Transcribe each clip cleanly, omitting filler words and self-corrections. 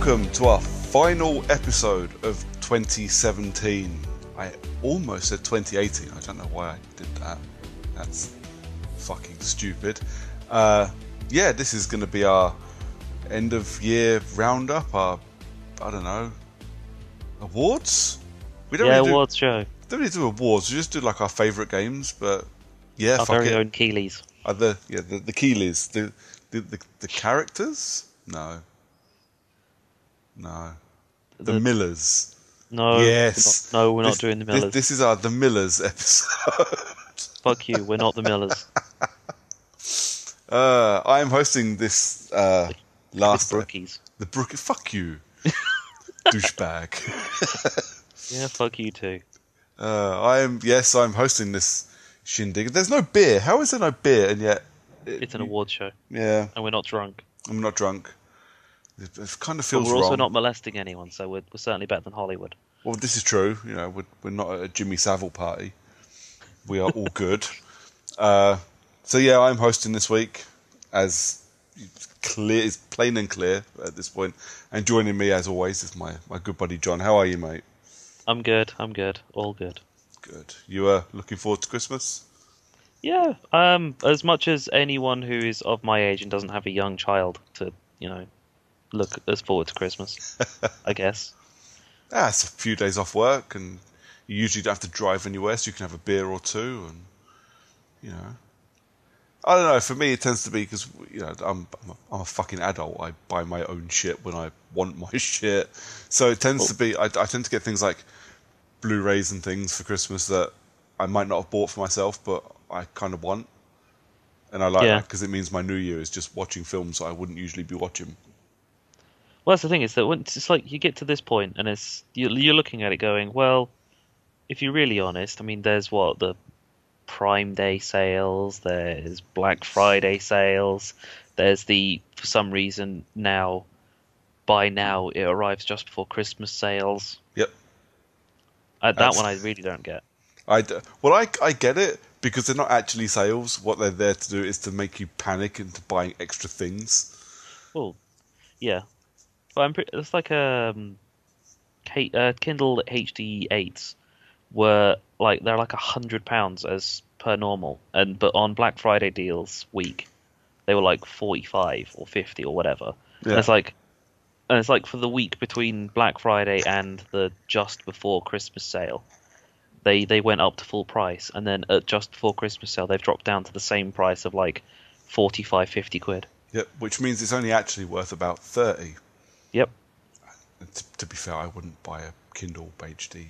welcome to our final episode of 2017. I almost said 2018. I don't know why I did that. That's fucking stupid. This is going to be our end of year roundup. Our, I don't know, awards? Awards show. Don't really do awards. We just do like our favourite games. But yeah, our fuck very it. own Keeleys. The Keeleys. The characters? No. The Millers. No. Yes. We're not doing the Millers. This is our The Millers episode. Fuck you, we're not the Millers. I am hosting this last... Brookies. The Brookie... Fuck you. Douchebag. Yeah, fuck you too. I'm hosting this shindig. There's no beer. How is there no beer and yet... It's an award show. Yeah. And we're not drunk. I'm not drunk. It kind of But feels we're wrong. also not molesting anyone, so we're certainly better than Hollywood. Well, this is true. You know, we're not at a Jimmy Savile party. We are all good. I'm hosting this week, as clear is plain and clear at this point. And joining me, as always, is my good buddy John. How are you, mate? I'm good. All good. Good. You are looking forward to Christmas? Yeah. As much as anyone who is of my age and doesn't have a young child to, look as forward to Christmas, I guess. It's a few days off work, and you usually don't have to drive anywhere, so you can have a beer or two, and I don't know. For me, it tends to be because I'm a fucking adult. I buy my own shit when I want my shit, so it tends to be. I tend to get things like Blu-rays and things for Christmas that I might not have bought for myself, but I kind of want, and I like that because it means my New Year is just watching films that I wouldn't usually be watching. Well, that's the thing, is that it's like you get to this point and you're looking at it going, well, if you're really honest, I mean, there's the Prime Day sales, there's Black Friday sales, there's for some reason by now it arrives just before Christmas sales. Yep. That one I really don't get. I get it because they're not actually sales. What they're there to do is to make you panic into buying extra things. Well, yeah. But it's like Kindle HD8s they're like £100 as per normal, but on Black Friday deals week they were like 45 or 50 or whatever. Yeah. And it's like for the week between Black Friday and the just before Christmas sale, they went up to full price, and then at just before Christmas sale they've dropped down to the same price of like 45-50 quid. Yep, which means it's only actually worth about 30. Yep. To be fair, I wouldn't buy a Kindle HD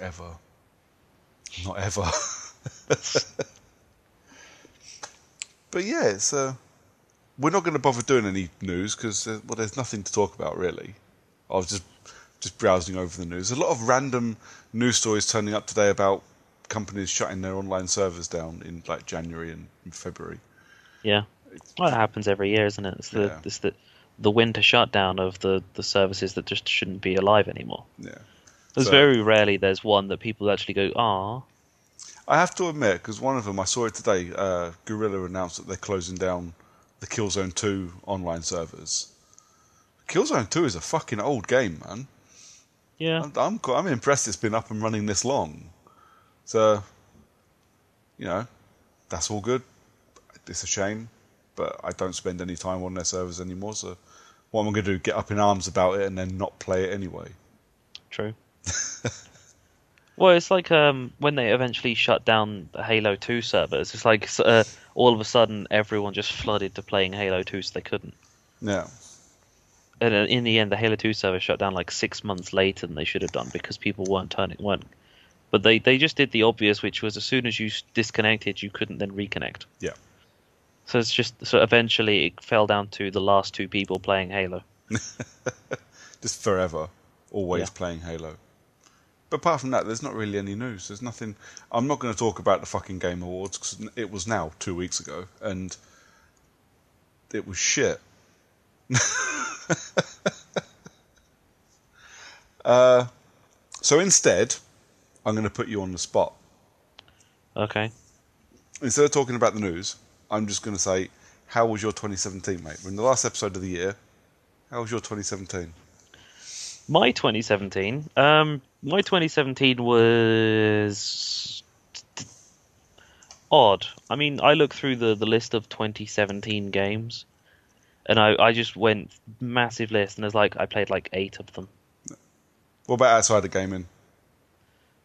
ever. Not ever. But yeah, it's we're not going to bother doing any news because there's nothing to talk about really. I was just browsing over the news. A lot of random news stories turning up today about companies shutting their online servers down in like January and February. Yeah. Well, it happens every year, isn't it? It's the winter shutdown of the services that just shouldn't be alive anymore. Yeah. Very rarely there's one that people actually go, ah. I have to admit, because one of them, I saw it today, Guerrilla announced that they're closing down the Killzone 2 online servers. Killzone 2 is a fucking old game, man. Yeah. I'm impressed it's been up and running this long. So, that's all good. It's a shame, but I don't spend any time on their servers anymore, so what am I going to do? Get up in arms about it and then not play it anyway? True. Well, it's like when they eventually shut down the Halo 2 servers, it's like all of a sudden everyone just flooded to playing Halo 2 so they couldn't. Yeah. And in the end, the Halo 2 server shut down like 6 months later than they should have done because people weren't. But they just did the obvious, which was as soon as you disconnected, you couldn't then reconnect. Yeah. So eventually it fell down to the last 2 people playing Halo. Just forever, always playing Halo. But apart from that, there's not really any news. There's nothing. I'm not going to talk about the fucking Game Awards because it was now 2 weeks ago and it was shit. So instead, I'm going to put you on the spot. Okay. Instead of talking about the news, I'm just going to say, how was your 2017, mate? We're in the last episode of the year. How was your 2017? My 2017. My 2017 was odd. I mean, I looked through the list of 2017 games, and I just went massive list, and there's like I played like 8 of them. What about outside of gaming?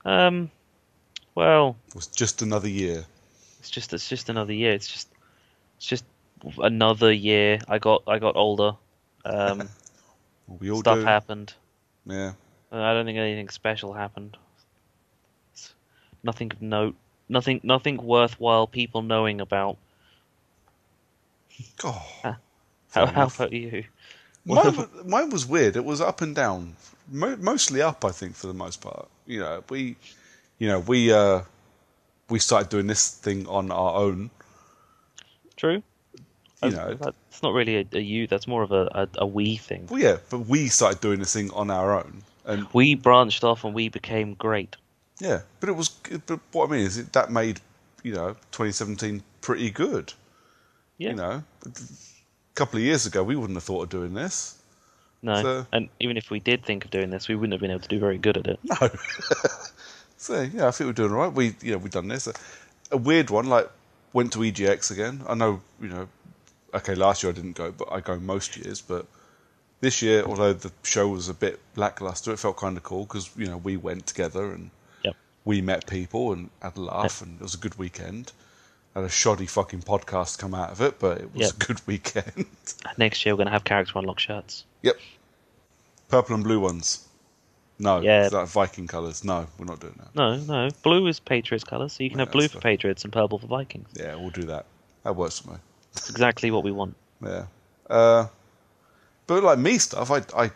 Um, well, It was just another year. it's just another year. It's just another year. I got older. Um, We all Stuff do. happened. Yeah. I don't think anything special happened. Nothing of note. Nothing worthwhile people knowing about. God, Huh. How fair how enough. about you? Mine was weird. It was up and down, mostly up, I think, for the most part. You know, we started doing this thing on our own. True. You know, That's not really a you. That's more of a we thing. well, yeah, but we started doing this thing on our own, and We branched off and we became great. yeah, but it was. But what I mean is, that made 2017 pretty good. Yeah. A couple of years ago, we wouldn't have thought of doing this. No. So And even if we did think of doing this, we wouldn't have been able to do very good at it. no. So yeah, I think we're doing all right. We've done this. A weird one, like went to EGX again. I know, okay, last year I didn't go, but I go most years. But this year, although the show was a bit lackluster, it felt kind of cool because we went together and Yep. we met people and had a Yep. laugh, and it was a good weekend. Had a shoddy fucking podcast come out of it, but it was Yep. a good weekend. Next year we're gonna have character unlock shirts. Yep, purple and blue ones. No, Yeah. is that Viking colours? No, we're not doing that. No. Blue is Patriots colour, so you can Yeah, have blue that's for the- Patriots and purple for Vikings. Yeah, we'll do that. That works for me. It's exactly what we want. Yeah. But like me stuff, I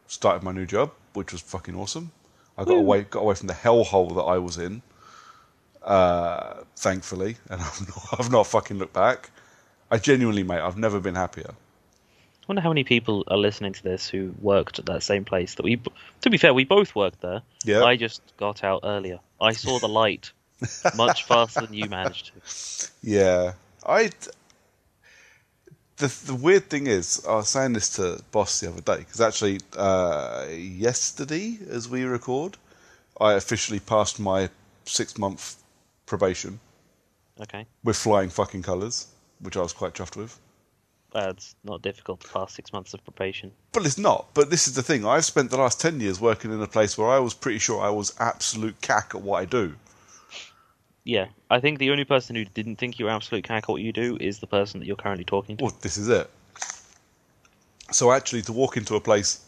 started my new job, which was fucking awesome. I got away from the hellhole that I was in, thankfully, and I've not fucking looked back. I genuinely, mate, I've never been happier. I wonder how many people are listening to this who worked at that same place that we. To be fair, we both worked there. Yeah. I just got out earlier. I saw the light much faster than you managed to. Yeah, the weird thing is, I was saying this to Boss the other day because actually yesterday, as we record, I officially passed my 6-month probation Okay, with flying fucking colours, which I was quite chuffed with. it's not difficult to pass 6 months of probation. But it's not. But this is the thing. I've spent the last 10 years working in a place where I was pretty sure I was absolute cack at what I do. Yeah, I think the only person who didn't think you were absolute cack at what you do is the person that you're currently talking to. Well, this is it. So actually, to walk into a place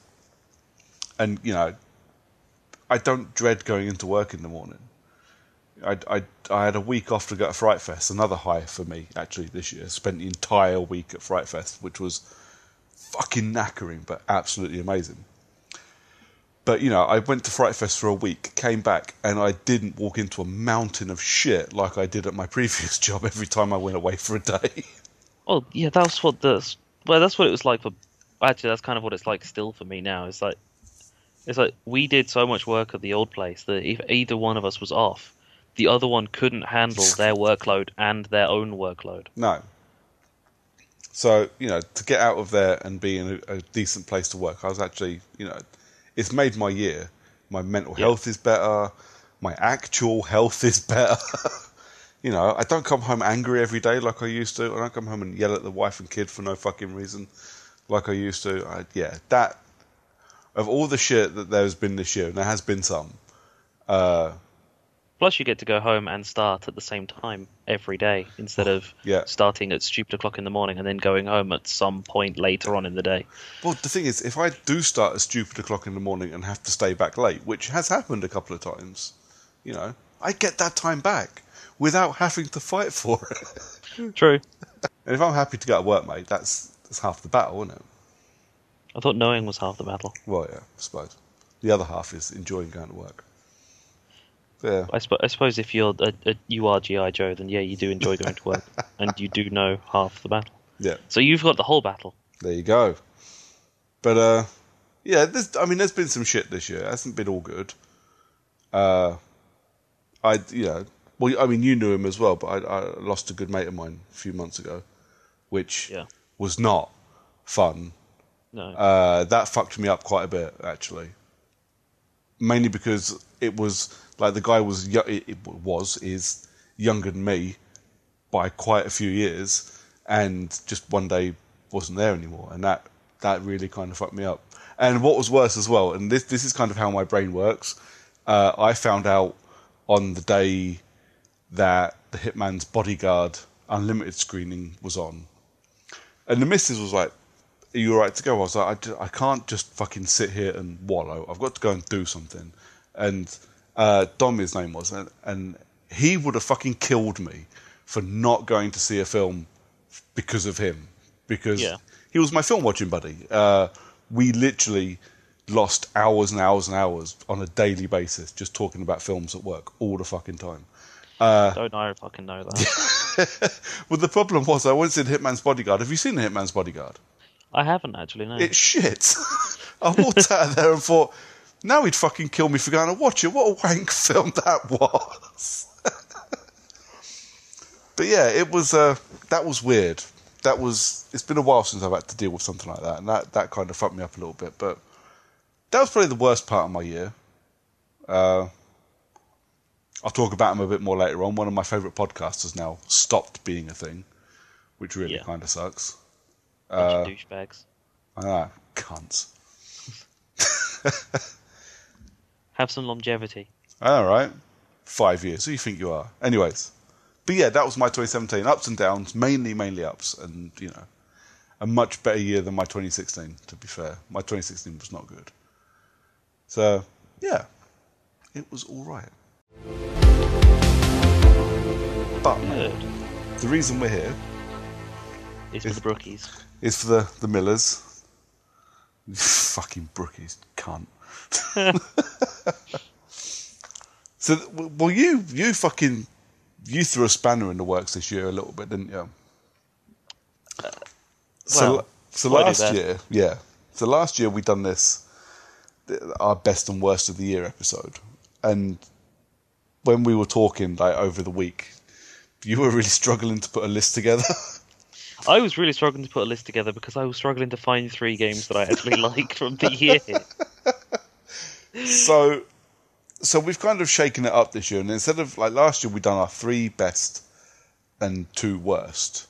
and, I don't dread going into work in the morning. I had a week off to go to Fright Fest, another high for me, actually, this year. Spent the entire week at Fright Fest, which was fucking knackering, but absolutely amazing. But, I went to Fright Fest for a week, came back, and I didn't walk into a mountain of shit like I did at my previous job every time I went away for a day. Well, yeah, that's what it was like for. Actually, that's kind of what it's like still for me now. It's like we did so much work at the old place that if either one of us was off, the other one couldn't handle their workload and their own workload. No. So, to get out of there and be in a decent place to work, I was actually, it's made my year. My mental health is better. My actual health is better. I don't come home angry every day like I used to. I don't come home and yell at the wife and kid for no fucking reason like I used to. That, of all the shit that there's been this year, and there has been some, Plus, you get to go home and start at the same time every day instead of starting at stupid o'clock in the morning and then going home at some point later on in the day. Well, the thing is, if I do start at stupid o'clock in the morning and have to stay back late, which has happened a couple of times, I get that time back without having to fight for it. True. And if I'm happy to go to work, mate, that's half the battle, isn't it? I thought knowing was half the battle. Well, yeah, I suppose. The other half is enjoying going to work. Yeah. I suppose if you are G.I. Joe, then yeah, you do enjoy going to work, and you do know half the battle. Yeah. So you've got the whole battle. There you go. But there's been some shit this year. It hasn't been all good. You knew him as well, but I lost a good mate of mine a few months ago, which was not fun. No. That fucked me up quite a bit, actually. mainly because it was like the guy was is younger than me by quite a few years, and just one day wasn't there anymore, and that really kind of fucked me up. And what was worse as well, and this is kind of how my brain works. I found out on the day that the Hitman's Bodyguard Unlimited screening was on, and the missus was like, "Are you alright to go?" I was like, I can't just fucking sit here and wallow. I've got to go and do something. And Dom, his name was, and he would have fucking killed me for not going to see a film because of him. Because he was my film watching buddy. We literally lost hours and hours and hours on a daily basis just talking about films at work all the fucking time. Don't I fucking know that. Well, the problem was I went to see Hitman's Bodyguard. Have you seen the Hitman's Bodyguard? I haven't actually, no. It's shit. I walked out of there and thought, now he'd fucking kill me for going to watch it. What a wank film that was. But yeah, it was. That was weird. It's been a while since I've had to deal with something like that, and that kind of fucked me up a little bit. But that was probably the worst part of my year. I'll talk about him a bit more later on. One of my favourite podcasts has now stopped being a thing, which really kind of sucks. Bunch of douchebags. I know, cunts. Have some longevity. All right. 5 years. Who do you think you are? Anyways. But yeah, that was my 2017. Ups and downs, mainly ups. And, you know, a much better year than my 2016, to be fair. My 2016 was not good. So, yeah. It was all right. But Good. the reason we're here It's for the brookies. is for the Millers. Fucking brookies, cunt. So, well, you threw a spanner in the works this year a little bit, didn't you? So last year, So last year we done this, our best and worst of the year episode, and when we were talking like over the week, you were really struggling to put a list together. I was really struggling to put a list together because I was struggling to find 3 games that I actually liked from the year. So we've kind of shaken it up this year, and instead of like last year, we've done our 3 best and 2 worst.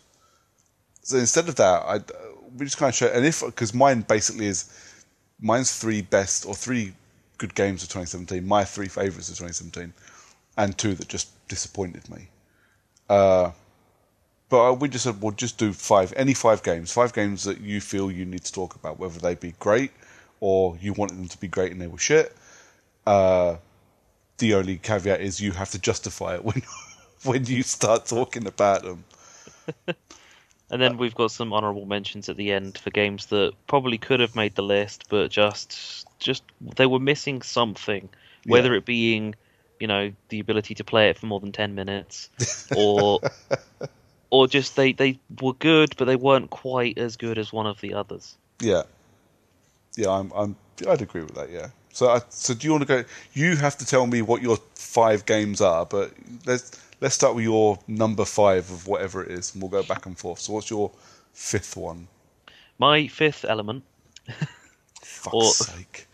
So instead of that, we just kind of show, and because mine basically mine's 3 best or 3 good games of 2017, my 3 favourites of 2017, and 2 that just disappointed me. But we just said we'll just do 5 games that you feel you need to talk about, whether they be great or you wanted them to be great and they were shit. The only caveat is you have to justify it when you start talking about them. And then we've got some honourable mentions at the end for games that probably could have made the list, but just they were missing something. Whether it being, you know, the ability to play it for more than 10 minutes, or just they were good, but they weren't quite as good as one of the others. Yeah, I'd agree with that. Yeah. So do you want to go? You have to tell me what your 5 games are, but let's start with your number 5 of whatever it is, and we'll go back and forth. So what's your 5th one? My 5th element. Fuck's sake.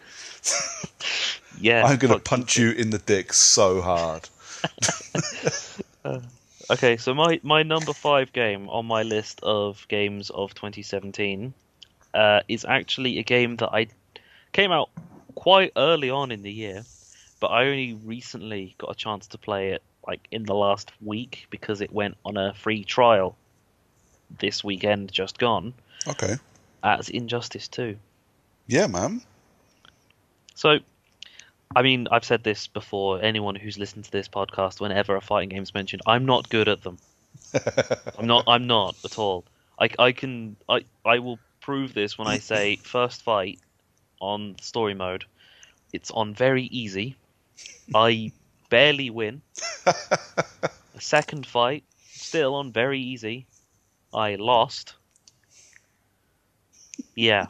Yeah. I'm going to punch you in the dick so hard. Okay, so my number 5 game on my list of games of 2017 is actually a game that I came out quite early on in the year, but I only recently got a chance to play it like in the last week because it went on a free trial this weekend just gone. Okay. As Injustice 2. Yeah, man. So, I mean, I've said this before. Anyone who's listened to this podcast, whenever a fighting game's mentioned, I'm not good at them. I'm not at all. I will prove this when I say first fight on story mode. It's on very easy. I barely win. The second fight, still on very easy. I lost. Yeah.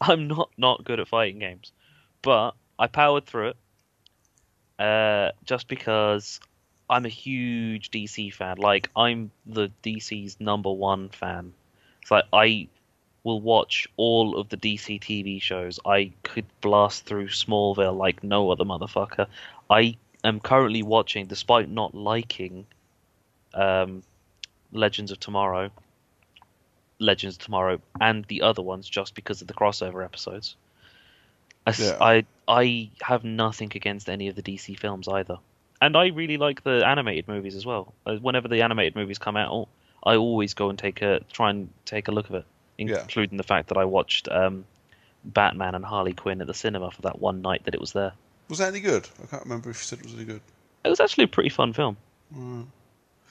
I'm not good at fighting games. But I powered through it. Just because I'm a huge DC fan. Like, I'm the DC's #1 fan. It's like, I will watch all of the DC TV shows. I could blast through Smallville like no other motherfucker. I am currently watching, despite not liking Legends of Tomorrow, and the other ones just because of the crossover episodes. Yeah. I have nothing against any of the DC films either. And I really like the animated movies as well. Whenever the animated movies come out, I always go and try and take a look at it, Yeah. including the fact that I watched Batman and Harley Quinn at the cinema for that one night that it was there. Was that any good? I can't remember if you said it was any good. It was actually a pretty fun film.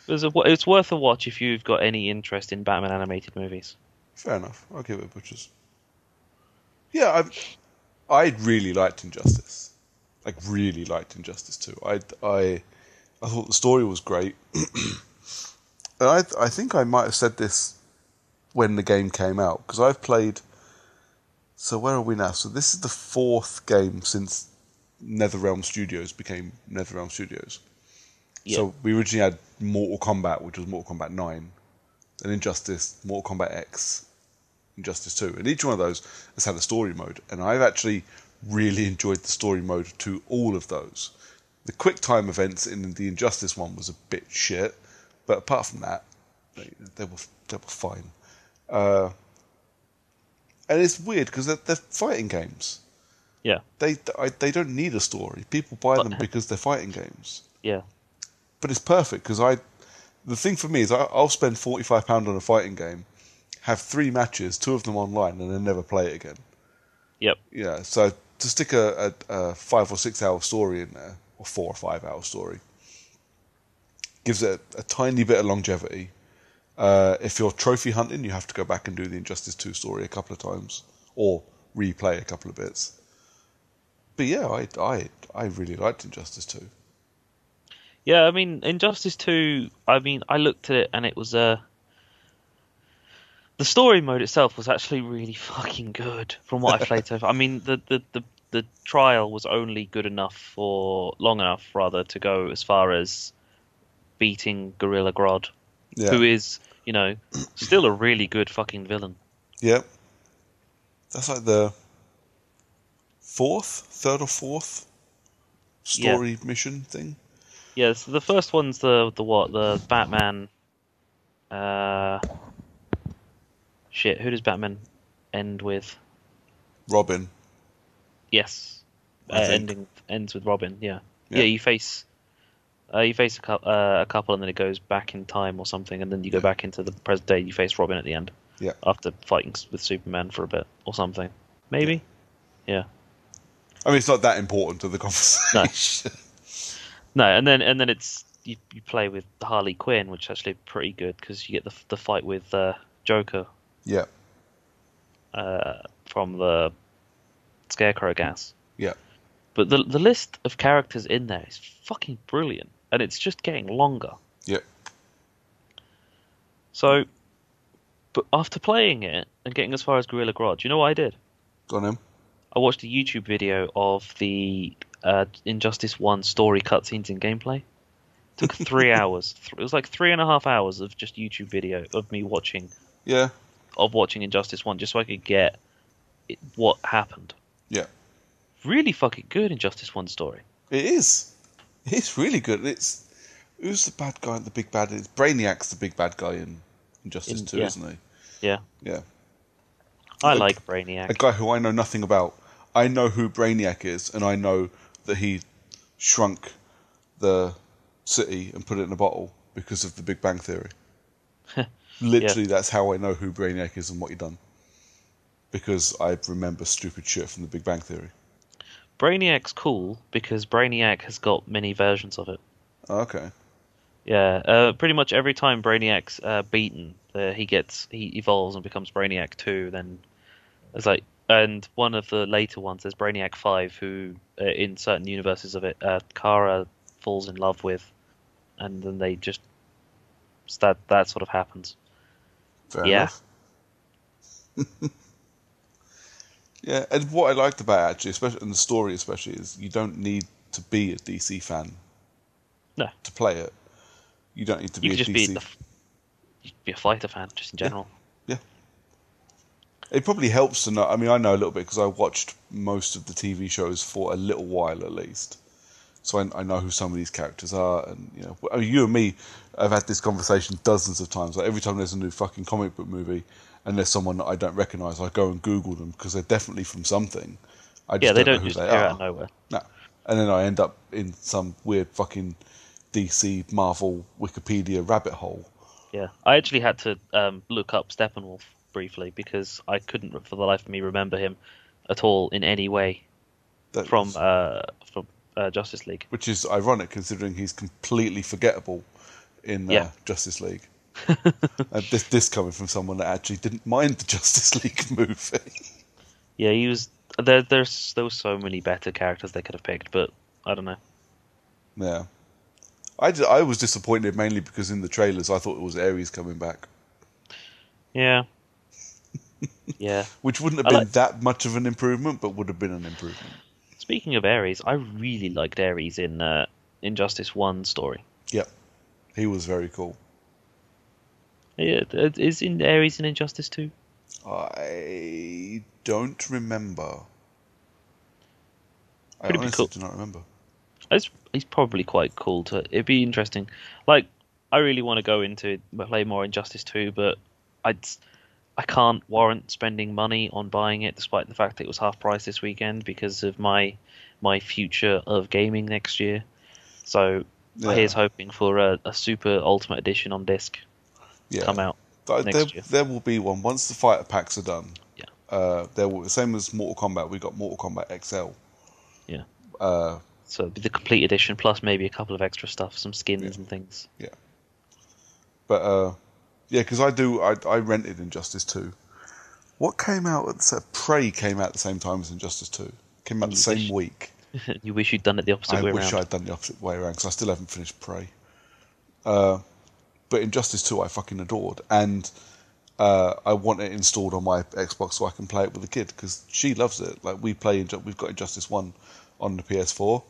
It's worth a watch if you've got any interest in Batman animated movies. Fair enough. I'll give it a butcher's. Yeah, I really liked Injustice. Like, really liked Injustice 2. I thought the story was great. And I think I might have said this when the game came out, because I've played... So where are we now? So this is the 4th game since NetherRealm Studios became NetherRealm Studios. Yeah. So we originally had Mortal Kombat, which was Mortal Kombat 9, then Injustice, Mortal Kombat X, Injustice 2. And each one of those has had a story mode. And I've actually really enjoyed the story mode to all of those. The quick time events in the Injustice one was a bit shit, but apart from that, they were fine. And it's weird because they're fighting games. Yeah. They don't need a story. People buy them because they're fighting games. Yeah. But it's perfect because the thing for me is I'll spend £45 on a fighting game, have 3 matches, 2 of them online, and then never play it again. Yep. Yeah, so to stick a 5 or 6 hour story in there, or 4 or 5 hour story, gives it a tiny bit of longevity. If you're trophy hunting, you have to go back and do the Injustice 2 story a couple of times, or replay a couple of bits. But yeah, I really liked Injustice 2. Yeah, I mean, Injustice 2, I mean, I looked at it and it was the story mode itself was actually really fucking good from what I played so far. I mean, the trial was only good enough long enough to go as far as beating Gorilla Grodd, who is, still a really good fucking villain. Yep. That's like the 3rd or 4th story mission thing. Yeah, so the first one's the Batman. Shit, who does Batman end with? Robin. Yes, ends with Robin. Yeah. You face a couple, and then it goes back in time or something, and then you go back into the present day. You face Robin at the end. Yeah. After fighting with Superman for a bit or something, maybe. Yeah. I mean, it's not that important to the conversation. No, and then it's you play with Harley Quinn, which is actually pretty good because you get the fight with Joker. Yeah. From the Scarecrow gas. Yeah. But the list of characters in there is fucking brilliant, and it's just getting longer. Yeah. So, but after playing it and getting as far as Gorilla Grodd, do you know what I did? Go on him. I watched a YouTube video of the Injustice 1 story cutscenes in gameplay. It took 3 hours. It was like 3.5 hours of just YouTube video of me watching. Yeah. Of watching Injustice 1 just so I could get what happened. Yeah. Really fucking good Injustice 1 story. It is. It's really good. Who's the bad guy? The big bad. It's Brainiac's the big bad guy in Injustice 2, isn't he? Yeah. Yeah. I like Brainiac. A guy who I know nothing about. I know who Brainiac is, and I know that he shrunk the city and put it in a bottle because of the Big Bang Theory. Literally, that's how I know who Brainiac is and what he done. Because I remember stupid shit from the Big Bang Theory. Brainiac's cool because Brainiac has got many versions of it. Oh, okay. Yeah, pretty much every time Brainiac's beaten, he evolves and becomes Brainiac 2. Then it's like, and one of the later ones is Brainiac 5, who in certain universes of it, Kara falls in love with, and then they just that sort of happens. Fair enough. Yeah, and what I liked about it, actually, especially in the story, especially, is you don't need to be a DC fan. No. To play it, you don't need to be a DC. You could be a fighter fan, just in general. Yeah. It probably helps to know. I mean, I know a little bit because I watched most of the TV shows for a little while at least, so I know who some of these characters are. And I mean, you and me have had this conversation dozens of times. Like every time there's a new fucking comic book movie, and there's someone that I don't recognise, I go and Google them because they're definitely from something. I just Yeah, they don't know don't who just they appear are. out of nowhere. No, and then I end up in some weird fucking DC Marvel Wikipedia rabbit hole. Yeah, I actually had to look up Steppenwolf briefly because I couldn't, for the life of me, remember him at all in any way That from was, Justice League. which is ironic considering he's completely forgettable in Yeah. Justice League. And this coming from someone that actually didn't mind the Justice League movie. Yeah, he was. There was so many better characters they could have picked, but I don't know. Yeah. I was disappointed mainly because in the trailers I thought it was Ares coming back. Yeah. Yeah. Which wouldn't have I been like. that much of an improvement, but would have been an improvement. Speaking of Ares, I really liked Ares in Injustice 1 story. Yep. He was very cool. Yeah, is in Ares in Injustice 2? I don't remember. I Pretty honestly cool. do not remember. He's probably quite cool to. It'd be interesting. Like, I really want to go into play more Injustice 2, but I can't warrant spending money on buying it, despite the fact that it was half price this weekend because of my future of gaming next year. So here's hoping for a Super Ultimate Edition on disc to come out next year. There will be one once the fighter packs are done. Yeah. There will, same as Mortal Kombat. We got Mortal Kombat XL. Yeah. Uh, So it'd be the complete edition plus maybe a couple of extra stuff, some skins and things. Yeah. But yeah, because I rented Injustice 2. What came out at Prey came out at the same time as Injustice 2. Came out the same week. You wish you'd done it the opposite way around. I wish I'd done the opposite way around because I still haven't finished Prey. But Injustice 2 I fucking adored, and I want it installed on my Xbox so I can play it with the kid because she loves it. Like we've got Injustice 1 on the PS4.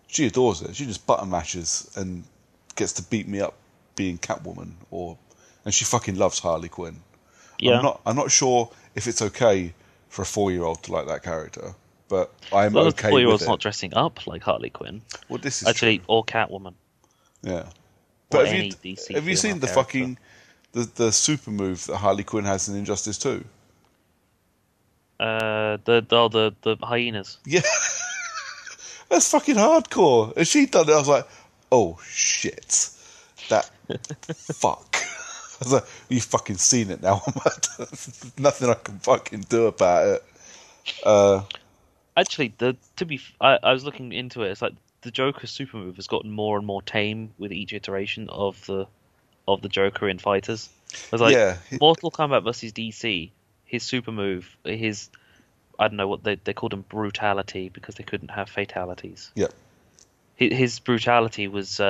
She adores it. She just button mashes and gets to beat me up being Catwoman, and she fucking loves Harley Quinn. Yeah. I'm not sure if it's okay for a 4-year-old to like that character, but I'm well, okay the 4-year-old's with it. not dressing up like Harley Quinn. Well, this is actually true. Or Catwoman. Yeah. Or But any DC have you seen the character. fucking the super move that Harley Quinn has in Injustice 2? The hyenas. Yeah. That's fucking hardcore. And she done it, I was like, oh shit. That fuck. I was like, you've fucking seen it now. There's nothing I can fucking do about it. Actually, I was looking into it. It's like the Joker's super move has gotten more and more tame with each iteration of the Joker in Fighters. It was like Mortal Kombat versus DC. His super move, I don't know what they called him, brutality, because they couldn't have fatalities. Yeah. His brutality was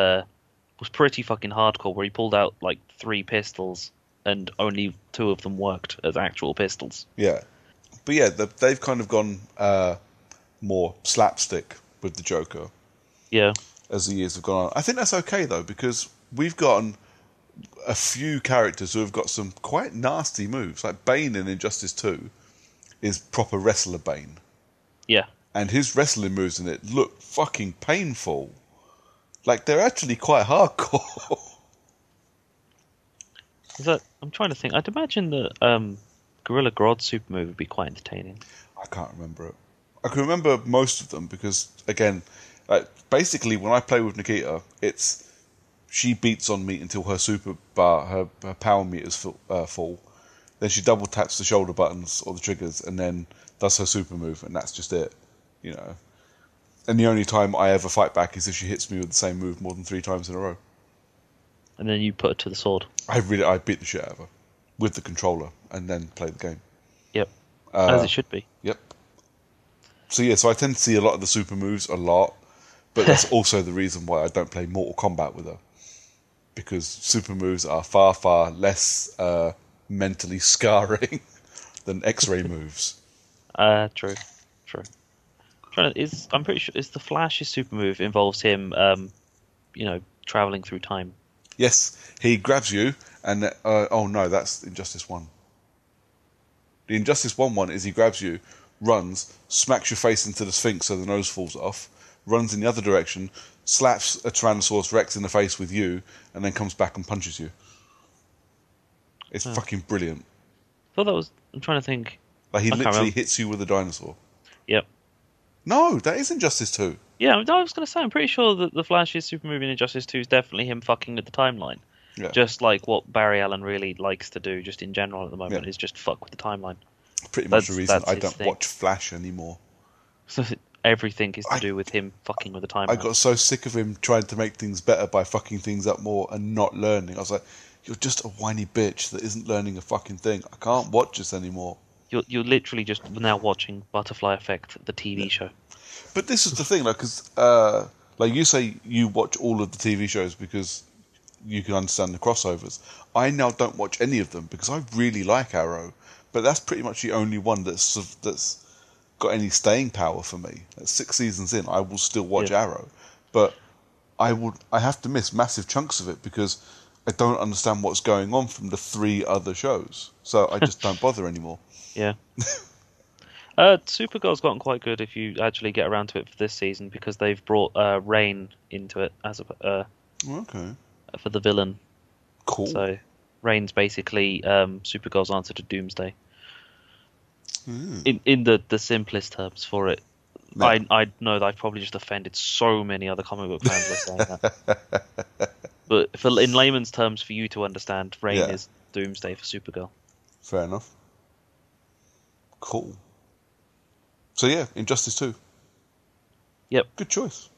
pretty fucking hardcore, where he pulled out like 3 pistols and only 2 of them worked as actual pistols. Yeah. But yeah, they've kind of gone more slapstick with the Joker. Yeah. As the years have gone on. I think that's okay though, because we've gotten a few characters who have got some quite nasty moves. Like Bane in Injustice 2 is proper wrestler Bane. Yeah. And his wrestling moves in it look fucking painful. Like, they're actually quite hardcore. I'm trying to think. I'd imagine that Gorilla Grodd's super move would be quite entertaining. I can't remember it. I can remember most of them because, again, basically when I play with Nikita, she beats on me until her super bar, her power meters full. Then she double taps the shoulder buttons or the triggers and then does her super move, and that's just it. You know. And the only time I ever fight back is if she hits me with the same move more than 3 times in a row. And then you put her to the sword. I beat the shit out of her with the controller and then play the game. Yep. As it should be. Yep. So yeah, so I tend to see a lot of the super moves a lot, but that's also the reason why I don't play Mortal Kombat with her. Because super moves are far, far less mentally scarring than X-ray moves. True. I'm pretty sure the Flash's super move involves him, traveling through time. Yes, he grabs you, and oh no, that's Injustice 1. The Injustice 1 one is he grabs you, runs, smacks your face into the Sphinx so the nose falls off, runs in the other direction, slaps a Tyrannosaurus Rex in the face with you, and then comes back and punches you. It's fucking brilliant. I thought that was... I'm trying to think... Like, he literally hits you with a dinosaur. Yep. No, that is Injustice 2. Yeah, I was going to say, I'm pretty sure that the Flash's super movie in Injustice 2 is definitely him fucking with the timeline. Yeah. Just like what Barry Allen really likes to do, just in general at the moment, is just fuck with the timeline. Pretty much the reason I don't watch Flash anymore. So everything is to do with him fucking with the timeline. I got so sick of him trying to make things better by fucking things up more and not learning. I was like, you're just a whiny bitch that isn't learning a fucking thing. I can't watch this anymore. You're literally just now watching Butterfly Effect, the TV show. But this is the thing, like, because like you say, you watch all of the TV shows because you can understand the crossovers. I now don't watch any of them because I really like Arrow, but that's pretty much the only one that's got any staying power for me. At 6 seasons in, I will still watch Arrow, but I have to miss massive chunks of it because I don't understand what's going on from the 3 other shows, so I just don't bother anymore. Yeah. Supergirl's gotten quite good if you actually get around to it for this season because they've brought Rain into it as a for the villain. Cool. So Rain's basically Supergirl's answer to Doomsday. In the simplest terms for it. No. I know that I've probably just offended so many other comic book fans by saying that. But in layman's terms, for you to understand, Rain is Doomsday for Supergirl. Fair enough. Cool. So yeah, Injustice 2. Yep. Good choice.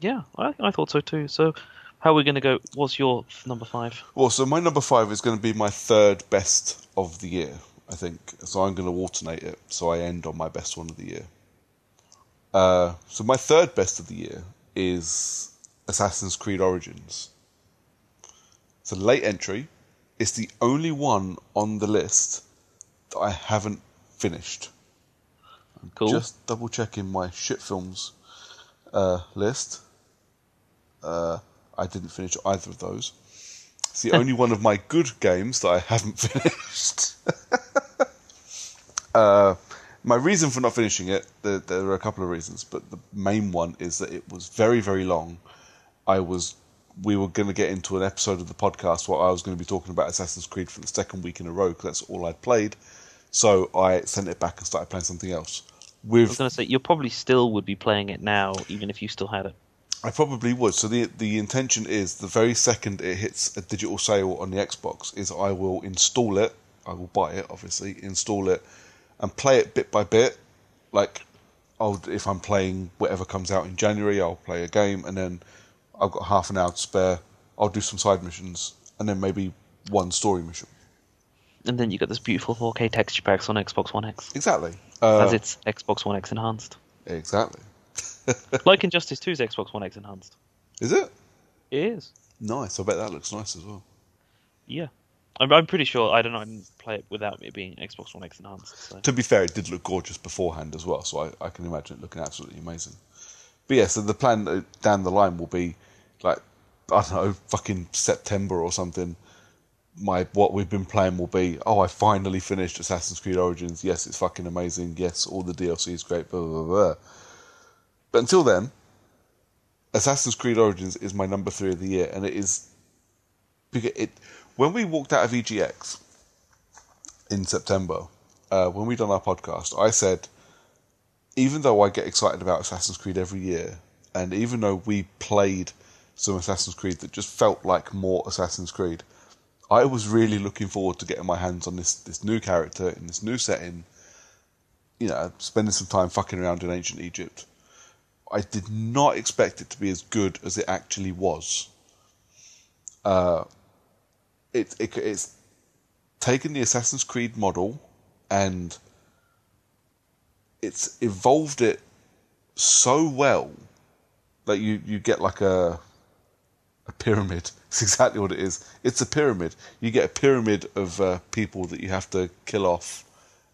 Yeah, I thought so too. So how are we going to go? What's your number 5? Well, so my number 5 is going to be my third best of the year, I think. So I'm going to alternate it, so I end on my best one of the year. So my third best of the year is Assassin's Creed Origins. It's a late entry. It's the only one on the list that I haven't finished. Cool. Just double checking my shit films list. I didn't finish either of those. It's the only one of my good games that I haven't finished. My reason for not finishing it, there are a couple of reasons, but the main one is that it was very, very long. We were going to get into an episode of the podcast where I was going to be talking about Assassin's Creed for the second week in a row because that's all I'd played. So I sent it back and started playing something else. I was going to say, you probably still would be playing it now, even if you still had it. I probably would. So the intention is the very second it hits a digital sale on the Xbox is I will install it. I will buy it, obviously, install it, and play it bit by bit. Like, if I'm playing whatever comes out in January, I'll play a game, and then I've got half an hour to spare. I'll do some side missions, and then maybe one story mission. And then you got this beautiful 4K texture packs on Xbox One X. Exactly. As it's Xbox One X enhanced. Exactly. Like Injustice 2's Xbox One X enhanced. Is it? It is. Nice. I bet that looks nice as well. Yeah. I'm pretty sure. I don't know. I didn't play it without it being Xbox One X enhanced. So. To be fair, it did look gorgeous beforehand as well, so I can imagine it looking absolutely amazing. But yeah, so the plan down the line will be, like, I don't know, fucking September or something. What we've been playing will be, I finally finished Assassin's Creed Origins. Yes, it's fucking amazing. Yes, all the DLC is great. Blah blah blah. But until then, Assassin's Creed Origins is my number 3 of the year, and it is because when we walked out of EGX in September, when we done our podcast, I said, even though I get excited about Assassin's Creed every year, and even though we played some Assassin's Creed that just felt like more Assassin's Creed, I was really looking forward to getting my hands on this new character in this new setting, spending some time fucking around in ancient Egypt. I did not expect it to be as good as it actually was. It's taken the Assassin's Creed model and it's evolved it so well that you get like a pyramid. It's exactly what it is. It's a pyramid. You get a pyramid of people that you have to kill off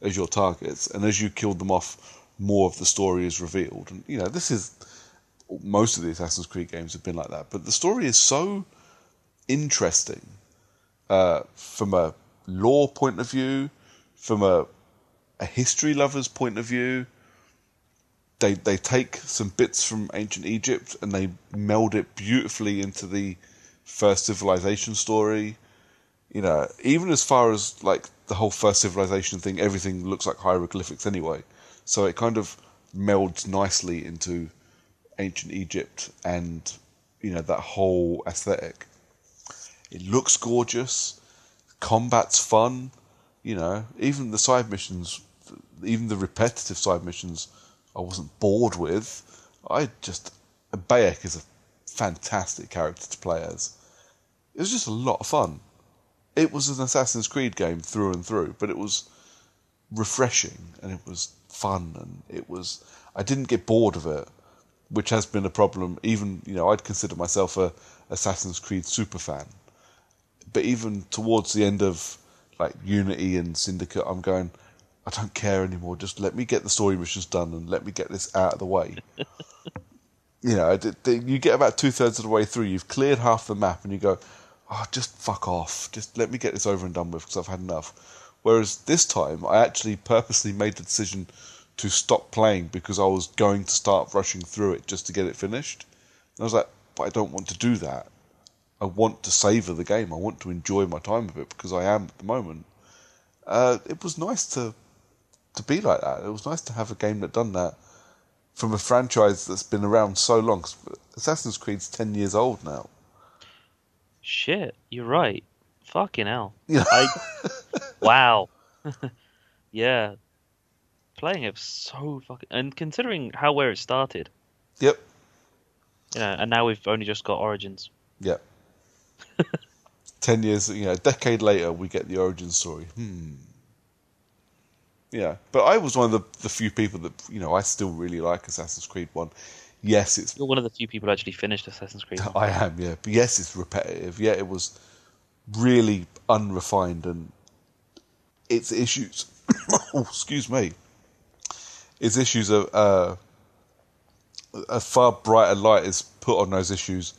as your targets, and as you kill them off, more of the story is revealed. And this is most of the Assassin's Creed games have been like that, but the story is so interesting from a lore point of view, from a a history lover's point of view. They take some bits from ancient Egypt and they meld it beautifully into the first civilization story. You know, even as far as like the whole first civilization thing, everything looks like hieroglyphics anyway. So it kind of melds nicely into ancient Egypt and, you know, that whole aesthetic. It looks gorgeous. Combat's fun. You know, even the side missions, even the repetitive side missions, I wasn't bored with. Bayek is a fantastic character to play as. It was just a lot of fun. It was an Assassin's Creed game through and through, but it was refreshing and it was fun and I didn't get bored of it, which has been a problem. Even, you know, I'd consider myself a Assassin's Creed super fan, but even towards the end of like Unity and Syndicate, I'm going, I don't care anymore. Just let me get the story missions done and let me get this out of the way. You know, you get about 2/3 of the way through, you've cleared half the map, and you go, oh, just fuck off. Just let me get this over and done with because I've had enough. Whereas this time, I actually purposely made the decision to stop playing because I was going to start rushing through it just to get it finished. And I was like, but I don't want to do that. I want to savour the game. I want to enjoy my time with it because I am at the moment. It was nice to be like that. It was nice to have a game that done that from a franchise that's been around so long. Assassin's Creed's 10 years old now. Shit, you're right. Fucking hell. Yeah. Wow. Yeah. Playing it so fucking... And considering where it started. Yep. You know, and now we've only just got Origins. Yep. 10 years, you know, a decade later, we get the origin story. Yeah, but I was one of the few people that, you know, I still really like Assassin's Creed 1. Yes, it's... You're one of the few people who actually finished Assassin's Creed 1. I am, yeah. But yes, it's repetitive. Yeah, it was really unrefined and its issues... oh, excuse me. Its issues are... a far brighter light is put on those issues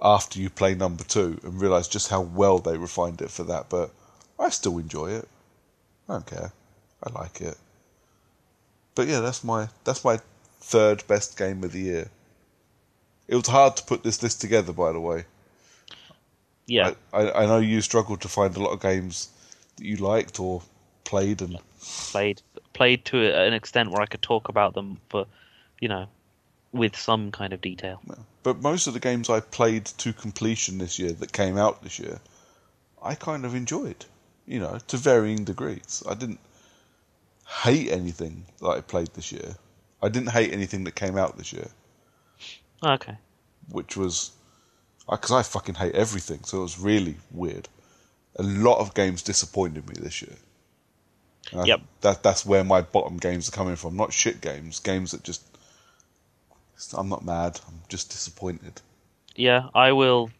after you play number 2 and realise just how well they refined it for that. But I still enjoy it. I don't care. I like it. But yeah, that's my third best game of the year. It was hard to put this list together, by the way. Yeah. I know you struggled to find a lot of games that you liked or played and... Played to an extent where I could talk about them for, you know, with some kind of detail. But most of the games I played to completion this year that came out this year, I kind of enjoyed, you know, to varying degrees. I didn't hate anything that I played this year. I didn't hate anything that came out this year. Okay. Which was... because I fucking hate everything, so it was really weird. A lot of games disappointed me this year. Yep. That's where my bottom games are coming from. Not shit games. Games that just... I'm not mad. I'm just disappointed. Yeah, I will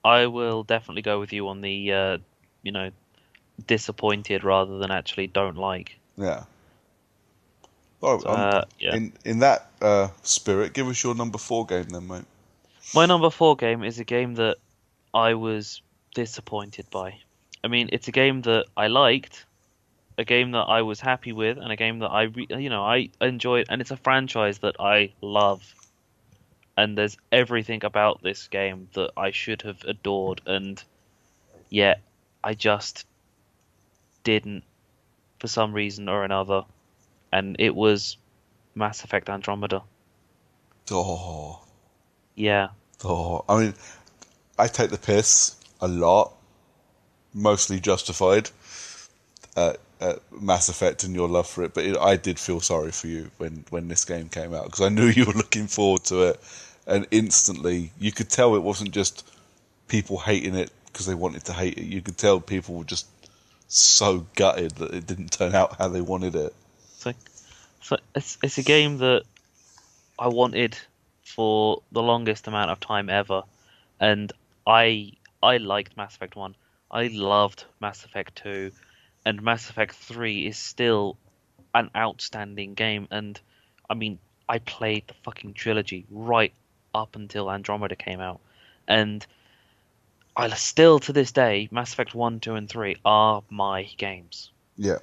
definitely go with you on the, you know, disappointed rather than actually don't like. Yeah. Oh, yeah. In that spirit, give us your number 4 game then, mate. My number 4 game is a game that I was disappointed by. I mean, it's a game that I liked, a game that I was happy with, and a game that I enjoyed, and it's a franchise that I love. And there's everything about this game that I should have adored, and yet I just didn't for some reason or another. And it was Mass Effect Andromeda. Oh. Yeah. Oh. I mean, I take the piss a lot, mostly justified, at Mass Effect and your love for it, but I did feel sorry for you when this game came out, because I knew you were looking forward to it, and instantly you could tell it wasn't just people hating it because they wanted to hate it. You could tell people were just so gutted that it didn't turn out how they wanted it. So it's a game that I wanted for the longest amount of time ever, and I liked Mass Effect 1. I loved Mass Effect 2, and Mass Effect 3 is still an outstanding game. And I mean, I played the fucking trilogy right up until Andromeda came out, and I still to this day, Mass Effect 1, 2, and 3 are my games. Yeah.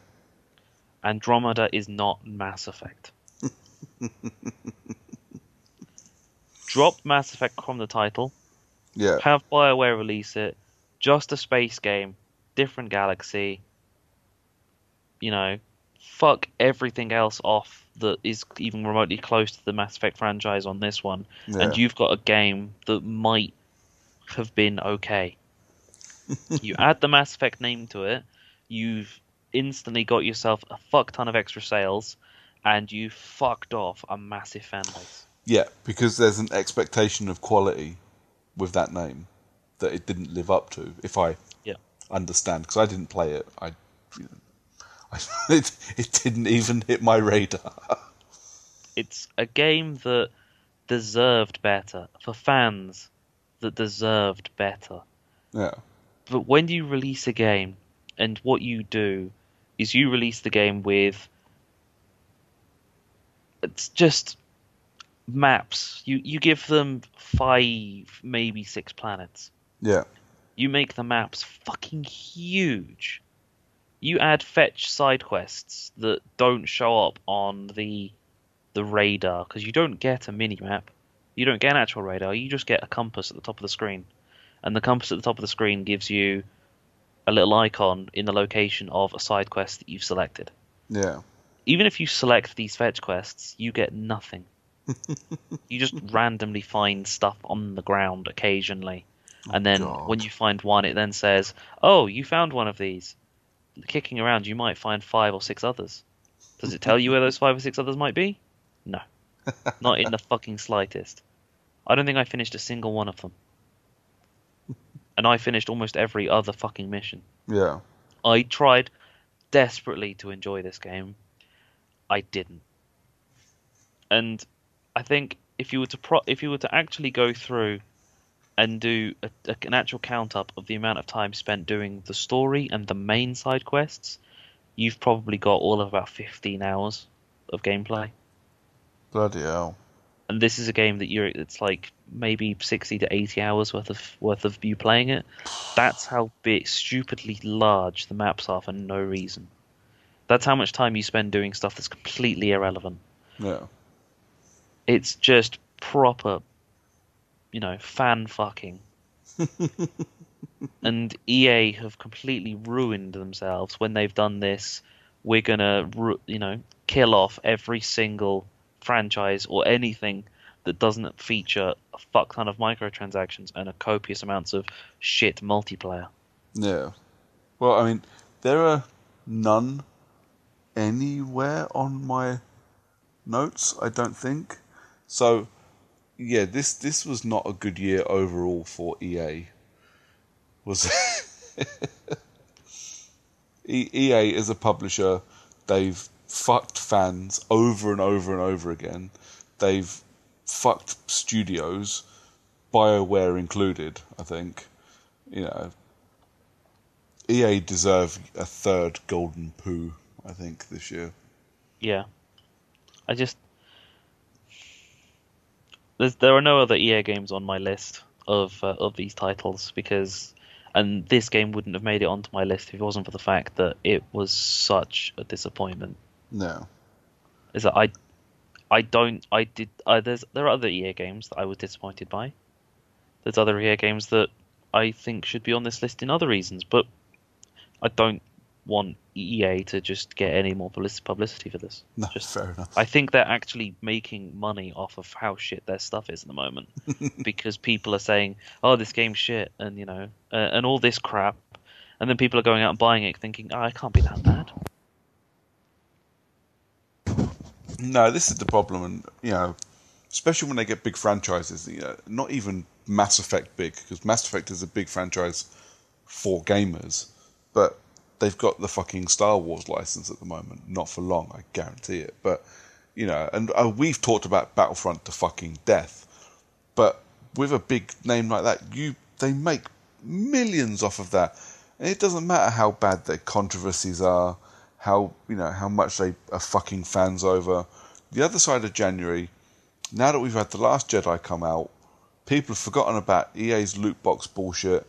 Andromeda is not Mass Effect. Drop Mass Effect from the title. Yeah. Have BioWare release it. Just a space game, different galaxy. You know, fuck everything else off that is even remotely close to the Mass Effect franchise on this one, and Yeah. you've got a game that might have been okay. You add the Mass Effect name to it, you've instantly got yourself a fuck ton of extra sales, and you fucked off a massive fan base. Yeah, because there's an expectation of quality with that name that it didn't live up to, if I Yeah. understand, because I didn't play it. It didn't even hit my radar. It's a game that deserved better, for fans that deserved better. Yeah. But when you release a game, and what you do is you release the game with it's just maps. You give them 5, maybe 6 planets. Yeah. You make the maps fucking huge. You add fetch side quests that don't show up on the radar because you don't get a mini map. You don't get an actual radar. You just get a compass at the top of the screen, and the compass at the top of the screen gives you a little icon in the location of a side quest that you've selected. Yeah. Even if you select these fetch quests, you get nothing. You just randomly find stuff on the ground occasionally. And then God. when you find one, it then says, oh, you found one of these. Kicking around, you might find 5 or 6 others. Does it tell you where those 5 or 6 others might be? No. Not in the fucking slightest. I don't think I finished a single one of them. And I finished almost every other fucking mission. Yeah. I tried desperately to enjoy this game. I didn't. And I think if you were to actually go through and do an actual count up of the amount of time spent doing the story and the main side quests, you've probably got all of about 15 hours of gameplay. Bloody hell. And this is a game that it's like maybe 60 to 80 hours worth of you playing it. That's how big, stupidly large the maps are for no reason. That's how much time you spend doing stuff that's completely irrelevant. Yeah. It's just proper, fan fucking. And EA have completely ruined themselves when they've done this. We're gonna, kill off every single franchise or anything that doesn't feature a fuck ton of microtransactions and a copious amounts of shit multiplayer. Yeah. Well, I mean, there are none anywhere on my notes, I don't think. So, yeah, this was not a good year overall for EA. Was EA as a publisher, they've fucked fans over and over and over again. They've fucked studios, BioWare included, I think. EA deserve a third golden poo, I think, this year. Yeah. There are no other EA games on my list of these titles and this game wouldn't have made it onto my list if it wasn't for the fact that it was such a disappointment. No. Is that there are other EA games that I was disappointed by. There's other EA games that I think should be on this list in other reasons, but I don't want EA to just get any more publicity for this. No, fair enough. I think they're actually making money off of how shit their stuff is at the moment, because people are saying, "Oh, this game's shit," and and all this crap, and then people are going out and buying it, thinking, "Oh, it can't be that bad." No, this is the problem, and especially when they get big franchises. Not even Mass Effect big, because Mass Effect is a big franchise for gamers, but they've got the fucking Star Wars license at the moment. Not for long, I guarantee it. But, and we've talked about Battlefront to fucking death. But with a big name like that, they make millions off of that. And it doesn't matter how bad their controversies are, how much they are fucking fans over. The other side of January, now that we've had The Last Jedi come out, people have forgotten about EA's loot box bullshit.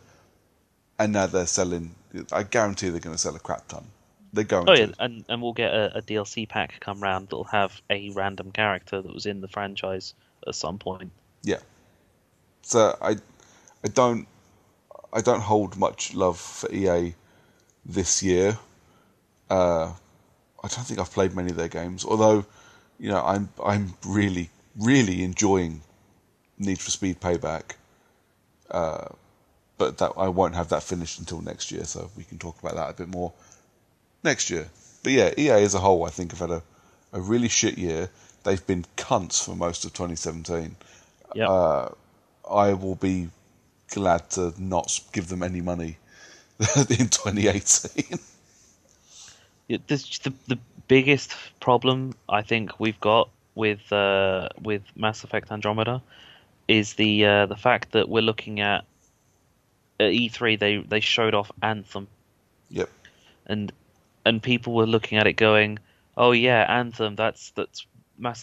and now they're selling. I guarantee they're going to sell a crap ton. They're going Oh to. yeah, and we'll get a DLC pack come round that'll have a random character that was in the franchise at some point. Yeah. So I don't I don't hold much love for EA this year. I don't think I've played many of their games, although I'm really enjoying Need for Speed Payback. But that I won't have that finished until next year, so we can talk about that a bit more next year. But yeah, EA as a whole, I think, have had a really shit year. They've been cunts for most of 2017. Yep. I will be glad to not give them any money in 2018. The biggest problem I think we've got with Mass Effect Andromeda is the fact that we're looking at E3 they showed off Anthem. Yep. And people were looking at it going, oh yeah, Anthem, that's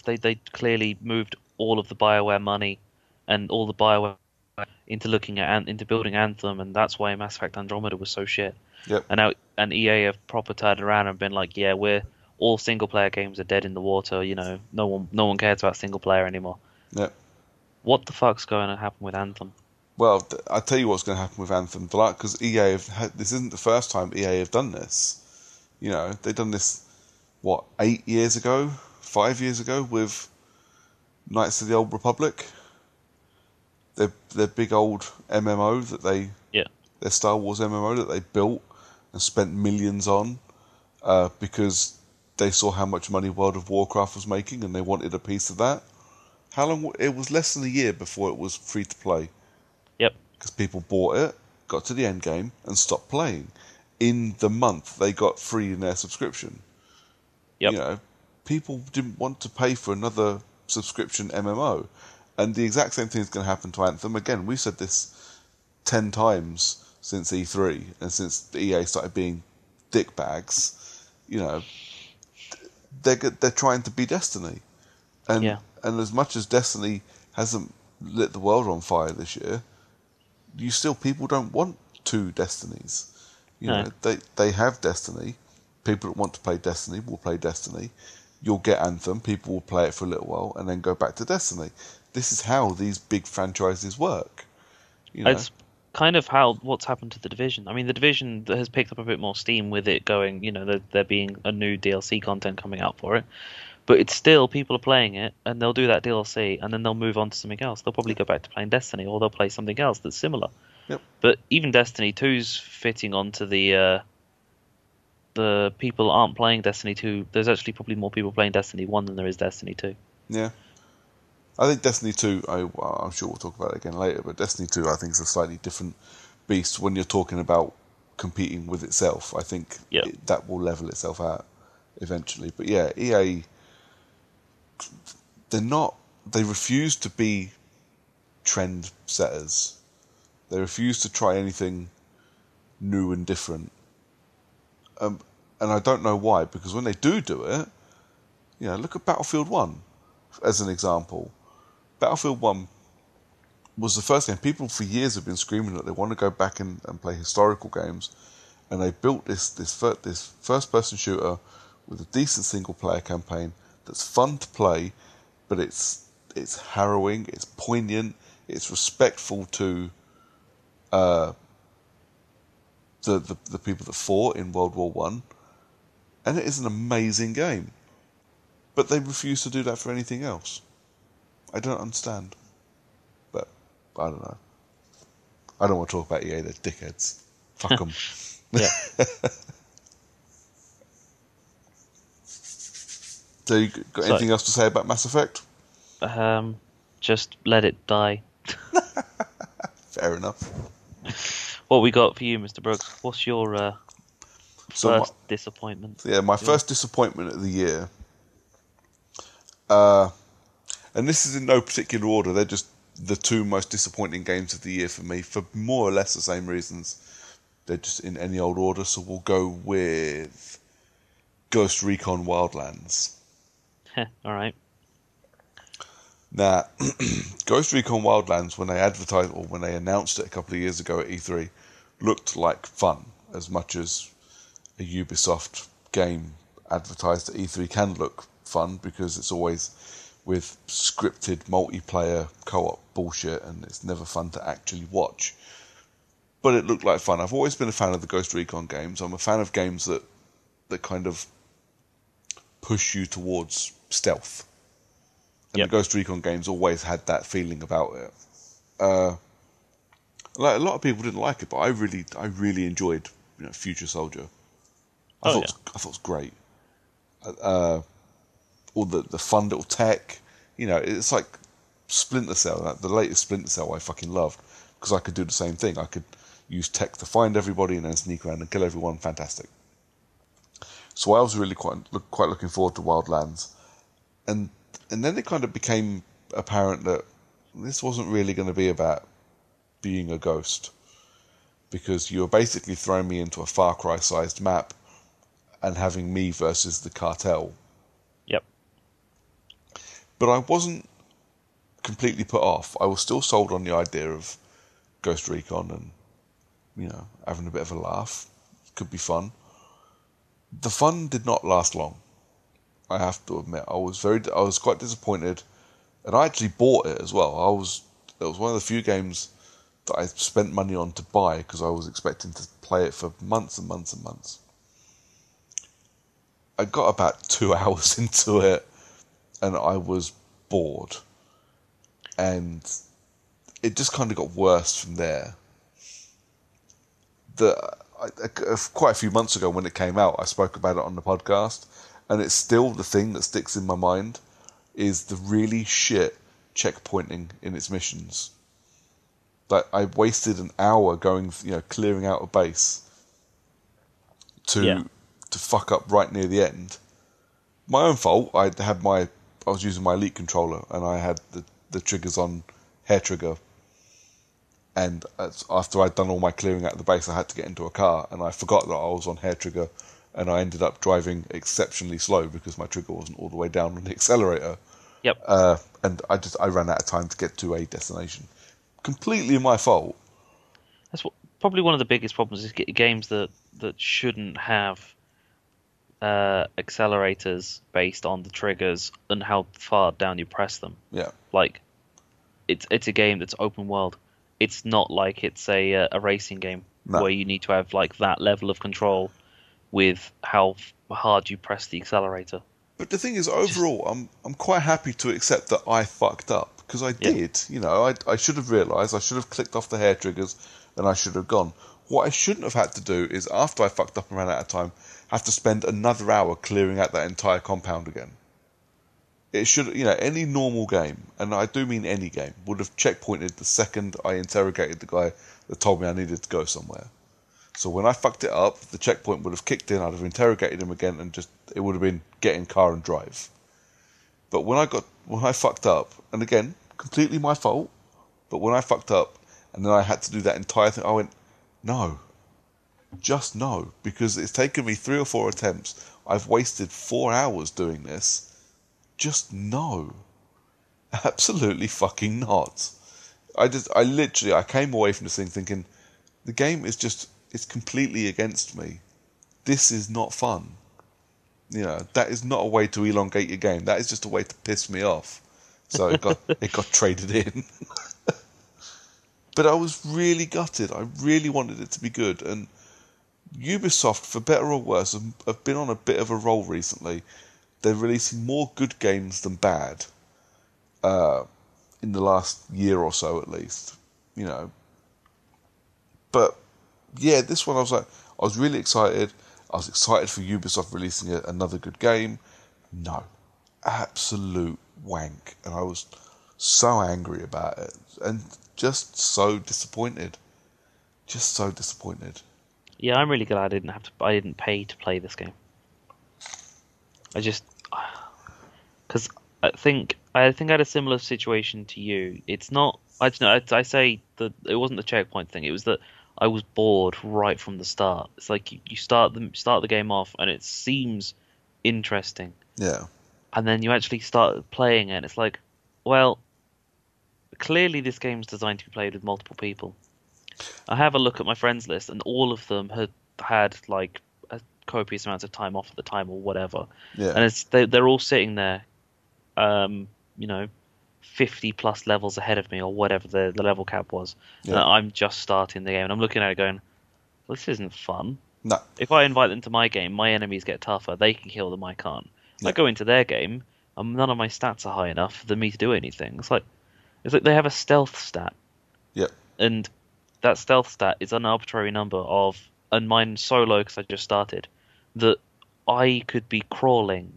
they clearly moved all of the BioWare money and all the BioWare into building Anthem, and that's why Mass Effect Andromeda was so shit. Yep. And now EA have proper turned around and been like, yeah, we're all single player games are dead in the water. No one cares about single player anymore. Yep. What the fuck's going to happen with Anthem? Well, I'll tell you what's going to happen with Anthem. Because EA this isn't the first time EA have done this. They've done this, 8 years ago, 5 years ago with Knights of the Old Republic. Their big old MMO their Star Wars MMO that they built and spent millions on, because they saw how much money World of Warcraft was making and they wanted a piece of that. How long? It was less than a year before it was free to play. Yep. Because people bought it, got to the end game, and stopped playing. In the month, they got free in their subscription. Yep. People didn't want to pay for another subscription MMO. And the exact same thing is going to happen to Anthem. Again, we've said this 10 times since E3 and since the EA started being dickbags. They're trying to be Destiny. And as much as Destiny hasn't lit the world on fire this year, people don't want two Destinies. They have Destiny. People that want to play Destiny will play Destiny. You'll get Anthem. People will play it for a little while and then go back to Destiny. This is how these big franchises work. It's kind of what's happened to The Division. I mean, The Division has picked up a bit more steam with it going, there being a new DLC content coming out for it. But it's still, people are playing it, and they'll do that DLC, and then they'll move on to something else. They'll probably go back to playing Destiny, or they'll play something else that's similar. Yep. But even Destiny 2's fitting onto the people aren't playing Destiny 2. There's actually probably more people playing Destiny 1 than there is Destiny 2. Yeah. I think Destiny 2, I'm sure we'll talk about it again later, but Destiny 2 I think is a slightly different beast when you're talking about competing with itself. I think that will level itself out eventually. But yeah, EA, they refuse to be trend setters. They refuse to try anything new and different. And I don't know why, because when they do it, look at Battlefield 1 as an example. Battlefield 1 was the first game. People for years have been screaming that they want to go back and play historical games, and they built this first-person shooter with a decent single-player campaign that's fun to play, but it's harrowing, it's poignant, it's respectful to the people that fought in World War One, and it is an amazing game. But they refuse to do that for anything else. I don't understand. But I don't know. I don't want to talk about EA, they're dickheads. Fuck them. Yeah. So you got anything else to say about Mass Effect? Just let it die. Fair enough. What we got for you, Mr. Brooks? What's your first disappointment? Yeah, my first disappointment of the year. And this is in no particular order. They're just the two most disappointing games of the year for me, for more or less the same reasons. They're just in any old order. So we'll go with Ghost Recon Wildlands. All right. Now, Ghost Recon Wildlands, when they advertised or when they announced it a couple of years ago at E3, looked like fun as much as a Ubisoft game advertised at E3 can look fun, because it's always with scripted multiplayer co-op bullshit and it's never fun to actually watch. But it looked like fun. I've always been a fan of the Ghost Recon games. I'm a fan of games that kind of push you towards stealth. And the Ghost Recon games always had that feeling about it. Like, a lot of people didn't like it, but I really enjoyed, Future Soldier. I thought it was great. All the fun little tech, it's like Splinter Cell. The latest Splinter Cell I fucking loved, because I could do the same thing. I could use tech to find everybody and then sneak around and kill everyone. Fantastic. So I was really quite looking forward to Wildlands, and then it kind of became apparent that this wasn't really going to be about being a ghost, because you were basically throwing me into a Far Cry-sized map and having me versus the cartel. Yep. But I wasn't completely put off. I was still sold on the idea of Ghost Recon and, having a bit of a laugh. Could be fun. The fun did not last long, I have to admit. I was quite disappointed, and I actually bought it as well. It was one of the few games that I spent money on to buy, because I was expecting to play it for months and months and months. I got about 2 hours into it, and I was bored. And it just kind of got worse from there. Quite a few months ago when it came out, I spoke about it on the podcast, and it's still the thing that sticks in my mind, is the really shit checkpointing in its missions. Like, I wasted an hour going, clearing out a base to fuck up right near the end. My own fault. I was using my Elite controller, and I had the triggers on hair trigger. And after I'd done all my clearing out of the base, I had to get into a car, and I forgot that I was on hair trigger, and I ended up driving exceptionally slow because my trigger wasn't all the way down on the accelerator. Yep. And I ran out of time to get to a destination. Completely my fault. That's probably one of the biggest problems, is games that shouldn't have accelerators based on the triggers and how far down you press them. Yeah. Like, it's a game that's open world. It's not like it's a racing game where you need to have like that level of control with how hard you press the accelerator. But the thing is, overall, I'm quite happy to accept that I fucked up, because I did. I should have realised. I should have clicked off the hair triggers, and I should have gone. What I shouldn't have had to do is, after I fucked up and ran out of time, have to spend another hour clearing out that entire compound again. It should, any normal game, and I do mean any game, would have checkpointed the second I interrogated the guy that told me I needed to go somewhere. So when I fucked it up, the checkpoint would have kicked in, I'd have interrogated him again, and it would have been get in car and drive. But when I fucked up, and again, completely my fault, but when I fucked up, and then I had to do that entire thing, I went, no. Just no. Because it's taken me 3 or 4 attempts. I've wasted 4 hours doing this. Just no. Absolutely fucking not. I came away from this thing thinking, the game is it's completely against me. This is not fun. That is not a way to elongate your game. That is just a way to piss me off. So it got traded in. But I was really gutted. I really wanted it to be good. And Ubisoft, for better or worse, have been on a bit of a roll recently. They're releasing more good games than bad. In the last year or so, at least. But yeah, this one I was really excited. I was excited for Ubisoft releasing another good game. No. Absolute wank. And I was so angry about it. And just so disappointed. Just so disappointed. Yeah, I'm really glad I didn't pay to play this game. Because I think I had a similar situation to you. It's not. I don't know. I say that it wasn't the checkpoint thing. It was that I was bored right from the start. It's like you start the game off and it seems interesting. Yeah. And then you actually start playing it and it's like, well, clearly this game's designed to be played with multiple people. I have a look at my friends list, and all of them had like a copious amounts of time off at the time or whatever, Yeah, and they're all sitting there, um, you know, 50 plus levels ahead of me or whatever the level cap was, and yeah. I'm just starting the game, and I'm looking at it going, well, this isn't fun. No, If I invite them to my game, my enemies get tougher. They can kill them, I can't. I yeah, go into their game, and none of my stats are high enough for me to do anything. It's like they have a stealth stat, yeah, and that stealth stat is an arbitrary number of, and mine's so low because I just started, that I could be crawling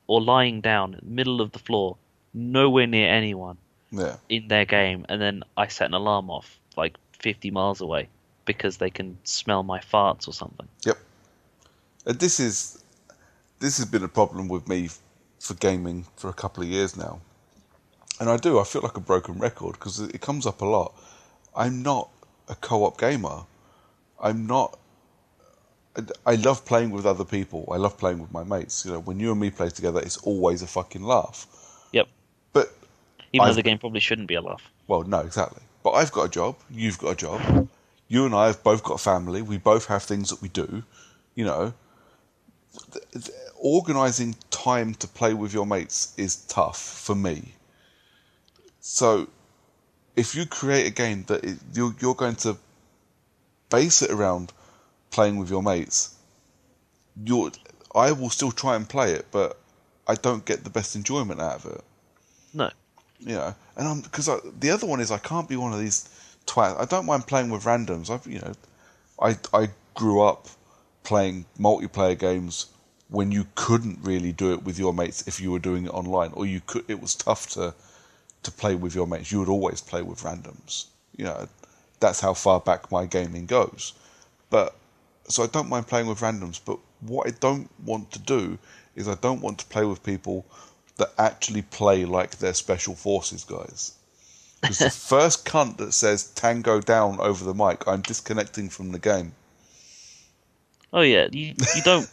or lying down in the middle of the floor, nowhere near anyone yeah. in their game, and then I set an alarm off like 50 miles away because they can smell my farts or something. Yep. And this has been a problem with me for gaming for a couple of years now. And I feel like a broken record because it comes up a lot. I'm not a co-op gamer. I'm not. I love playing with other people. I love playing with my mates. You know, when you and me play together, it's always a fucking laugh. Yep. But Even though I've the game probably shouldn't be a laugh. well, no, exactly. But I've got a job. You've got a job. You and I have both got a family. We both have things that we do. You know, organising time to play with your mates is tough for me. So, if you create a game that you're going to base it around playing with your mates, I will still try and play it, but I don't get the best enjoyment out of it. No. You know, and the other one is I can't be one of these twats. I don't mind playing with randoms. I grew up playing multiplayer games when you couldn't really do it with your mates if you were doing it online, or you could. It was tough to play with your mates. You would always play with randoms. You know, that's how far back my gaming goes. But so I don't mind playing with randoms. But what I don't want to do is I don't want to play with people that actually play like they're special forces guys. Because the first cunt that says tango down over the mic, I'm disconnecting from the game. Oh yeah, you don't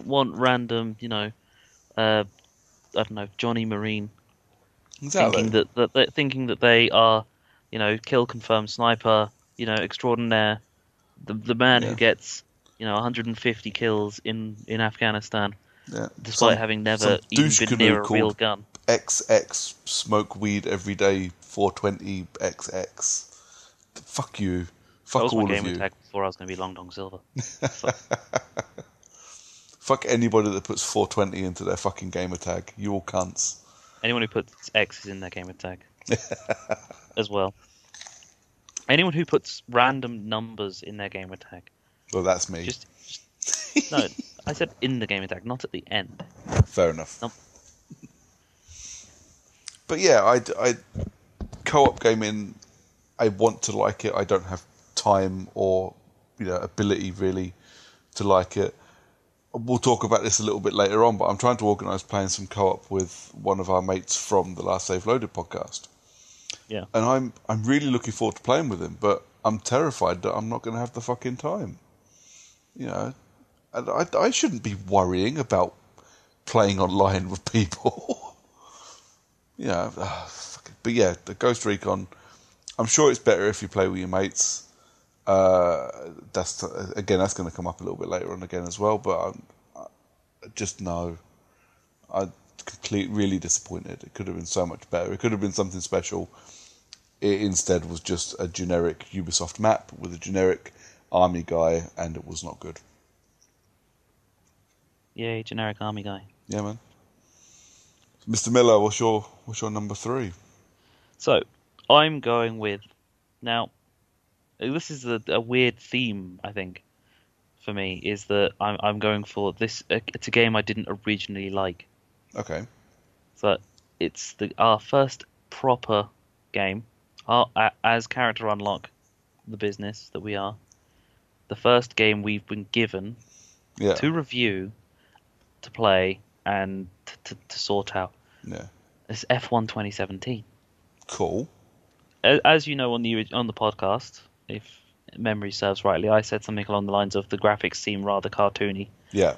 want random, I don't know, Johnny Marine Exactly. thinking that they are, kill confirmed sniper, extraordinaire, the man who Yeah. gets, 150 kills in Afghanistan, Yeah. despite having Some never even douche been canoe near a real called gun. XX smoke weed every day 420 XX. Fuck you. That Fuck was my all of gamer you. tag before I was going to be Long Dong Silver. So, Fuck anybody that puts 420 into their fucking gamer tag. You all cunts. anyone who puts X's in their gamer tag as well. Anyone who puts random numbers in their gamer tag. Well, that's me. Just no, I said in the gamer tag, not at the end. Fair enough. Nope. But yeah, I co-op gaming, I want to like it. I don't have time or ability really to like it. We'll talk about this a little bit later on, but I'm trying to organise playing some co-op with one of our mates from the Last Save Loaded podcast. Yeah. And I'm really looking forward to playing with him, but I'm terrified that I'm not going to have the fucking time. You know, and I shouldn't be worrying about playing online with people. But yeah, the Ghost Recon, I'm sure it's better if you play with your mates. That's going to come up a little bit later on again as well, but I'm really disappointed. It could have been so much better. It could have been something special. It instead was just a generic Ubisoft map with a generic army guy, and it was not good. Yay, generic army guy. Yeah, man. Mr. Miller, what's your number 3? So, I'm going with... Now, this is a weird theme, I think, for me, is that I'm going for this... It's a game I didn't originally like. Okay. So, it's our first proper game, as Character Unlock, the business that we are. The first game we've been given to review, to play, and to sort out. Yeah. It's F1 2017. Cool. As you know on the podcast, if memory serves rightly, I said something along the lines of the graphics seem rather cartoony. Yeah.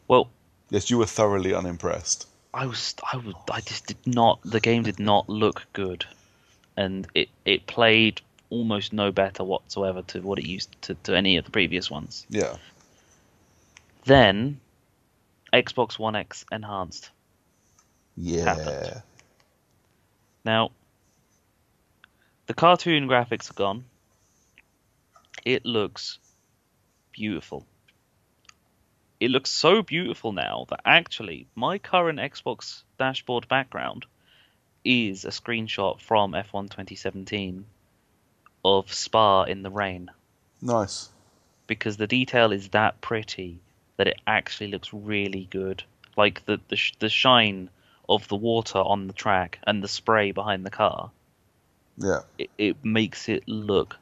Well, yes, you were thoroughly unimpressed. I just did not. The game did not look good, and it played almost no better whatsoever to what it used to any of the previous ones. Yeah. Then Xbox One X Enhanced Yeah. happened. Now, the cartoon graphics are gone. It looks beautiful. It looks so beautiful now that actually my current Xbox dashboard background is a screenshot from F1 2017 of Spa in the rain. Nice. Because the detail is that pretty that it actually looks really good. Like the shine of the water on the track and the spray behind the car. Yeah. It makes it look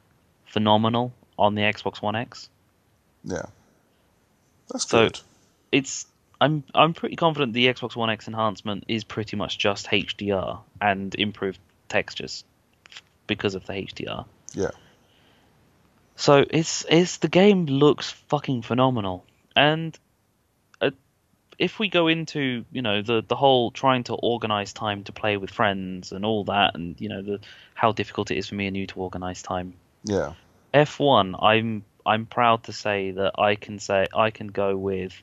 phenomenal on the Xbox One X. Yeah. That's So good. I'm pretty confident the Xbox One X enhancement is pretty much just HDR and improved textures because of the HDR. Yeah. So it's the game looks fucking phenomenal. And if we go into, the whole trying to organize time to play with friends and all that, and the how difficult it is for me and you to organize time. Yeah. F1, I'm proud to say that I can go with.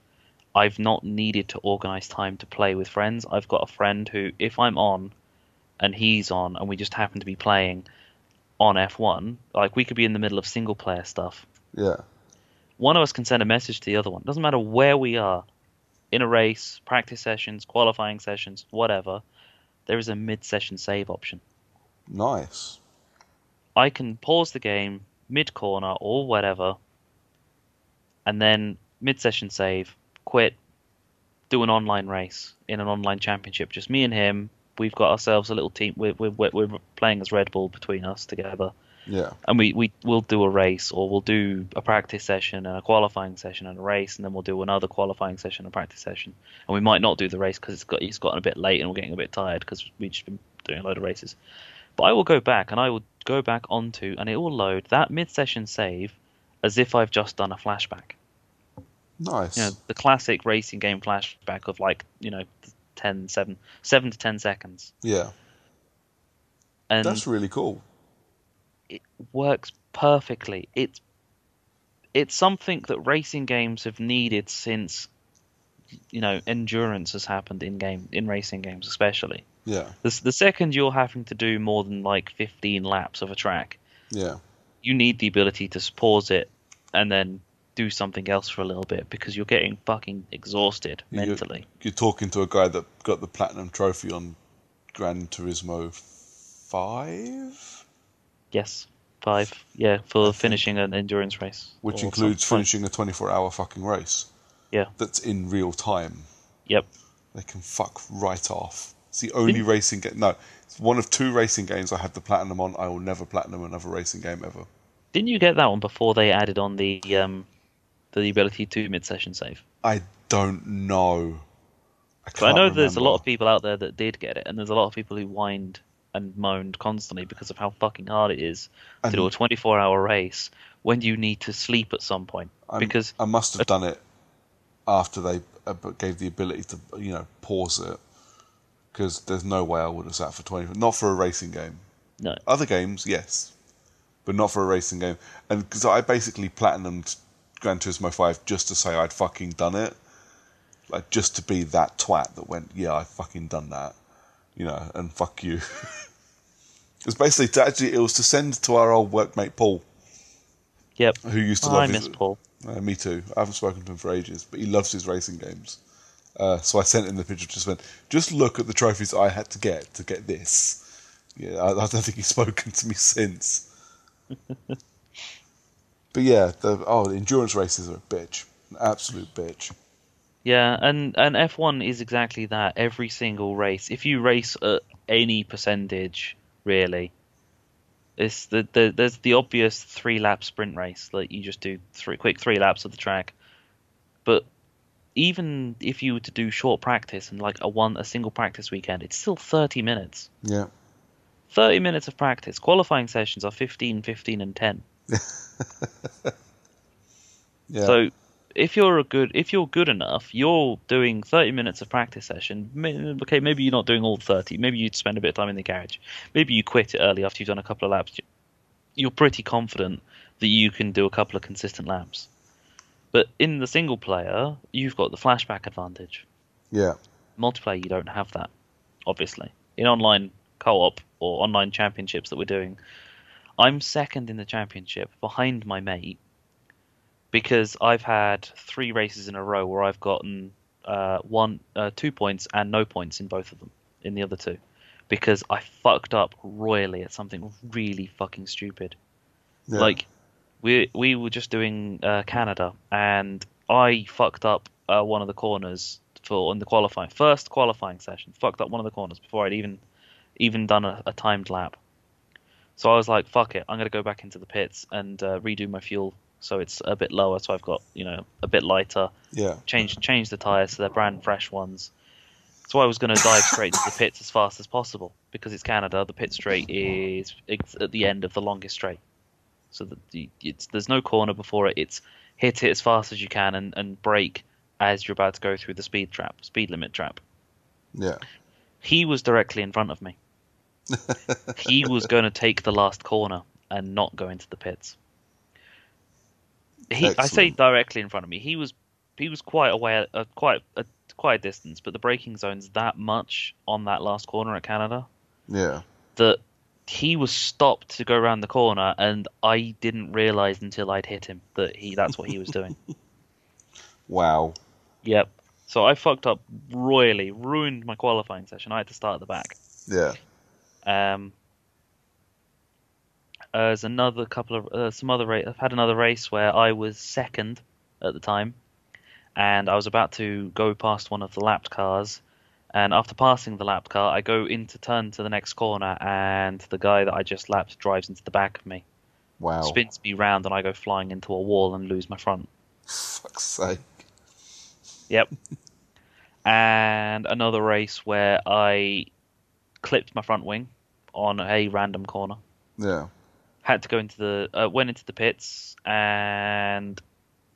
I've not needed to organize time to play with friends. I've got a friend who, if I'm on and he's on and we just happen to be playing on F1, like we could be in the middle of single player stuff. Yeah. One of us can send a message to the other one. Doesn't matter where we are, in a race, practice sessions, qualifying sessions, whatever, there is a mid-session save option. Nice. I can pause the game mid-corner or whatever, and then mid-session save, quit, do an online race in an online championship. Just me and him. We've got ourselves a little team. We're playing as Red Bull between us together. Yeah. And we'll do a race, or we'll do a practice session and a qualifying session and a race, and then we'll do another qualifying session and a practice session. And we might not do the race because it's gotten a bit late and we're getting a bit tired because we've just been doing a load of races. But I will go back and I will go back onto, and it will load that mid-session save as if I've just done a flashback. Nice. The classic racing game flashback of 7 to 10 seconds. Yeah. And that's really cool. It works perfectly. It's something that racing games have needed since endurance has happened in racing games especially. Yeah. The second you're having to do more than 15 laps of a track, yeah, you need the ability to pause it and then do something else for a little bit because you're getting fucking exhausted mentally. You're talking to a guy that got the platinum trophy on Gran Turismo 5? Yes, 5. Yeah, for finishing an endurance race. Which includes finishing a 24-hour fucking race. Yeah. That's in real time. Yep. They can fuck right off. It's the only racing game... No, it's one of 2 racing games I have the platinum on. I will never platinum another racing game ever. Didn't you get that one before they added on the ability to mid-session save? I don't know. I know there's a lot of people out there that did get it, and there's a lot of people who whined and moaned constantly because of how fucking hard it is to do a 24-hour race when you need to sleep at some point. Because I must have done it after they gave the ability to pause it, because there's no way I would have sat for 20. Not for a racing game. No. Other games, yes, but not for a racing game. And because I basically platinumed Gran Turismo 5 just to say I'd fucking done it, just to be that twat that went, yeah, I fucking done that, and fuck you. It was basically it was to send to our old workmate Paul. Yep. Who used to love I miss Paul. Me too. I haven't spoken to him for ages, but he loves his racing games. So I sent him the picture. Just look at the trophies I had to get this. Yeah, I don't think he's spoken to me since. But yeah, the endurance races are a bitch, an absolute bitch. Yeah, and F1 is exactly that. Every single race, if you race at any percentage, really, there's the obvious 3-lap sprint race that you just do quick 3 laps of the track. But even if you were to do short practice and a single practice weekend, it's still 30 minutes. Yeah. 30 minutes of practice. Qualifying sessions are 15, 15, and 10. Yeah. So if you're good enough, you're doing 30 minutes of practice session. Okay, maybe you're not doing all 30. Maybe you'd spend a bit of time in the garage. Maybe you quit it early after you've done a couple of laps. You're pretty confident that you can do a couple of consistent laps. But in the single player, you've got the flashback advantage. Yeah. Multiplayer, you don't have that, obviously. In online co-op or online championships that we're doing, I'm second in the championship behind my mate because I've had 3 races in a row where I've gotten 2 points and no points in both of them, in the other 2, because I fucked up royally at something really fucking stupid. Yeah. Like, we were just doing Canada, and I fucked up one of the corners in the first qualifying session. Fucked up one of the corners before I'd even done a timed lap. So I was like, fuck it, I'm going to go back into the pits and redo my fuel so it's a bit lower, so I've got, a bit lighter. Yeah. Change the tyres so they're brand fresh ones. So I was going to dive straight to the pits as fast as possible. Because it's Canada, the pit straight is at the end of the longest straight. So there's no corner before it. It's hit it as fast as you can and brake as you're about to go through the speed limit trap. Yeah. He was directly in front of me. He was going to take the last corner and not go into the pits. I say directly in front of me. He was quite away, quite a distance, but the braking zone's that much on that last corner at Canada. Yeah. That he was stopped to go around the corner, and I didn't realise until I'd hit him that's what he was doing. Wow. Yep. So I fucked up royally, ruined my qualifying session. I had to start at the back. Yeah. There's another couple of I've had another race where I was second at the time, and I was about to go past one of the lapped cars. And after passing the lapped car, I go in to turn to the next corner, and the guy that I just lapped drives into the back of me. Wow. Spins me round, and I go flying into a wall and lose my front. Fuck's sake. Yep. And another race where I clipped my front wing on a random corner. Yeah. Had to go went into the pits, and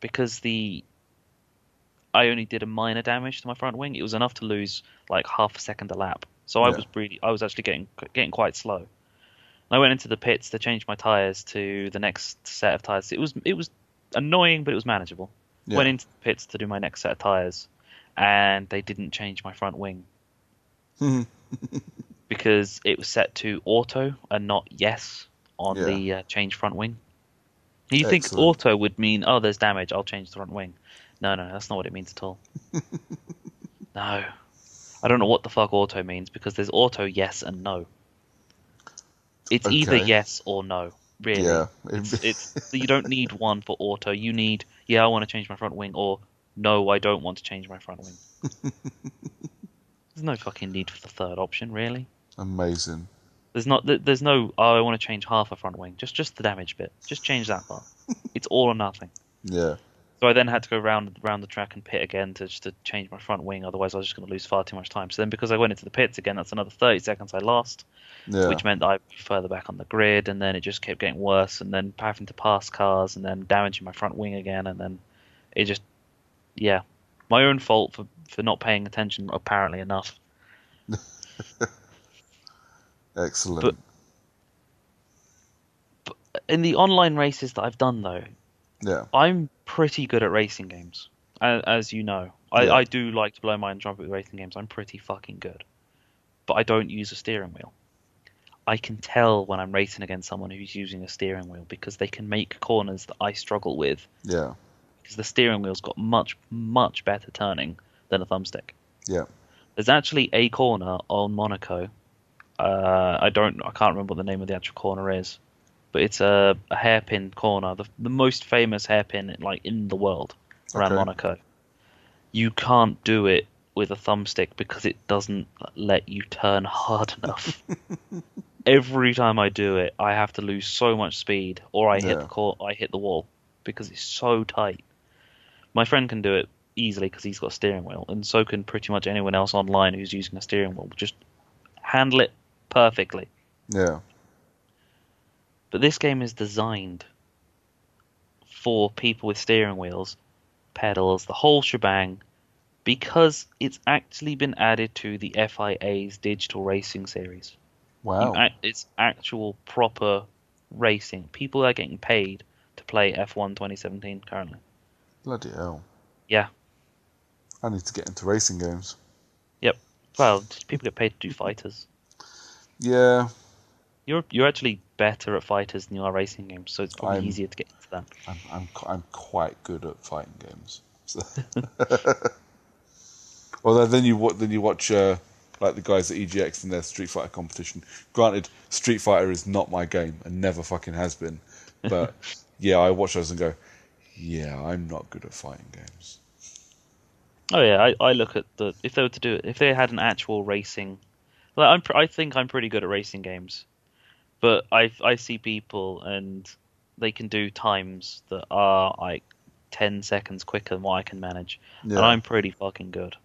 because I only did a minor damage to my front wing, it was enough to lose like half a second a lap. So I was actually getting quite slow. And I went into the pits to change my tires to the next set of tires. It was annoying, but it was manageable. Yeah. Went into the pits to do my next set of tires, and they didn't change my front wing because it was set to auto and not yes on the change front wing. You think auto would mean, oh, there's damage, I'll change the front wing. No, that's not what it means at all. No. I don't know what the fuck auto means, because there's auto yes and no. It's either yes or no, really. Yeah. So you don't need one for auto. You need, I want to change my front wing, or no, I don't want to change my front wing. There's no fucking need for the third option, really. Amazing. There's no, oh, I want to change half a front wing. Just the damage bit. Just change that part. It's all or nothing. Yeah. So I then had to go round the track and pit again to change my front wing. Otherwise, I was just going to lose far too much time. So then, because I went into the pits again, that's another 30 seconds I lost, which meant I was further back on the grid, and then it just kept getting worse, and then having to pass cars, and then damaging my front wing again, and then it just, my own fault for not paying attention apparently enough. Excellent. But in the online races that I've done, though, I'm pretty good at racing games, as you know. I do like to blow my own trumpet with racing games. I'm pretty fucking good. But I don't use a steering wheel. I can tell when I'm racing against someone who's using a steering wheel, because they can make corners that I struggle with. Yeah. Because the steering wheel's got much, much better turning than a thumbstick. Yeah. There's actually a corner on Monaco. I can't remember what the name of the actual corner is, but it's a hairpin corner, the most famous hairpin in the world around Monaco. You can't do it with a thumbstick because it doesn't let you turn hard enough. Every time I do it, I have to lose so much speed, or I hit the wall because it's so tight. My friend can do it easily because he's got a steering wheel, and so can pretty much anyone else online who's using a steering wheel. Just handle it perfectly. Yeah. But this game is designed for people with steering wheels pedals, the whole shebang, because it's actually been added to the FIA's digital racing series. Wow. It's actual proper racing. People are getting paid to play F1 2017 currently. Bloody hell. Yeah. I need to get into racing games. Yep. Well, people get paid to do fighters. Yeah. You're actually better at fighters than you are racing games, so it's probably I'm easier to get into that. I'm quite good at fighting games. So. Although then you watch like the guys at EGX in their Street Fighter competition. Granted, Street Fighter is not my game and never fucking has been. But yeah, I watch those and go, yeah, I'm not good at fighting games. Oh yeah, I look at if they were to do it, if they had an actual racing, like I think I'm pretty good at racing games, but I see people and they can do times that are like 10 seconds quicker than what I can manage, and Yeah. I'm pretty fucking good.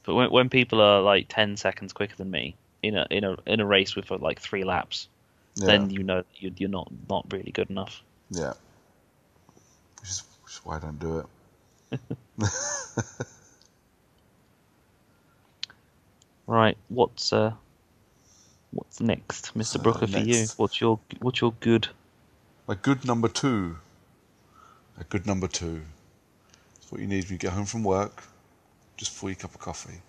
But when people are like 10 seconds quicker than me in a race with like 3 laps, Yeah. then you know you're not really good enough. Yeah. Which is why I don't do it. Right, what's next, Mr. So Brooker, for you? next, What's your good? my good number two. A good number two. It's what you need when you get home from work, just before your cup of coffee.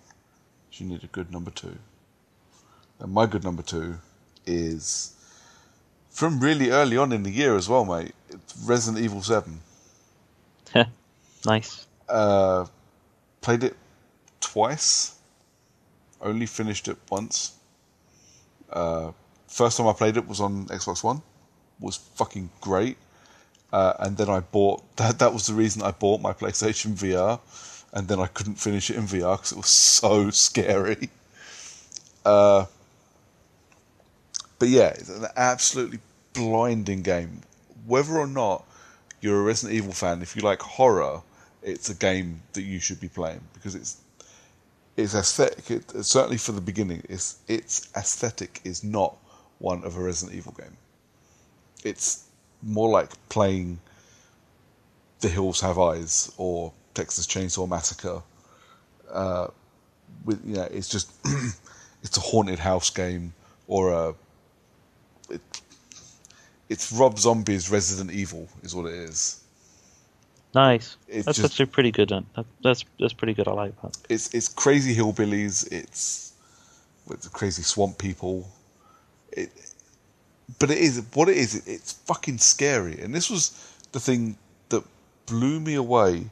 You need a good number two. And my good number two is from really early on in the year as well, mate. It's Resident Evil 7. Nice. Played it twice. Only finished it once. First time I played it was on Xbox One. Was fucking great. And then I bought that was the reason I bought my PlayStation VR, and then I couldn't finish it in VR because it was so scary. But yeah, it's an absolutely blinding game. Whether or not you're a Resident Evil fan, if you like horror, it's a game that you should be playing because it's aesthetic. Certainly for the beginning, its aesthetic is not one of a Resident Evil game. It's more like playing The Hills Have Eyes or Texas Chainsaw Massacre. It's just it's a haunted house game or it's Rob Zombie's Resident Evil is what it is. Nice. It's That's just, actually pretty good. That's pretty good. I like that. It's crazy hillbillies. It's crazy swamp people. But it is what it is. It's fucking scary, and this was the thing that blew me away.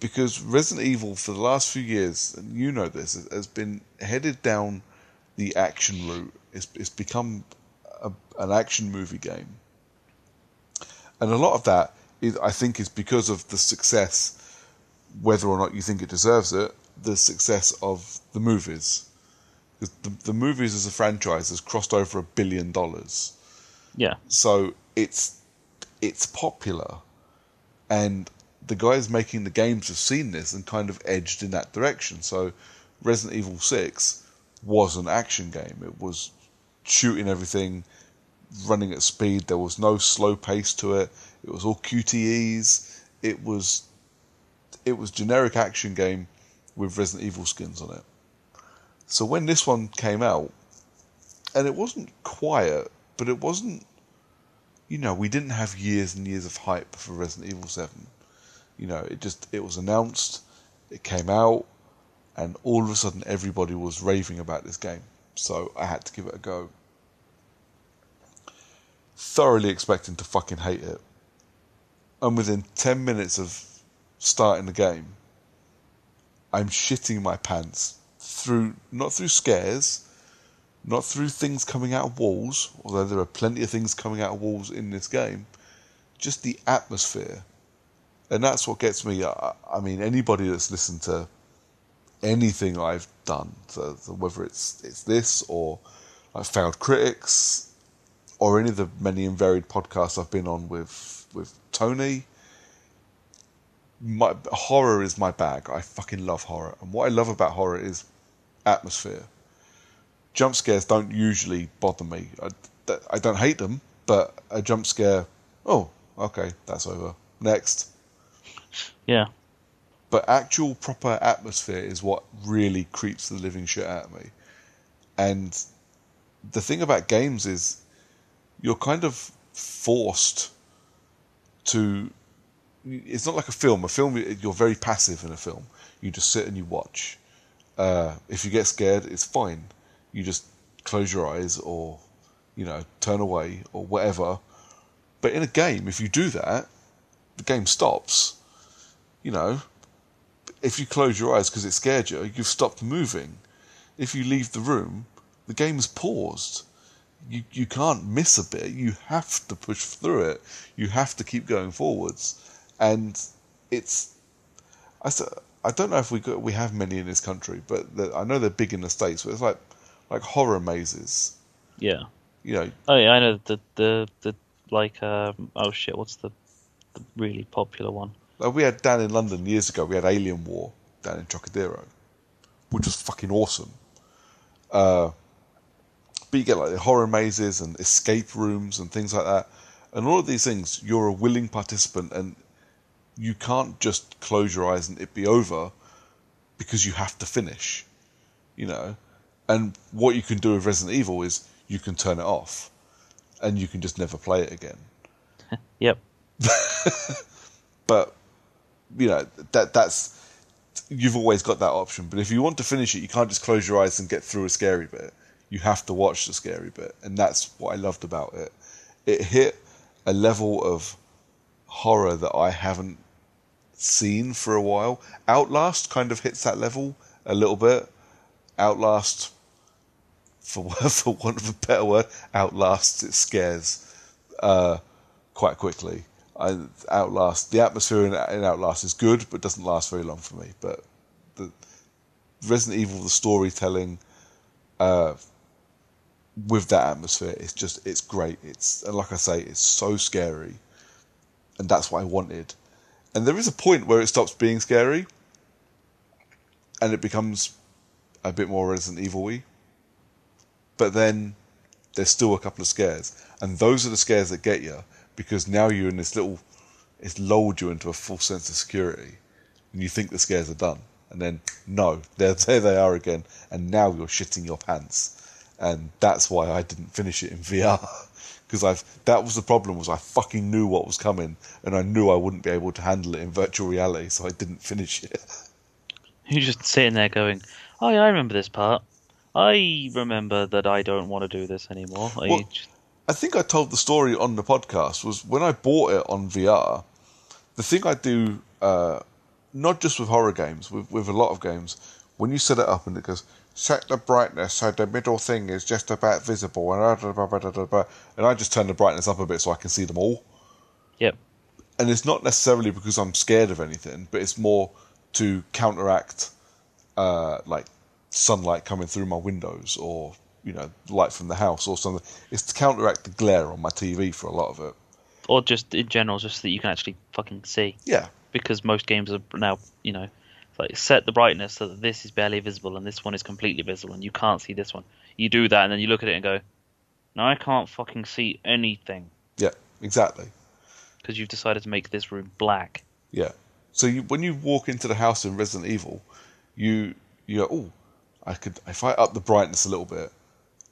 Because Resident Evil, for the last few years, and you know this, has been headed down the action route. It's become an action movie game, and a lot of that I think is because of the success, whether or not you think it deserves it, the success of the movies. The movies as a franchise has crossed over $1 billion. Yeah. So it's popular, and the guys making the games have seen this and kind of edged in that direction. So Resident Evil 6 was an action game. It was shooting everything, running at speed. There was no slow pace to it. It was all QTEs. It was generic action game with Resident Evil skins on it. So when this one came out, and it wasn't quiet, but it wasn't, we didn't have years and years of hype for Resident Evil 7. It was announced, it came out, and all of a sudden everybody was raving about this game. So I had to give it a go. Thoroughly expecting to fucking hate it. And within 10 minutes of starting the game, I'm shitting my pants. Not through scares, not through things coming out of walls, although there are plenty of things coming out of walls in this game, just the atmosphere. And that's what gets me. I mean, anybody that's listened to anything I've done, so whether it's this or like Failed Critics, or any of the many and varied podcasts I've been on with Tony, horror is my bag. I fucking love horror. And what I love about horror is atmosphere. Jump scares don't usually bother me. I don't hate them, but a jump scare, oh, okay, that's over. Next. Yeah. But actual proper atmosphere is what really creeps the living shit out of me. And the thing about games is you're kind of forced to... It's not like a film. A film, you're very passive in a film. You just sit and you watch. If you get scared, it's fine. You just close your eyes or, turn away or whatever. But in a game, if you do that, the game stops. If you close your eyes because it scared you, you've stopped moving. If you leave the room, the game's paused. You can't miss a bit. You have to push through it. You have to keep going forwards. And it's... I don't know if we have many in this country, but I know they're big in the States. But it's like horror mazes. Yeah. Oh yeah, I know the oh shit, what's the really popular one? Like we had down in London years ago. We had Alien War down in Trocadero, which was fucking awesome. But you get like the horror mazes and escape rooms and things like that, and all of these things. You're a willing participant, and you can't just close your eyes and it be over, because you have to finish, And what you can do with Resident Evil is you can turn it off, and you can just never play it again. Yep. But that's you've always got that option. But if you want to finish it, you can't just close your eyes and get through a scary bit. You have to watch the scary bit, and that's what I loved about it. It hit a level of horror that I haven't seen for a while. Outlast kind of hits that level a little bit. Outlast, for want of a better word, outlasts, it scares quite quickly. The atmosphere in Outlast is good, but doesn't last very long for me. But the Resident Evil, the storytelling with that atmosphere, it's great. And like I say, it's so scary, and that's what I wanted. And there is a point where it stops being scary, and it becomes a bit more Resident Evil-y. But then there's still a couple of scares, and those are the scares that get you, because now you're in it's lulled you into a full sense of security, and you think the scares are done, and then no, there they are again, and now you're shitting your pants. And that's why I didn't finish it in VR, because that was the problem, was I fucking knew what was coming, and I knew I wouldn't be able to handle it in virtual reality, so I didn't finish it. You're just sitting there going, oh yeah, I remember this part. I remember that I don't want to do this anymore. I think I told the story on the podcast, was when I bought it on VR, the thing I do, not just with horror games, with a lot of games, when you set it up and it goes, set the brightness so the middle thing is just about visible, and I just turn the brightness up a bit so I can see them all. Yep. And it's not necessarily because I'm scared of anything, but it's more to counteract like sunlight coming through my windows, or light from the house or something. It's to counteract the glare on my TV for a lot of it. Or just in general, just so that you can actually fucking see. Yeah. Because most games are now, like set the brightness so that this is barely visible and this one is completely visible and you can't see this one. You do that and then you look at it and go, no, I can't fucking see anything. Yeah, exactly. Because you've decided to make this room black. Yeah. So when you walk into the house in Resident Evil, you go, oh, if I up the brightness a little bit,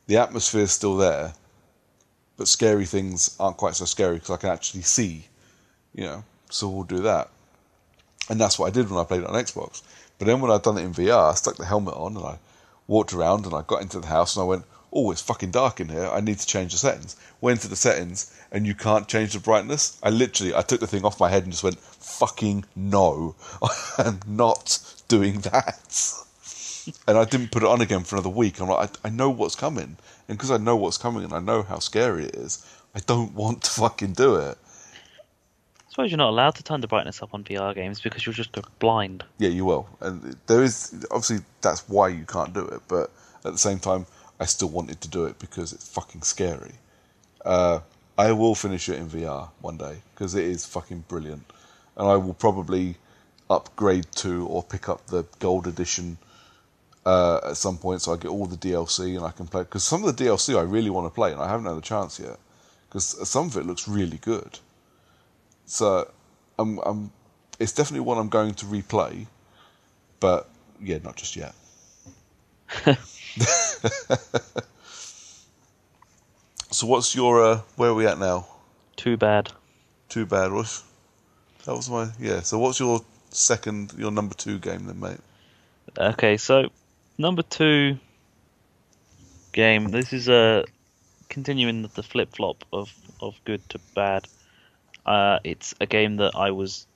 the atmosphere's still there, but scary things aren't quite so scary because I can actually see, so we'll do that. And that's what I did when I played it on Xbox. But then when I'd done it in VR, I stuck the helmet on and I walked around and I got into the house and I went, oh, it's fucking dark in here, I need to change the settings. Went to the settings and you can't change the brightness. I took the thing off my head and just went, fucking no, I'm not doing that. And I didn't put it on again for another week. I'm like, I know what's coming. And because I know what's coming and I know how scary it is, I don't want to fucking do it. I suppose you're not allowed to turn the brightness up on VR games because you'll just go blind. Yeah, you will. And there is, obviously, that's why you can't do it. But at the same time, I still wanted to do it because it's fucking scary. I will finish it in VR one day because it is fucking brilliant. And I will probably upgrade to or pick up the gold edition at some point, so I get all the DLC and I can play. Because some of the DLC I really want to play, and I haven't had a chance yet. Because some of it looks really good. So it's definitely one I'm going to replay, but yeah, not just yet. So what's your where are we at now? Too bad. Too bad. That was my So what's your number 2 game then, mate? Okay, so number 2 game. This is continuing the flip flop of good to bad. It's a game that I was,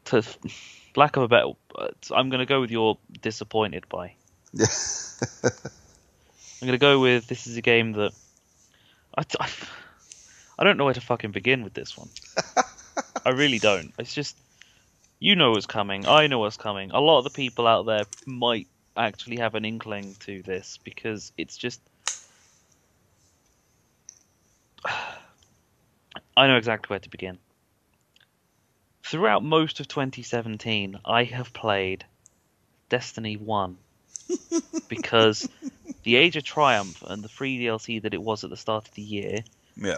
to lack of a better, I'm going to go with your disappointed by. Yeah. I'm going to go with, this is a game that I don't know where to fucking begin with this one. I really don't. It's just, you know what's coming. I know what's coming. A lot of the people out there might actually have an inkling to this because it's just, I know exactly where to begin. Throughout most of 2017, I have played Destiny 1 because the Age of Triumph and the free DLC that it was at the start of the year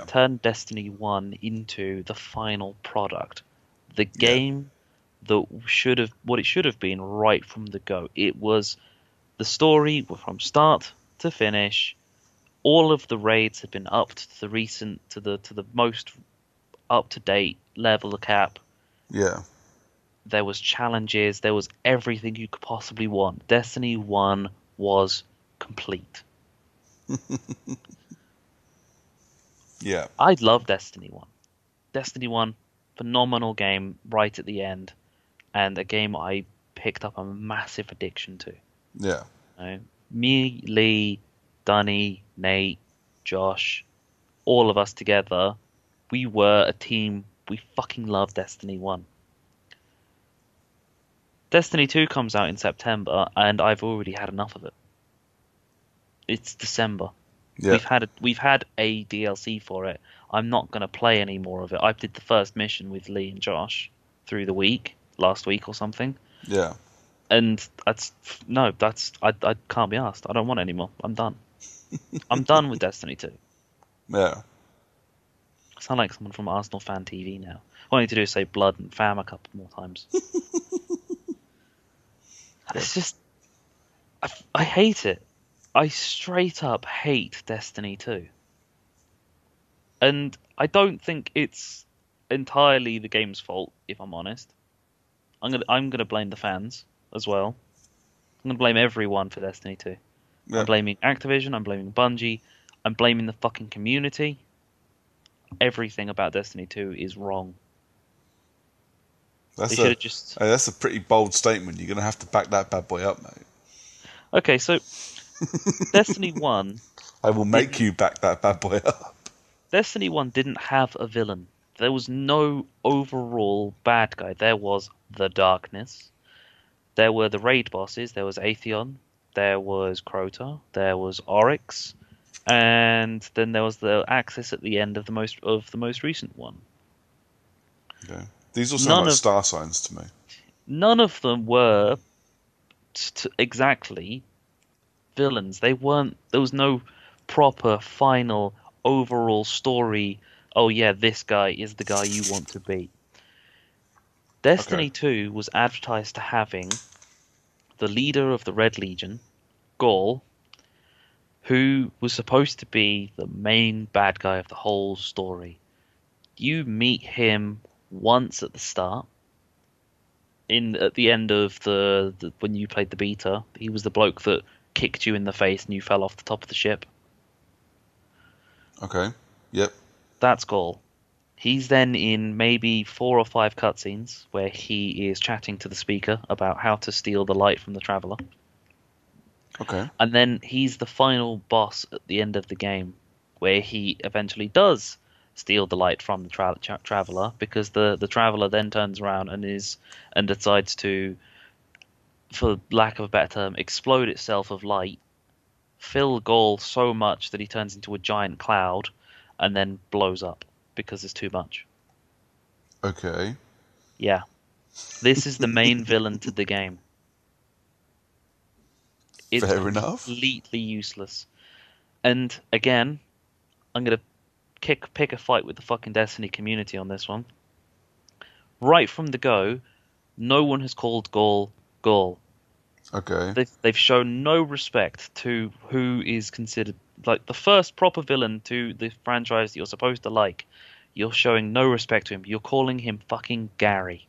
turned Destiny 1 into the final product. The game that what it should have been right from the go. It was the story from start to finish. All of the raids had been upped to the most up to date level of cap. Yeah. There was challenges. There was everything you could possibly want. Destiny 1 was complete. Yeah. I love Destiny 1. Destiny 1, phenomenal game right at the end, and a game I picked up a massive addiction to. Yeah. Me, Lee, Dunny, Nate, Josh, all of us together, we were a team. We fucking loved Destiny 1. Destiny 2 comes out in September, and I've already had enough of it. It's December. Yeah. We've had a DLC for it. I'm not going to play any more of it. I did the first mission with Lee and Josh through the week, last week or something. Yeah. And I can't be asked. I don't want any more. I'm done. I'm done with Destiny 2. Yeah. I sound like someone from Arsenal Fan TV now. All I need to do is say blood and fam a couple more times. It's just, I hate it. I straight up hate Destiny 2. And I don't think it's entirely the game's fault, if I'm honest. I'm gonna blame the fans as well. I'm gonna blame everyone for Destiny 2. Yeah. I'm blaming Activision, I'm blaming Bungie, I'm blaming the fucking community. Everything about Destiny 2 is wrong. That's a pretty bold statement. You're going to have to back that bad boy up, mate. Okay, so Destiny 1... I will make you back that bad boy up. Destiny 1 didn't have a villain. There was no overall bad guy. There was the Darkness. There were the raid bosses. There was Atheon. There was Crota. There was Oryx. And then there was the Axis at the end of the most recent one. Okay. These all sound like star signs to me. None of them were exactly villains. They weren't. There was no proper final overall story. Oh yeah, this guy is the guy you want to be. Destiny 2 was advertised to having the leader of the Red Legion, Ghaul, who was supposed to be the main bad guy of the whole story. You meet him once at the start. At the end of the when you played the beta, he was the bloke that kicked you in the face and you fell off the top of the ship. Okay. Yep. That's Ghaul. He's then in maybe 4 or 5 cutscenes where he is chatting to the speaker about how to steal the light from the Traveler. Okay. And then he's the final boss at the end of the game, where he eventually does steal the light from the Traveler, because the Traveler then turns around and decides to, for lack of a better term, explode itself of light, fill Ghaul so much that he turns into a giant cloud, and then blows up because it's too much. Okay. Yeah. This is the main villain to the game. It's fair enough. Completely useless. And again, I'm gonna pick a fight with the fucking Destiny community on this one. right from the go, no one has called Gaul Gaul. Okay. They've shown no respect to who is considered like the first proper villain to the franchise that you're supposed to like. You're showing no respect to him. You're calling him fucking Gary.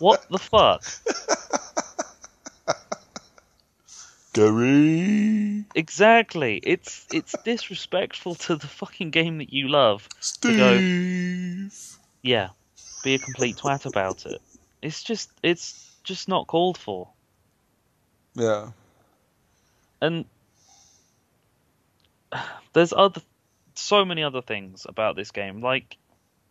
What the fuck? Gary. Exactly. It's disrespectful to the fucking game that you love to go, Steve. yeah, be a complete twat about it. It's just not called for. Yeah. And there's so many other things about this game. Like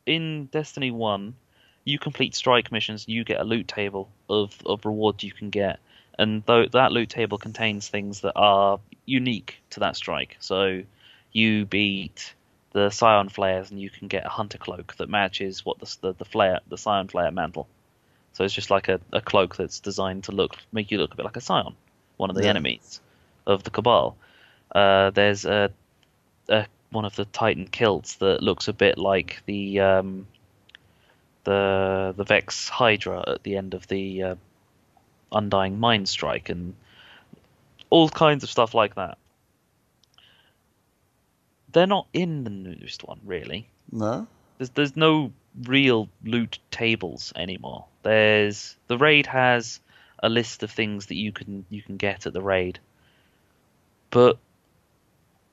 in Destiny 1, you complete strike missions, you get a loot table of rewards you can get. And though that loot table contains things that are unique to that strike. So you beat the Scion Flayers and you can get a hunter cloak that matches what the Scion Flayer mantle. So it's just like a cloak that's designed to make you look a bit like a Scion, one of the Yeah. enemies of the Cabal. There's one of the Titan kilts that looks a bit like the Vex Hydra at the end of the Undying Mind Strike, and all kinds of stuff like that. They're not in the newest one, really. No. There's no real loot tables anymore. The raid has a list of things that you can get at the raid, but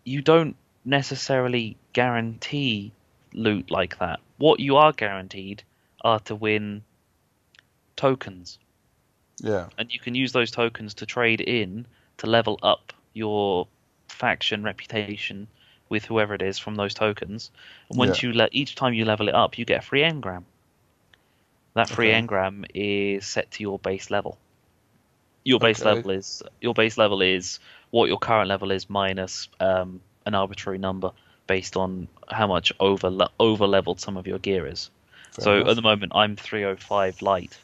you don't necessarily guarantee loot like that. What you are guaranteed are to win tokens, Yeah. and you can use those tokens to trade in to level up your faction reputation with whoever it is from those tokens. And Yeah. each time you level it up, you get a free engram. That free Okay. engram is set to your base level. Your base Okay. level is what your current level is minus an arbitrary number based on how much over leveled some of your gear is. Fair So enough. at the moment I'm 305 light,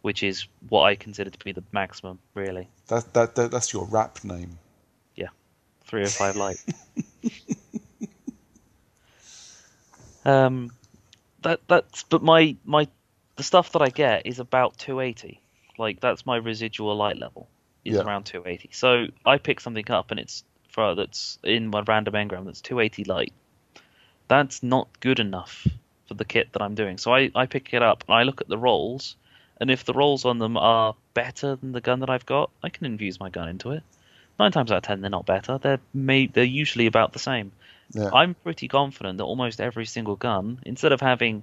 which is what I consider to be the maximum, really. That's your rap name. Yeah, 305 light. Um, but the stuff that I get is about 280. Like that's my residual light level is Yeah. around 280. So I pick something up and that's in my random engram that's 280 light. That's not good enough for the kit that I'm doing. So I pick it up and I look at the rolls, and if the rolls on them are better than the gun that I've got, I can infuse my gun into it. 9 times out of 10, they're not better. They're usually about the same. Yeah. I'm pretty confident that almost every single gun, instead of having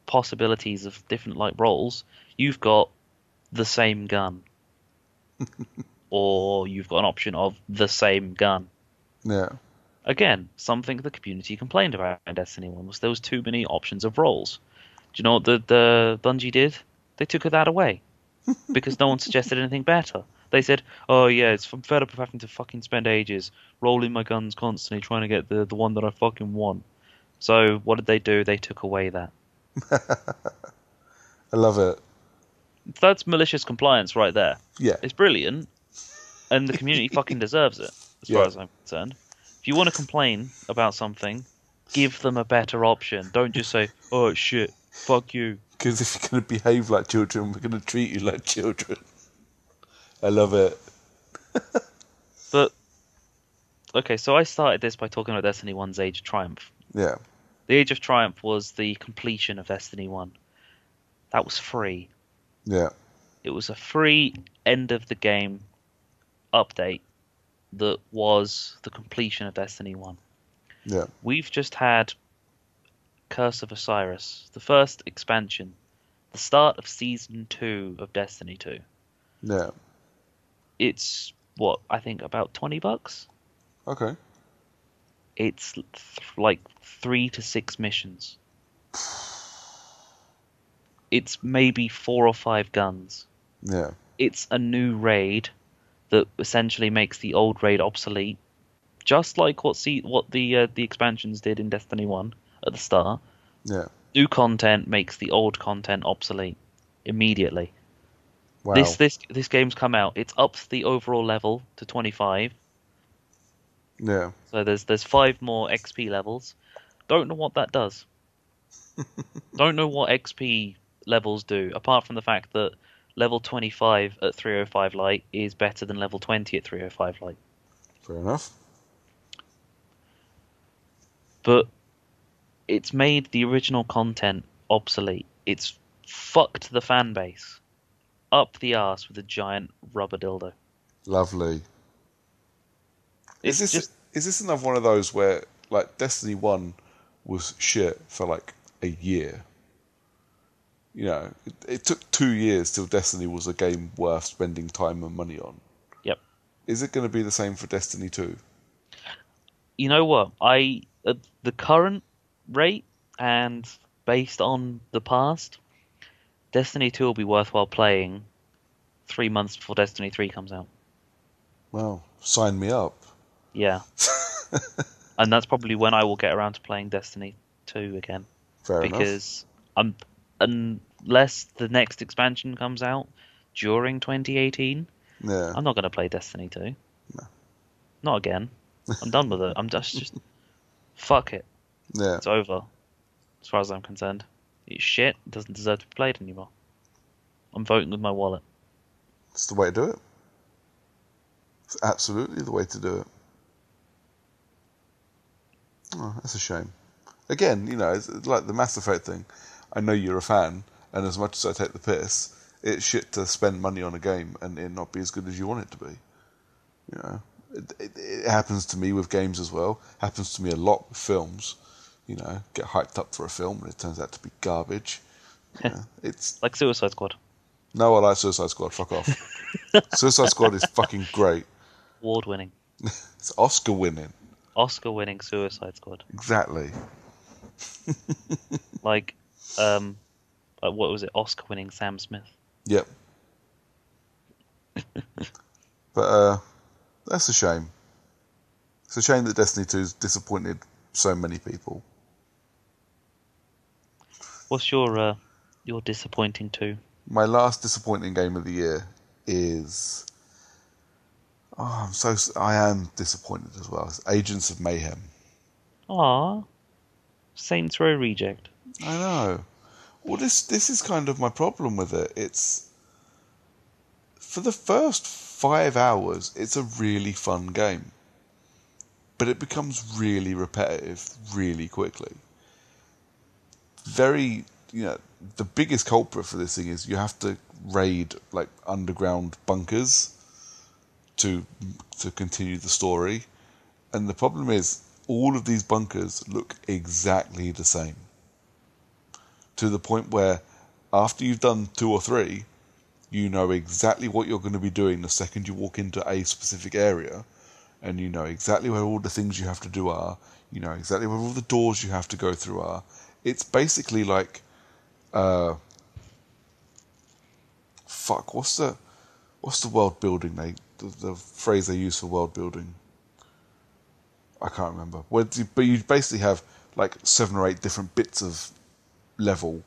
possibilities of different like rolls, you've got the same gun, or you've got an option of the same gun. Yeah. Again, something the community complained about in Destiny 1 was there was too many options of rolls. Do you know what the Bungie did? They took that away because no one suggested anything better. They said, "Oh yeah, I'm fed up of having to fucking spend ages rolling my guns constantly trying to get the one that I fucking want." So what did they do? They took away that. I love it. That's malicious compliance right there. Yeah. It's brilliant, and the community fucking deserves it, as far Yeah. as I'm concerned. If you want to complain about something, give them a better option. Don't just say, "Oh shit, fuck you." Because if you're going to behave like children, we're going to treat you like children. I love it. But okay, so I started this by talking about Destiny 1's Age of Triumph. Yeah. The Age of Triumph was the completion of Destiny 1. That was free. Yeah. It was a free end of the game update that was the completion of Destiny 1. Yeah. We've just had Curse of Osiris, the first expansion, the start of Season 2 of Destiny 2. Yeah. It's, what, I think about $20? Okay. It's like 3 to 6 missions. It's maybe 4 or 5 guns. Yeah. It's a new raid that essentially makes the old raid obsolete, just like what the expansions did in Destiny 1 at the start. Yeah. New content makes the old content obsolete immediately. Wow. This game's come out. It's upped the overall level to 25. Yeah. So there's 5 more XP levels, Don't know what that does. Don't know what XP levels do, apart from the fact that level 25 at 305 Light is better than level 20 at 305 Light. Fair enough. But it's made the original content obsolete. It's fucked the fan base up the arse with a giant rubber dildo. Lovely. It's Is this another one of those where, like, Destiny 1 was shit for, like, a year? You know, it took 2 years till Destiny was a game worth spending time and money on. Yep. Is it going to be the same for Destiny 2? You know what? At the current rate and based on the past, Destiny 2 will be worthwhile playing 3 months before Destiny 3 comes out. Well, sign me up. Yeah. And that's probably when I will get around to playing Destiny 2 again. Fair enough. Because unless the next expansion comes out during 2018, Yeah. I'm not going to play Destiny 2. No. Not again. I'm done with it. I'm just fuck it. Yeah. It's over. As far as I'm concerned. It's shit. It doesn't deserve to be played anymore. I'm voting with my wallet. It's the way to do it. It's absolutely the way to do it. Oh, that's a shame. Again, you know, it's like the Mass Effect thing. I know you're a fan, and as much as I take the piss, it's shit to spend money on a game and it not be as good as you want it to be. You know, it happens to me with games as well. Happens to me a lot with films. You know, get hyped up for a film and it turns out to be garbage. You know, it's like Suicide Squad. No, I like Suicide Squad. Fuck off. Suicide Squad is fucking great. Award winning. It's Oscar winning. Oscar winning Suicide Squad. Exactly. Like what was it? Oscar winning Sam Smith. Yep. But that's a shame. It's a shame that Destiny 2's disappointed so many people. What's your disappointing 2? My last disappointing game of the year is... I am disappointed as well. It's Agents of Mayhem. Ah, Saints Row reject. I know. Well, this is kind of my problem with it. It's... For the first 5 hours, it's a really fun game. But it becomes really repetitive really quickly. The biggest culprit for this thing is you have to raid, like, underground bunkers to continue the story. And the problem is, all of these bunkers look exactly the same. To the point where, after you've done 2 or 3, you know exactly what you're going to be doing the second you walk into a specific area, and you know exactly where all the things you have to do are, you know exactly where all the doors you have to go through are. It's basically like, what's the world building the phrase they use for world building? I can't remember. But you basically have like 7 or 8 different bits of level,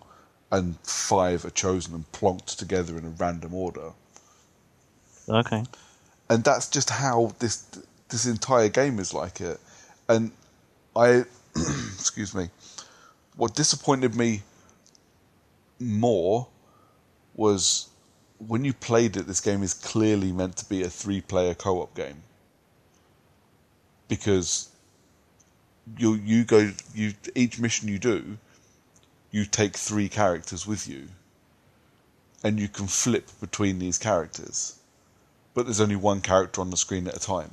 and 5 are chosen and plonked together in a random order. Okay. And that's just how this entire game is like it. And I, excuse me, what disappointed me more was when you played it, this game is clearly meant to be a 3-player co-op game. Because each mission you do, you take 3 characters with you, and you can flip between these characters, but there's only 1 character on the screen at a time.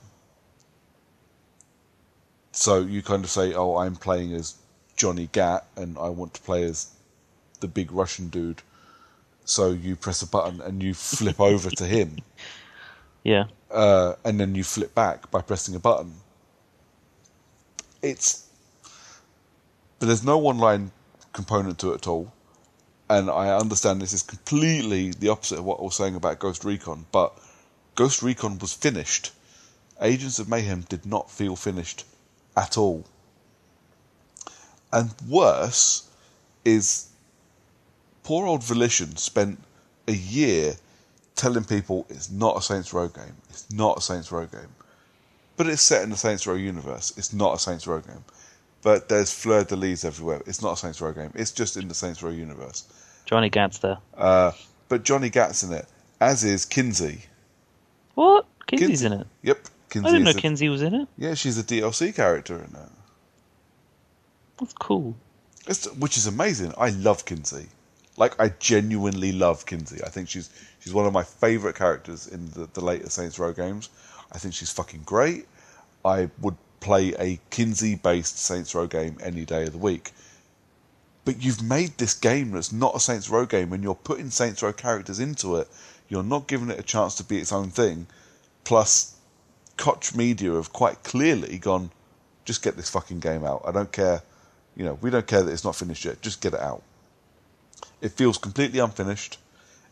So you kind of say, oh, I'm playing as Johnny Gat, and I want to play as the big Russian dude. So you press a button and you flip over to him. Yeah. And then you flip back by pressing a button. But there's no online component to it at all. And I understand this is completely the opposite of what I was saying about Ghost Recon, but Ghost Recon was finished. Agents of Mayhem did not feel finished at all. And worse is, poor old Volition spent a year telling people it's not a Saints Row game. It's not a Saints Row game. But it's set in the Saints Row universe. It's not a Saints Row game. but there's fleur de lis everywhere. It's not a Saints Row game. It's just in the Saints Row universe. Johnny Gat's there. But Johnny Gat's in it, as is Kinsey. What? Kinsey's in it? Yep. Kinsey I didn't know Kinsey was in it. Yeah, she's a DLC character in it. That's cool. Which is amazing. I love Kinsey. Like, I genuinely love Kinsey. I think she's one of my favourite characters in the later Saints Row games. I think she's fucking great. I would play a Kinsey-based Saints Row game any day of the week. But you've made this game that's not a Saints Row game, and you're putting Saints Row characters into it. You're not giving it a chance to be its own thing. Plus, Koch Media have quite clearly gone, just get this fucking game out. I don't care. You know, we don't care that it's not finished yet. Just get it out. It feels completely unfinished.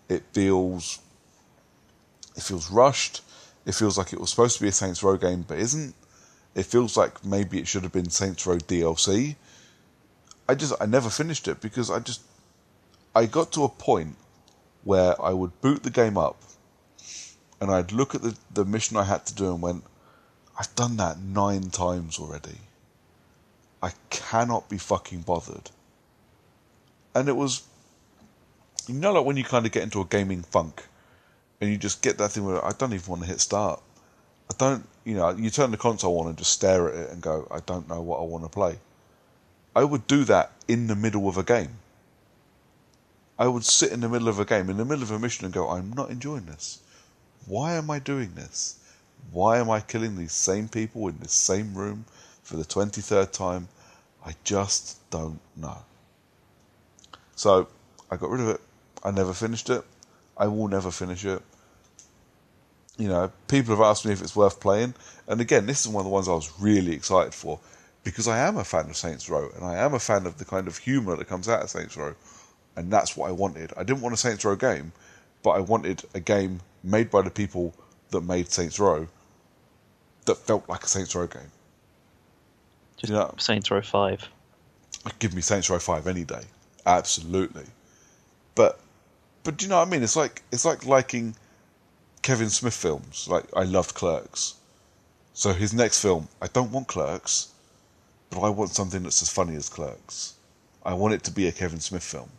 It feels rushed. It feels like it was supposed to be a Saints Row game, but isn't. It feels like maybe it should have been Saints Row DLC. I never finished it because I got to a point where I would boot the game up and I'd look at the mission I had to do and went, I've done that 9 times already. I cannot be fucking bothered. And it was, you know, like when you kind of get into a gaming funk and you just get that thing where I don't even want to hit start. I don't, you know, you turn the console on and just stare at it and go, I don't know what I want to play. I would do that in the middle of a game. I would sit in the middle of a game, in the middle of a mission and go, I'm not enjoying this. Why am I doing this? Why am I killing these same people in this same room for the 23rd time? I just don't know. So, I got rid of it. I never finished it. I will never finish it. You know, people have asked me if it's worth playing. And again, this is one of the ones I was really excited for. Because I am a fan of Saints Row. And I am a fan of the kind of humour that comes out of Saints Row. And that's what I wanted. I didn't want a Saints Row game. But I wanted a game made by the people that made Saints Row that felt like a Saints Row game. Just, you know, Saints Row 5. Give me Saints Row 5 any day. Absolutely. But do you know what I mean? It's like liking Kevin Smith films. Like, I loved Clerks. So his next film, I don't want Clerks, but I want something that's as funny as Clerks. I want it to be a Kevin Smith film.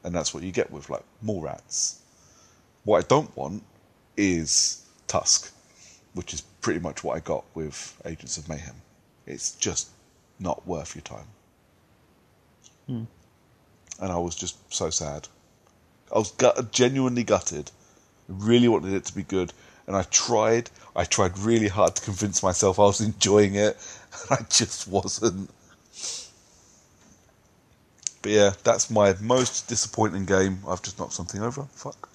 And that's what you get with, like, Mallrats. What I don't want is Tusk, which is pretty much what I got with Agents of Mayhem. It's just not worth your time. And I was just so sad. I was genuinely gutted. I really wanted it to be good. And I tried really hard to convince myself I was enjoying it. And I just wasn't. But yeah, that's my most disappointing game. I've just knocked something over. Fuck.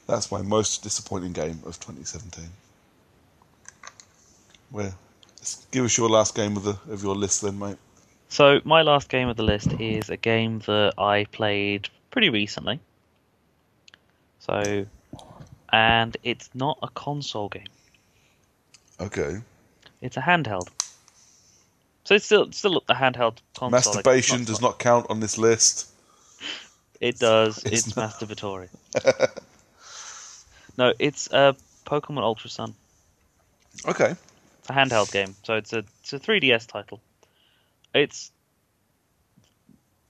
That's my most disappointing game of 2017. Well, give us your last game of your list then, mate. So, my last game of the list is a game that I played pretty recently. So, and it's not a console game. Okay. It's a handheld. So it's still a handheld console. Masturbation does not count on this list. It does. It's masturbatory. No, it's Pokemon Ultra Sun. Okay. It's a handheld game, so it's a 3DS title. It's,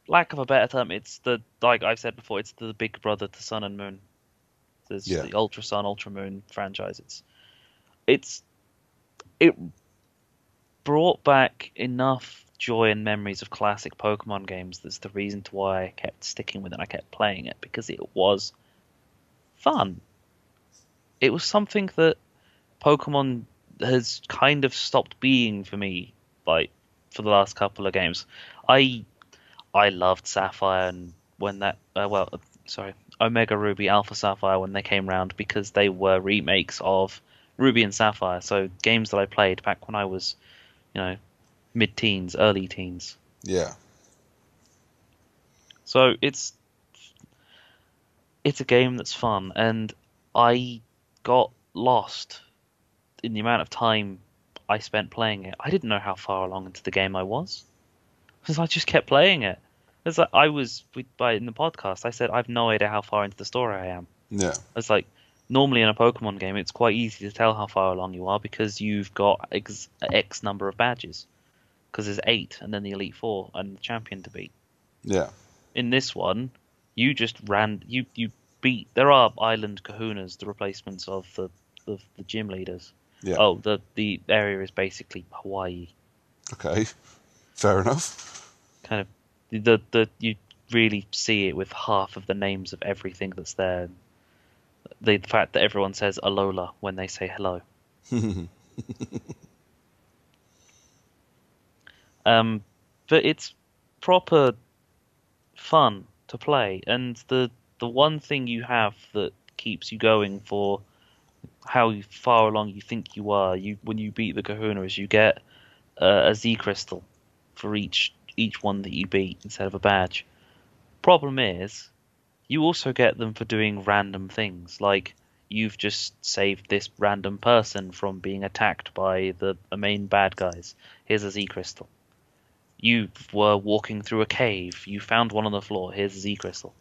lack of a better term, it's the, like I've said before, it's the big brother to Sun and Moon. There's the Ultra Sun, Ultra Moon franchise. It brought back enough joy and memories of classic Pokemon games. That's the reason to why I kept sticking with it. I kept playing it because it was fun. It was something that Pokemon has kind of stopped being for me, like, for the last couple of games. I loved Sapphire and when that Omega Ruby, Alpha Sapphire when they came round because they were remakes of Ruby and Sapphire. So games that I played back when I was, you know, mid-teens, early teens. Yeah. So it's a game that's fun, and I got lost in the amount of time I spent playing it. I didn't know how far along into the game I was, because I just kept playing it. It's like in the podcast, I said I've no idea how far into the story I am. Yeah. It's like, normally in a Pokemon game, it's quite easy to tell how far along you are because you've got X number of badges. because there's 8 and then the Elite Four and the champion to beat. Yeah. In this one, you just you beat. There are island kahunas, the replacements of the gym leaders. Yeah. Oh, the area is basically Hawaii. Okay. Fair enough. Kind of the you really see it with half of the names of everything that's there. The fact that everyone says Alola when they say hello. But it's proper fun to play, and the one thing you have that keeps you going for how far along you think you are, when you beat the Kahuna, is you get a Z crystal for each one that you beat instead of a badge. Problem is, you also get them for doing random things, like you've just saved this random person from being attacked by the main bad guys. Here's a Z crystal. You were walking through a cave. You found one on the floor. Here's a Z crystal.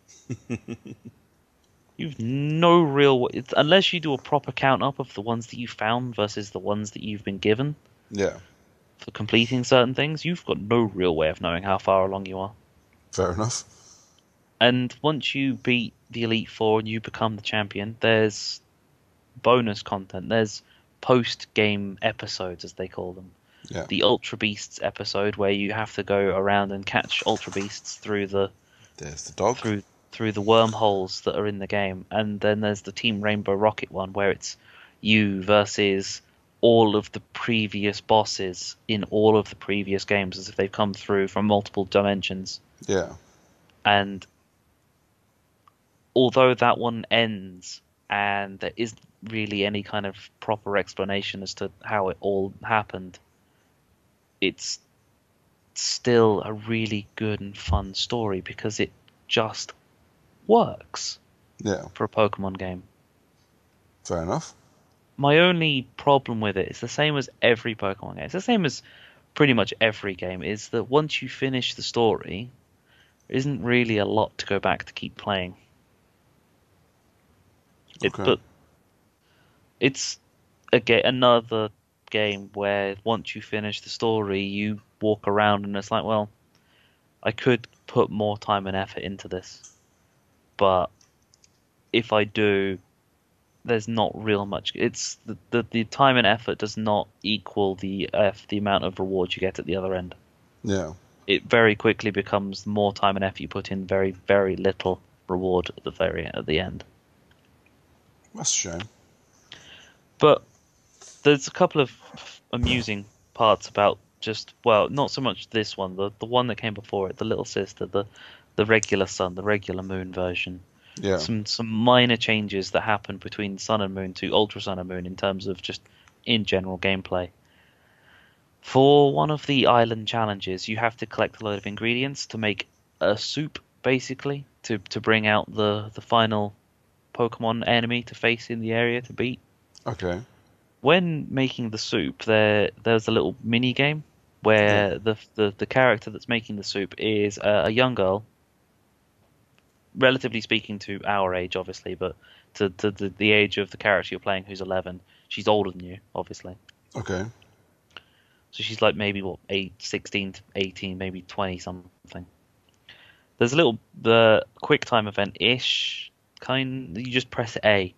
You've no real unless you do a proper count up of the ones that you found versus the ones that you've been given. Yeah. For completing certain things, you've got no real way of knowing how far along you are. Fair enough. And once you beat the Elite Four and you become the champion, there's bonus content. There's post-game episodes, as they call them. Yeah. The Ultra Beasts episode, where you have to go around and catch Ultra Beasts through the There's the dog. through the wormholes that are in the game. And then there's the Team Rainbow Rocket one, where it's you versus all of the previous bosses in all of the previous games, as if they've come through from multiple dimensions. Yeah. And although that one ends and there isn't really any kind of proper explanation as to how it all happened, it's still a really good and fun story because it just works for a Pokemon game. Fair enough. My only problem with it is the same as every Pokemon game. It's the same as pretty much every game, is that once you finish the story, there isn't really a lot to go back to keep playing. But it's another game where once you finish the story, you walk around and it's like, well, I could put more time and effort into this, but if I do, there's not real much. It's the time and effort does not equal the amount of reward you get at the other end. Yeah. It very quickly becomes more time and effort you put in, very, very little reward at the end. That's a shame. But there's a couple of amusing parts about not so much this one, the one that came before it, the Little Sister, the regular Sun, the regular Moon version. Yeah. Some minor changes that happen between Sun and Moon to Ultra Sun and Moon in terms of just in general gameplay. For one of the island challenges, you have to collect a load of ingredients to make a soup, basically, to bring out the final Pokemon enemy to face in the area to beat. Okay. When making the soup, there's a little mini game where the character that's making the soup is a young girl, relatively speaking to our age, obviously, but to the age of the character you're playing, who's 11. She's older than you, obviously. Okay. So she's like maybe 16 to 18, maybe 20 something. There's the quick time event-ish kind. You just press A.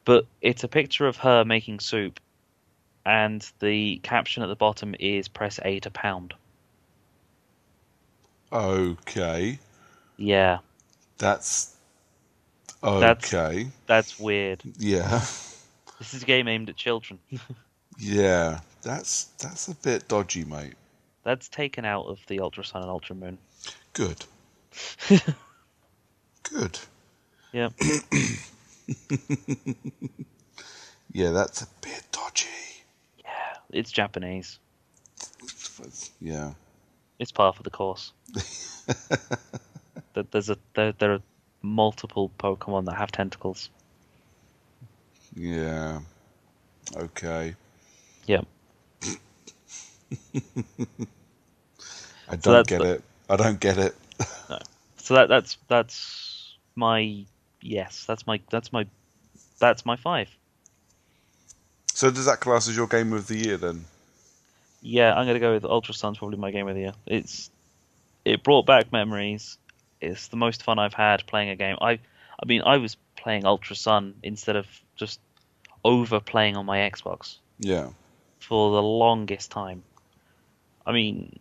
But it's a picture of her making soup, and the caption at the bottom is "Press A to pound." Okay. Yeah. That's okay. That's weird. Yeah. This is a game aimed at children. Yeah. That's a bit dodgy, mate. That's taken out of the Ultra Sun and Ultra Moon. Good. Good. Yeah. Yeah, that's a bit dodgy. Yeah, it's Japanese. Yeah. It's par for the course. There are multiple Pokemon that have tentacles. Yeah. Okay. Yeah. I don't get it. No. So that's my yes. That's my 5. So does that class as your game of the year then? Yeah, I'm gonna go with Ultra Sun's probably my game of the year. It brought back memories. It's the most fun I've had playing a game. I mean, I was playing Ultra Sun instead of just overplaying on my Xbox Yeah, for the longest time. I mean,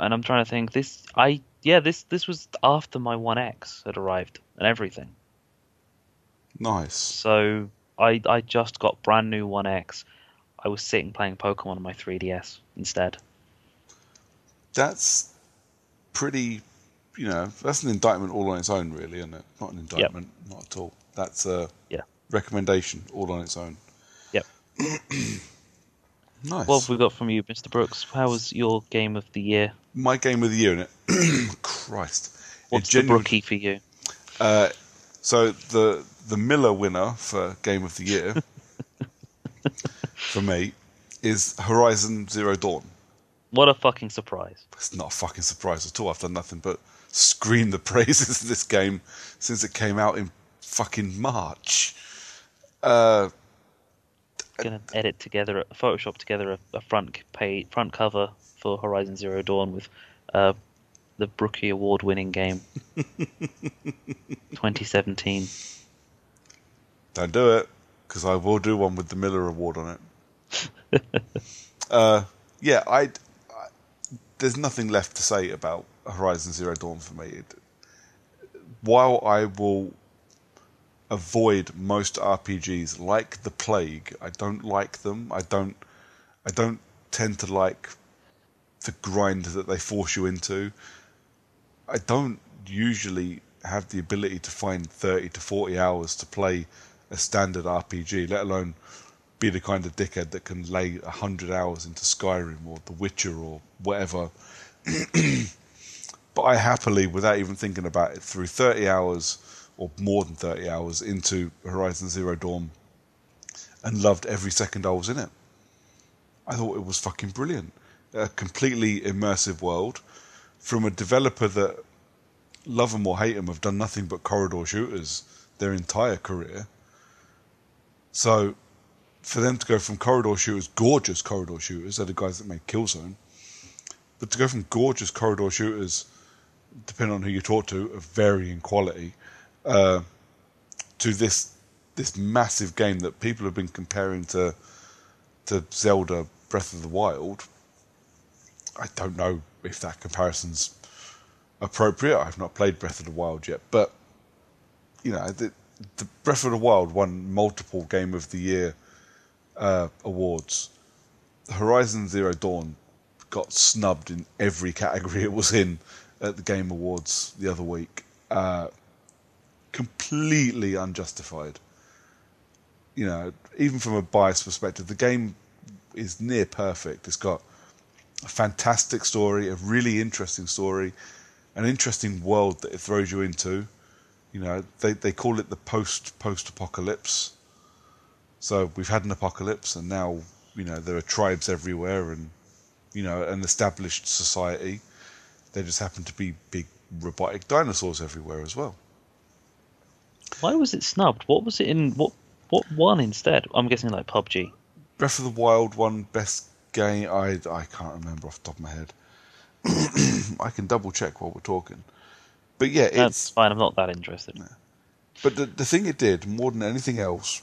and I'm trying to think. This was after my One X had arrived and everything. nice. So I just got brand new One X. I was sitting playing Pokemon on my 3DS instead. That's pretty. That's an indictment all on its own, really, isn't it? Not an Yep. indictment, not at all. That's a Yeah. recommendation all on its own. Yep. What have Nice. we got from you, Mr. Brooks? How was your game of the year? My game of the year, innit? Christ, it What's the genuinely. brookie for you? So the Miller winner for game of the year for me is Horizon Zero Dawn. What a fucking surprise. It's not a fucking surprise at all. I've done nothing but scream the praises of this game since it came out in fucking March. Gonna edit together, Photoshop together a front cover for Horizon Zero Dawn with the Brookie Award winning game 2017. Don't do it, because I will do one with the Miller Award on it. Yeah, there's nothing left to say about Horizon Zero Dawn for me. While I will avoid most RPGs like the plague, I don't like them. I don't tend to like the grind that they force you into. I don't usually have the ability to find 30 to 40 hours to play a standard RPG, let alone be the kind of dickhead that can lay 100 hours into Skyrim or The Witcher or whatever. But I happily, without even thinking about it, threw 30 hours or more than 30 hours into Horizon Zero Dawn and loved every second I was in it. I thought it was fucking brilliant. A completely immersive world from a developer that, love them or hate them, have done nothing but corridor shooters their entire career. So for them to go from corridor shooters, gorgeous corridor shooters, they're the guys that made Killzone, but to go from gorgeous corridor shooters, depending on who you talk to, of varying quality, to this massive game that people have been comparing to Zelda Breath of the Wild. I don't know if that comparison's appropriate. I've not played Breath of the Wild yet, but the Breath of the Wild won multiple Game of the Year awards. Horizon Zero Dawn got snubbed in every category it was in at the Game Awards the other week. Completely unjustified. Even from a biased perspective, the game is near perfect. It's got a fantastic story, a really interesting story, an interesting world that it throws you into. They call it the post-apocalypse. So we've had an apocalypse, and now, there are tribes everywhere, and, an established society. There just happen to be big robotic dinosaurs everywhere as well. Why was it snubbed? What was it in? What won instead? I'm guessing like PUBG. Breath of the Wild won best game. I can't remember off the top of my head. I can double check while we're talking. But yeah, That's fine. I'm not that interested. But the thing it did more than anything else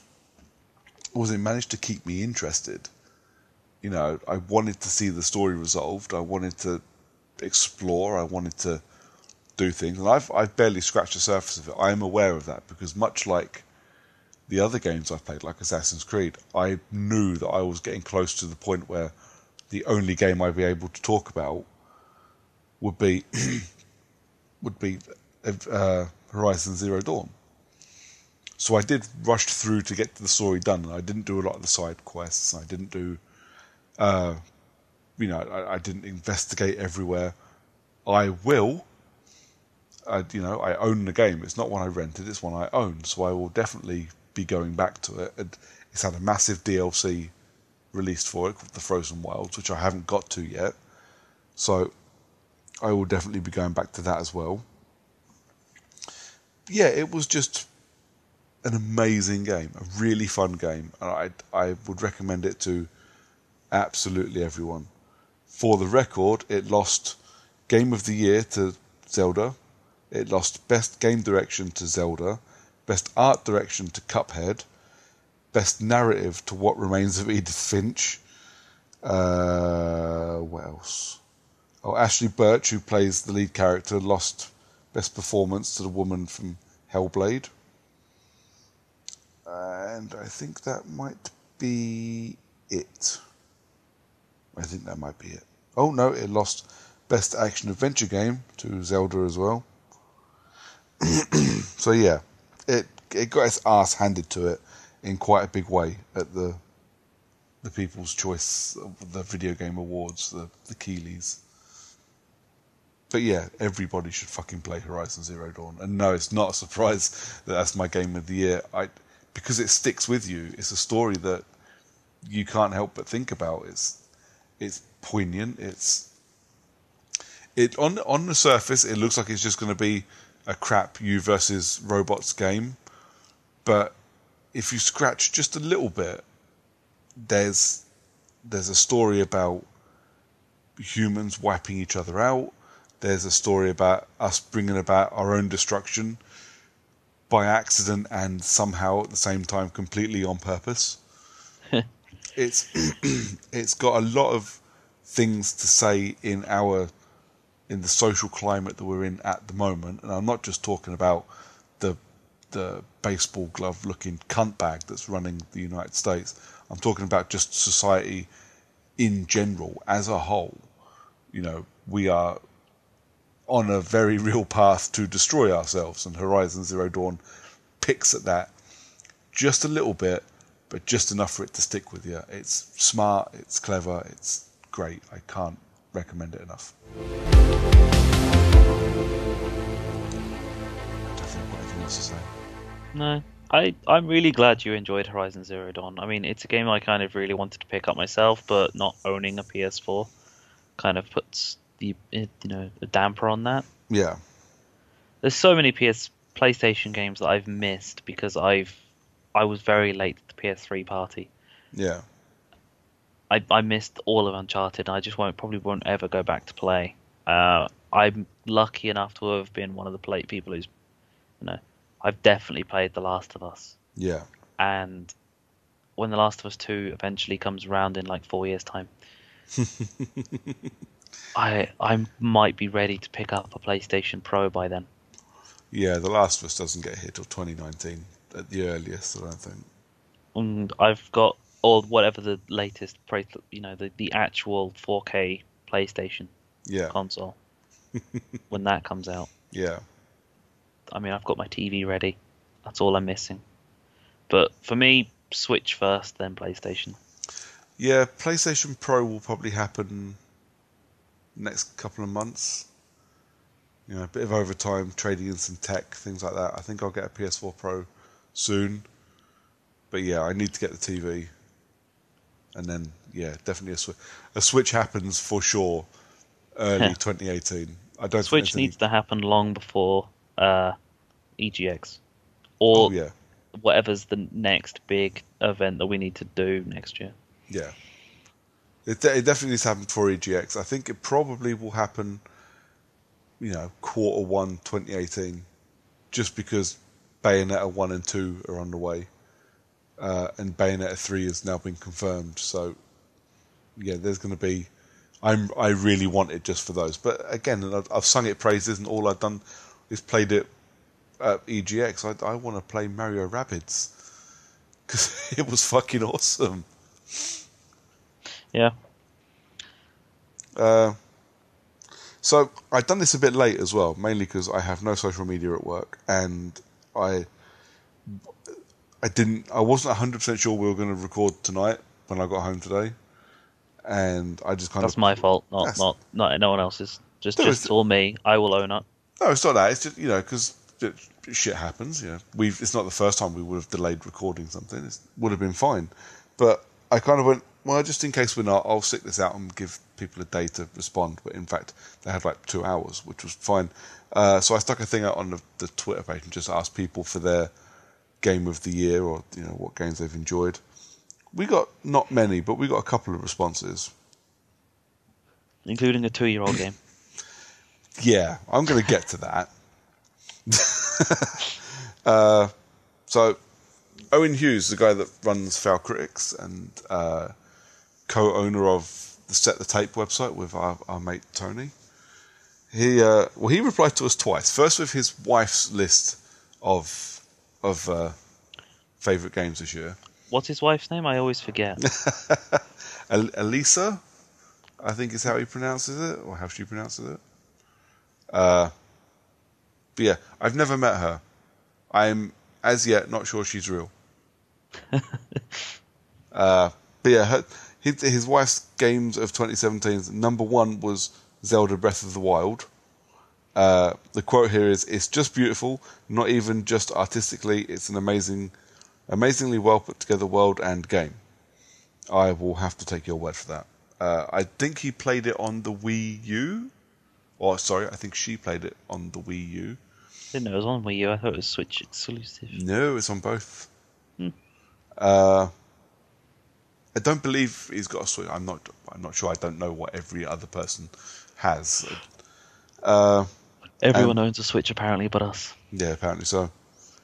was it managed to keep me interested. I wanted to see the story resolved. I wanted to explore. I wanted to do things, and I've barely scratched the surface of it. I am aware of that because, much like the other games I've played, like Assassin's Creed, I knew that I was getting close to the point where the only game I'd be able to talk about would be Horizon Zero Dawn. So I did rush through to get the story done, and I didn't do a lot of the side quests. I didn't do, I didn't investigate everywhere. I will. I own the game. It's not one I rented, it's one I own. So I will definitely be going back to it. It's had a massive DLC released for it called The Frozen Wilds, which I haven't got to yet. So I will definitely be going back to that as well. Yeah, it was just an amazing game, a really fun game. And I would recommend it to Absolutely everyone. For the record, it lost Game of the Year to Zelda. It lost Best Game Direction to Zelda. Best Art Direction to Cuphead. Best Narrative to What Remains of Edith Finch. What else? Oh, Ashley Birch, who plays the lead character, lost Best Performance to the woman from Hellblade. And I think that might be it. I think that might be it. Oh no, it lost Best Action Adventure Game to Zelda as well. So yeah, it got its ass handed to it in quite a big way at the People's Choice, the Video Game Awards, the Keeleys. But yeah, everybody should fucking play Horizon Zero Dawn. And no, it's not a surprise that that's my game of the year. Because it sticks with you. It's a story that you can't help but think about. It's poignant. On the surface, it looks like it's just going to be a crap you versus robots game. But if you scratch just a little bit, there's a story about humans wiping each other out. There's a story about us bringing about our own destruction by accident and somehow at the same time completely on purpose. It's got a lot of things to say in the social climate that we're in at the moment, and I'm not just talking about the baseball glove looking cunt bag that's running the United States. I'm talking about just society in general as a whole. You know, we are on a very real path to destroy ourselves, and Horizon Zero Dawn picks at that just a little bit, but just enough for it to stick with you. It's smart, it's clever, it's great. I can't recommend it enough. I don't think I've got anything else to say. No, I'm really glad you enjoyed Horizon Zero Dawn. I mean, it's a game I kind of really wanted to pick up myself, but not owning a PS4 kind of puts a damper on that. Yeah. There's so many PlayStation games that I've missed because I was very late to the PS3 party. Yeah. I missed all of Uncharted. I just probably won't ever go back to play. I'm lucky enough to have been one of the people who's, I've definitely played The Last of Us. Yeah. And when The Last of Us 2 eventually comes around in like 4 years' time, I might be ready to pick up a PlayStation Pro by then. Yeah, The Last of Us doesn't get hit till 2019 at the earliest, I don't think. And I've got whatever the latest, the actual 4K PlayStation console when that comes out. Yeah. I mean, I've got my TV ready. That's all I'm missing. But for me, Switch first, then PlayStation. Yeah, PlayStation Pro will probably happen next couple of months. You know, a bit of overtime, trading in some tech, things like that. I think I'll get a PS4 Pro soon. But yeah, I need to get the TV. And then, yeah, definitely a Switch happens for sure early 2018. I don't Switch needs to happen long before EGX. Or whatever's the next big event that we need to do next year. Yeah. It definitely needs to happen before EGX. I think it probably will happen, quarter 1 2018, just because Bayonetta 1 and 2 are on the way, and Bayonetta 3 has now been confirmed. So, yeah, there's going to be. I really want it just for those. But again, I've sung it praises, and all I've done is played it at EGX. I want to play Mario Rabbids because it was fucking awesome. Yeah. So I've done this a bit late as well, mainly because I have no social media at work, and I wasn't 100% sure we were going to record tonight when I got home today, and I just That's my fault, not no one else's. Just all me. I will own up. No, it's not that. It's just because shit happens. It's not the first time we would have delayed recording something. It would have been fine, but I kind of went, well, just in case we're not, I'll stick this out and give people a day to respond. But in fact, they had like 2 hours, which was fine. So I stuck a thing out on the Twitter page and just asked people for their game of the year or what games they've enjoyed. We got not many, but we got a couple of responses. Including a 2-year-old game. Yeah, I'm going to get to that. So, Owen Hughes, the guy that runs Foul Critics and co-owner of the Set the Tape website with our mate Tony, he replied to us twice. First with his wife's list of favourite games this year. What's his wife's name? I always forget. Elisa, I think is how he pronounces it, or how she pronounces it. But yeah, I've never met her. I'm, as yet, not sure she's real. But yeah, his wife's games of 2017, number one was Zelda Breath of the Wild. The quote here is, "It's just beautiful, not even just artistically, it's an amazingly well put together world and game." I will have to take your word for that. I think he played it on the Wii U. Or, sorry, I think she played it on the Wii U. Didn't know it was on Wii U. I thought it was Switch exclusive. No, it's on both. I don't believe he's got a Switch. I'm not sure. I don't know what every other person has. Everyone owns a Switch apparently, but us. Yeah, apparently so.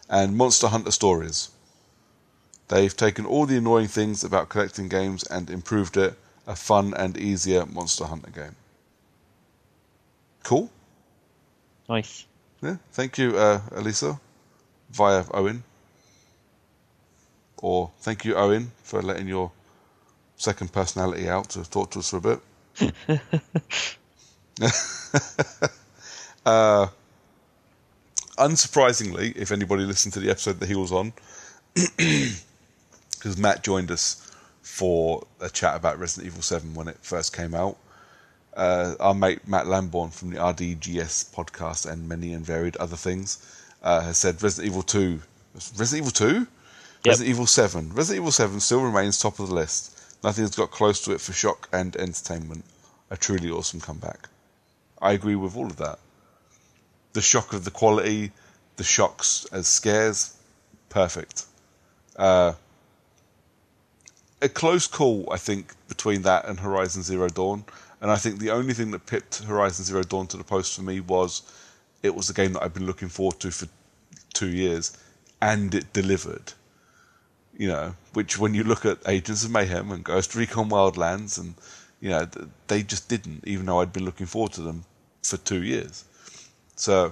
And Monster Hunter Stories. They've taken all the annoying things about collecting games and improved it. A fun and easier Monster Hunter game. Cool. Nice. Yeah, thank you, Elisa, via Owen. Or thank you, Owen, for letting your second personality out to talk to us for a bit. Unsurprisingly, if anybody listened to the episode that he was on, because Matt joined us for a chat about Resident Evil 7 when it first came out. Our mate Matt Lambourne from the RDGS podcast and many and varied other things has said Resident Evil 2. Resident Evil 2? Yep. Resident Evil 7. Resident Evil 7 still remains top of the list. Nothing has got close to it for shock and entertainment. A truly awesome comeback. I agree with all of that. The shock of the quality, the shocks as scares, perfect. A close call, I think, between that and Horizon Zero Dawn. And I think the only thing that pipped Horizon Zero Dawn to the post for me was it was the game that I've been looking forward to for 2 years, and it delivered. You know, which when you look at Agents of Mayhem and Ghost Recon Wildlands, and you know, they just didn't, even though I'd been looking forward to them for 2 years. So,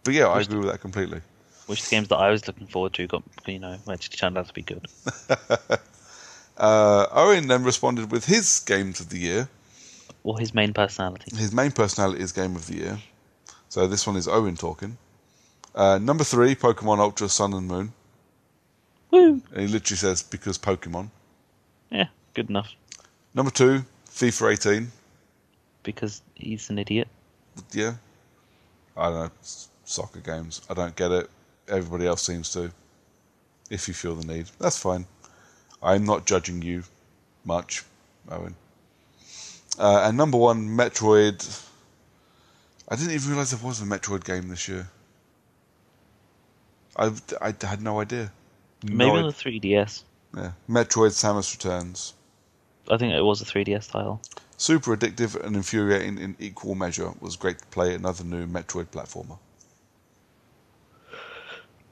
but yeah, I agree with that completely. Which the games that I was looking forward to got, actually turned out to be good. Owen then responded with his games of the year. Or his main personality. His main personality is game of the year. So this one is Owen talking. Number 3, Pokemon Ultra Sun and Moon. Woo! And he literally says, because Pokemon. Yeah, good enough. Number 2, FIFA 18. Because he's an idiot. Yeah. I don't know. Soccer games. I don't get it. Everybody else seems to. If you feel the need. That's fine. I'm not judging you much, Owen. And number 1, Metroid. I didn't even realise there was a Metroid game this year. I had no idea. Maybe on the 3DS. Yeah. Metroid Samus Returns. I think it was a 3DS title. Super addictive and infuriating in equal measure. Was great to play another new Metroid platformer.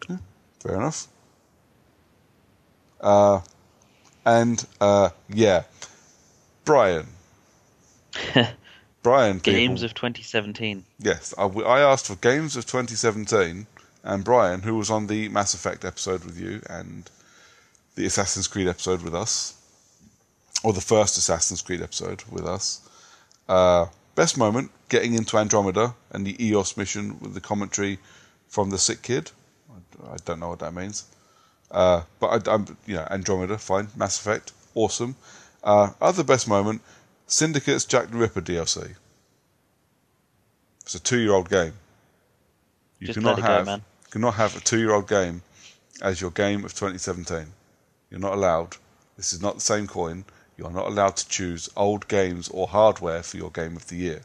Yeah, fair enough. Yeah. Brian. Brian. Games of 2017. Yes, I asked for games of 2017, and Brian, who was on the Mass Effect episode with you and the Assassin's Creed episode with us, or the first Assassin's Creed episode with us, best moment, getting into Andromeda and the EOS mission with the commentary from the sick kid. I don't know what that means. But I'm Andromeda, fine. Mass Effect, awesome. Other best moment, Syndicate's Jack the Ripper DLC. It's a 2-year-old game. You Just cannot let it go, man. cannot have a 2-year-old game as your game of 2017. You're not allowed. This is not the same coin. You are not allowed to choose old games or hardware for your game of the year.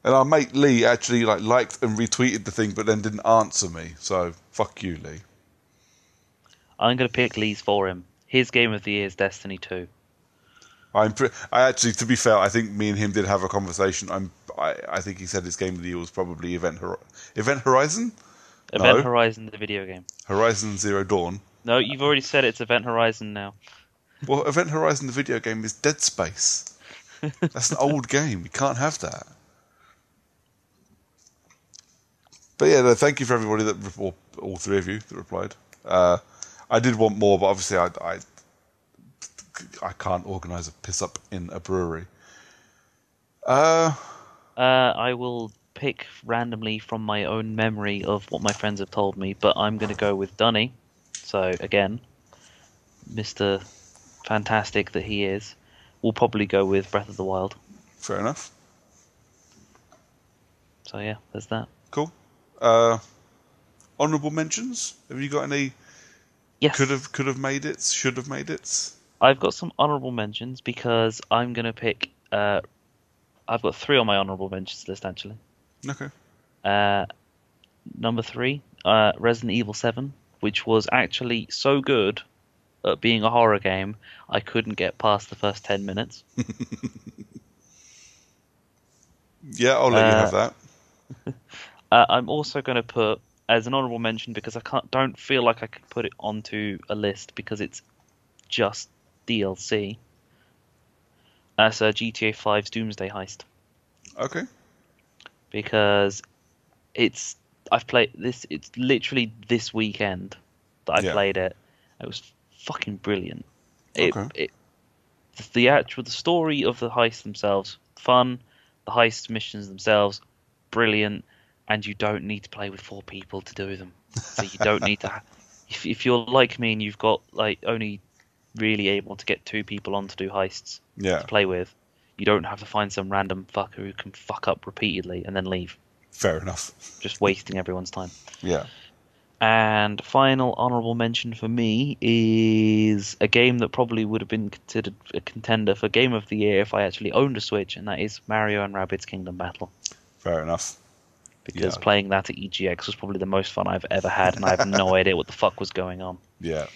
And our mate Lee actually liked and retweeted the thing, but then didn't answer me. So fuck you, Lee. I'm going to pick Lee's for him. His game of the year is Destiny 2. I actually, to be fair, I think me and him did have a conversation. I think he said his game of the year was probably Event Horizon. Event No, Horizon, the video game. Horizon Zero Dawn. No, you've already said it's Event Horizon now. Well, Event Horizon, the video game, is Dead Space. That's an old game. You can't have that. But yeah, no, thank you for everybody or all three of you that replied. I did want more, but obviously I can't organise a piss up in a brewery. I will pick randomly from my own memory of what my friends have told me, but I'm going to go with Dunny. So again, Mr. Fantastic that he is, we'll probably go with Breath of the Wild. Fair enough. So yeah, there's that. Cool. Honourable mentions? Have you got any? Yes. Could have made it. Should have made it. I've got some honourable mentions because I'm going to pick. I've got 3 on my honourable mentions list actually. Okay. Number 3, Resident Evil 7, which was actually so good at being a horror game, I couldn't get past the first 10 minutes. Yeah, I'll let you have that. I'm also going to put as an honourable mention because I don't feel like I could put it onto a list because it's just DLC. That's GTA 5's Doomsday Heist. Okay. Because I've played this. It's literally this weekend that I played it. It was fucking brilliant. The story of the heists themselves, fun. The heist missions themselves, brilliant. And you don't need to play with 4 people to do them. So you don't need to. If you're like me and you've got like only really able to get 2 people on to do heists to play with, you don't have to find some random fucker who can fuck up repeatedly and then leave. Fair enough. Just wasting everyone's time. Yeah. And final honourable mention for me is a game that probably would have been considered a contender for Game of the Year if I actually owned a Switch, and that is Mario and Rabbids Kingdom Battle. Fair enough. Because playing that at EGX was probably the most fun I've ever had, and I have no idea what the fuck was going on. Yeah.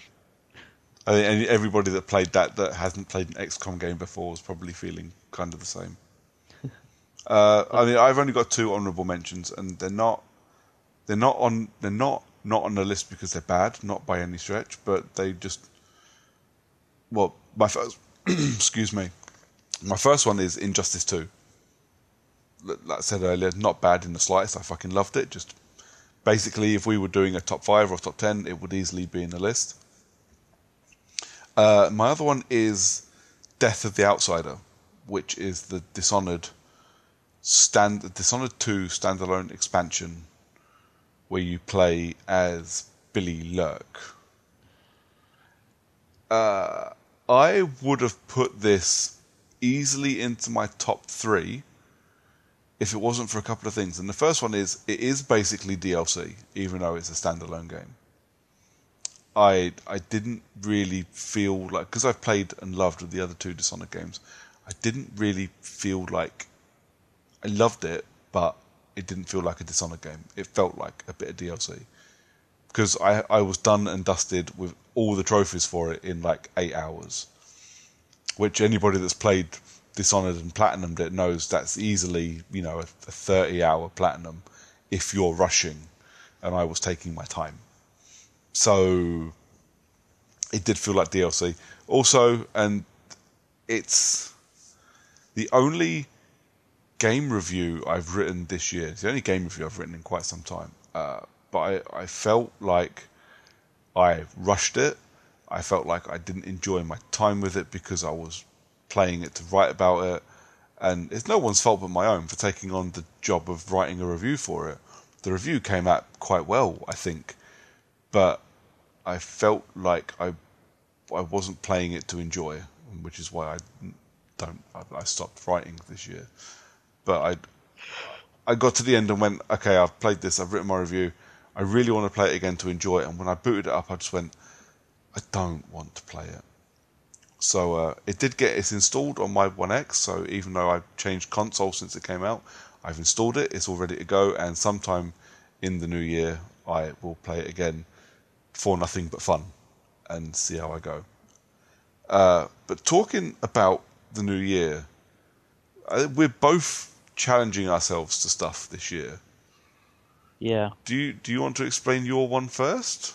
I think everybody that played that hasn't played an XCOM game before is probably feeling kind of the same. I mean, I've only got 2 honourable mentions, and they're not on the list because they're bad, not by any stretch, but they just. Well, my first, excuse me, my first one is Injustice 2. Like I said earlier, not bad in the slightest. I fucking loved it. Just basically, if we were doing a top 5 or a top 10, it would easily be in the list. My other one is Death of the Outsider, which is the Dishonored 2 standalone expansion where you play as Billy Lurk. I would have put this easily into my top 3 if it wasn't for a couple of things. And the first one is, it is basically DLC, even though it's a standalone game. I didn't really feel like, because I've played and loved the other 2 Dishonored games, I didn't really feel like I loved it, but it didn't feel like a Dishonored game. It felt like a bit of DLC. Because I was done and dusted with all the trophies for it in like 8 hours. Which anybody that's played Dishonored and Platinumed it knows that's easily, a 30-hour Platinum if you're rushing. And I was taking my time. So it did feel like DLC. Also, and it's the only game review I've written this year. It's the only game review I've written in quite some time. But I felt like I rushed it. I felt like I didn't enjoy my time with it because I was playing it to write about it. And it's no one's fault but my own for taking on the job of writing a review for it. The review came out quite well, I think. But I felt like I wasn't playing it to enjoy, which is why I stopped writing this year. But I got to the end and went, okay, I've played this, I've written my review, I really want to play it again to enjoy it. And when I booted it up, I just went, I don't want to play it. So it's installed on my One X, so even though I've changed console since it came out, I've installed it, it's all ready to go, and sometime in the new year I will play it again for nothing but fun. and see how I go. But talking about the new year, we're both challenging ourselves to stuff this year. Yeah. Do you want to explain your one first?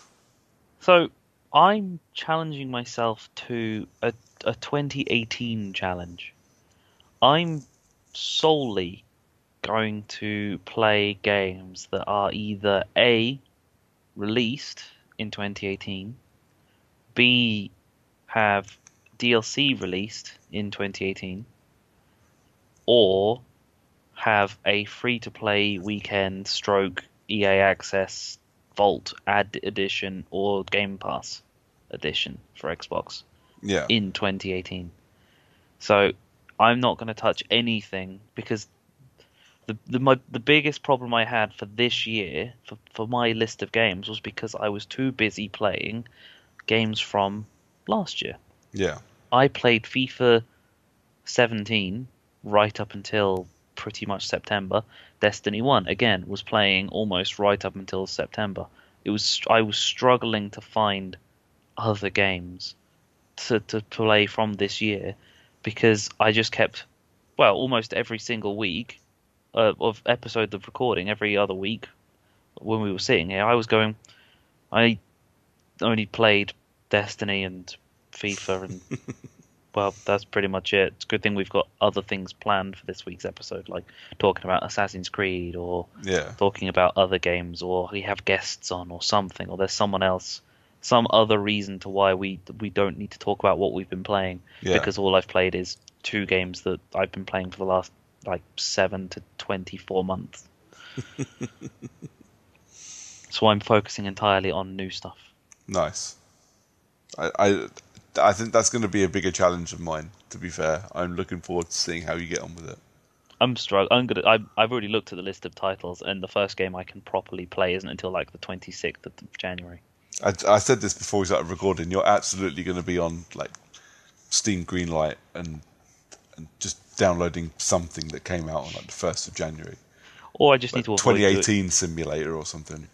So I'm challenging myself to a 2018 challenge. I'm solely going to play games that are either A, released in 2018, B, have DLC released in 2018, or have a free-to-play weekend stroke EA Access Vault edition or Game Pass edition for Xbox Yeah. in 2018. So I'm not going to touch anything because the biggest problem I had for this year for my list of games was because I was too busy playing games from last year. Yeah. I played FIFA 17 right up until pretty much September. Destiny 1 again was playing almost right up until September. I was struggling to find other games to play from this year because I just kept, well, almost every single week of episodes of recording, every other week when we were sitting here, I was going, I only played Destiny and FIFA, and well, that's pretty much it. It's a good thing we've got other things planned for this week's episode, like talking about Assassin's Creed or Yeah. talking about other games, or we have guests on or something, or there's someone else, some other reason to why we don't need to talk about what we've been playing, Yeah. because all I've played is 2 games that I've been playing for the last like 7 to 24 months. So I'm focusing entirely on new stuff. Nice. I think that's going to be a bigger challenge of mine. To be fair, I'm looking forward to seeing how you get on with it. I'm struggling. I've already looked at the list of titles, and the first game I can properly play isn't until like the 26th of January. I said this before we started recording. You're absolutely going to be on like Steam Greenlight and just downloading something that came out on like the 1st of January. Or I just Like need to avoid 2018 simulator or something.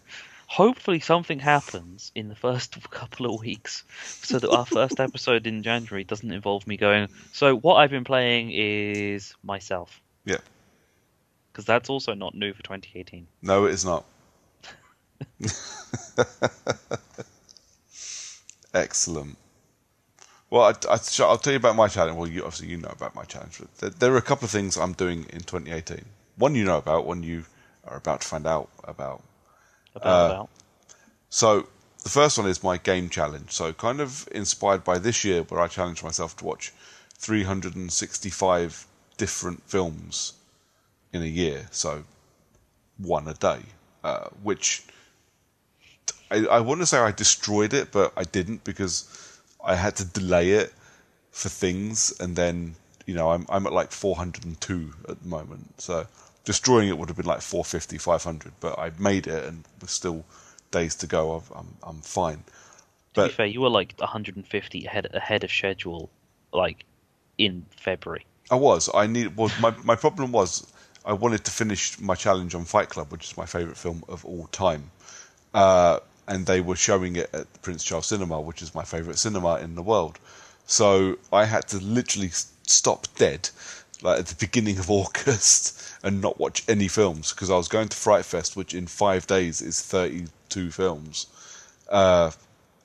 Hopefully something happens in the first couple of weeks so that our first episode in January doesn't involve me going, so what I've been playing is myself. Yeah. Because that's also not new for 2018. No, it is not. Excellent. Well, I'll tell you about my challenge. Well, obviously you know about my challenge. But there are a couple of things I'm doing in 2018. One you know about, one you are about to find out about. So the first one is my game challenge. So kind of inspired by this year, where I challenged myself to watch 365 different films in a year. So one a day, which I want to say I destroyed it, but I didn't because I had to delay it for things, and then I'm at like 402 at the moment. So destroying it would have been like 450, 500, but I made it, and we're still days to go. I'm fine. To be fair, you were like 150 ahead of schedule, like in February. I was. My problem was I wanted to finish my challenge on Fight Club, which is my favourite film of all time. And they were showing it at the Prince Charles Cinema, which is my favourite cinema in the world. So I had to literally stop dead, like at the beginning of August, and not watch any films because I was going to Fright Fest, which in 5 days is 32 films, and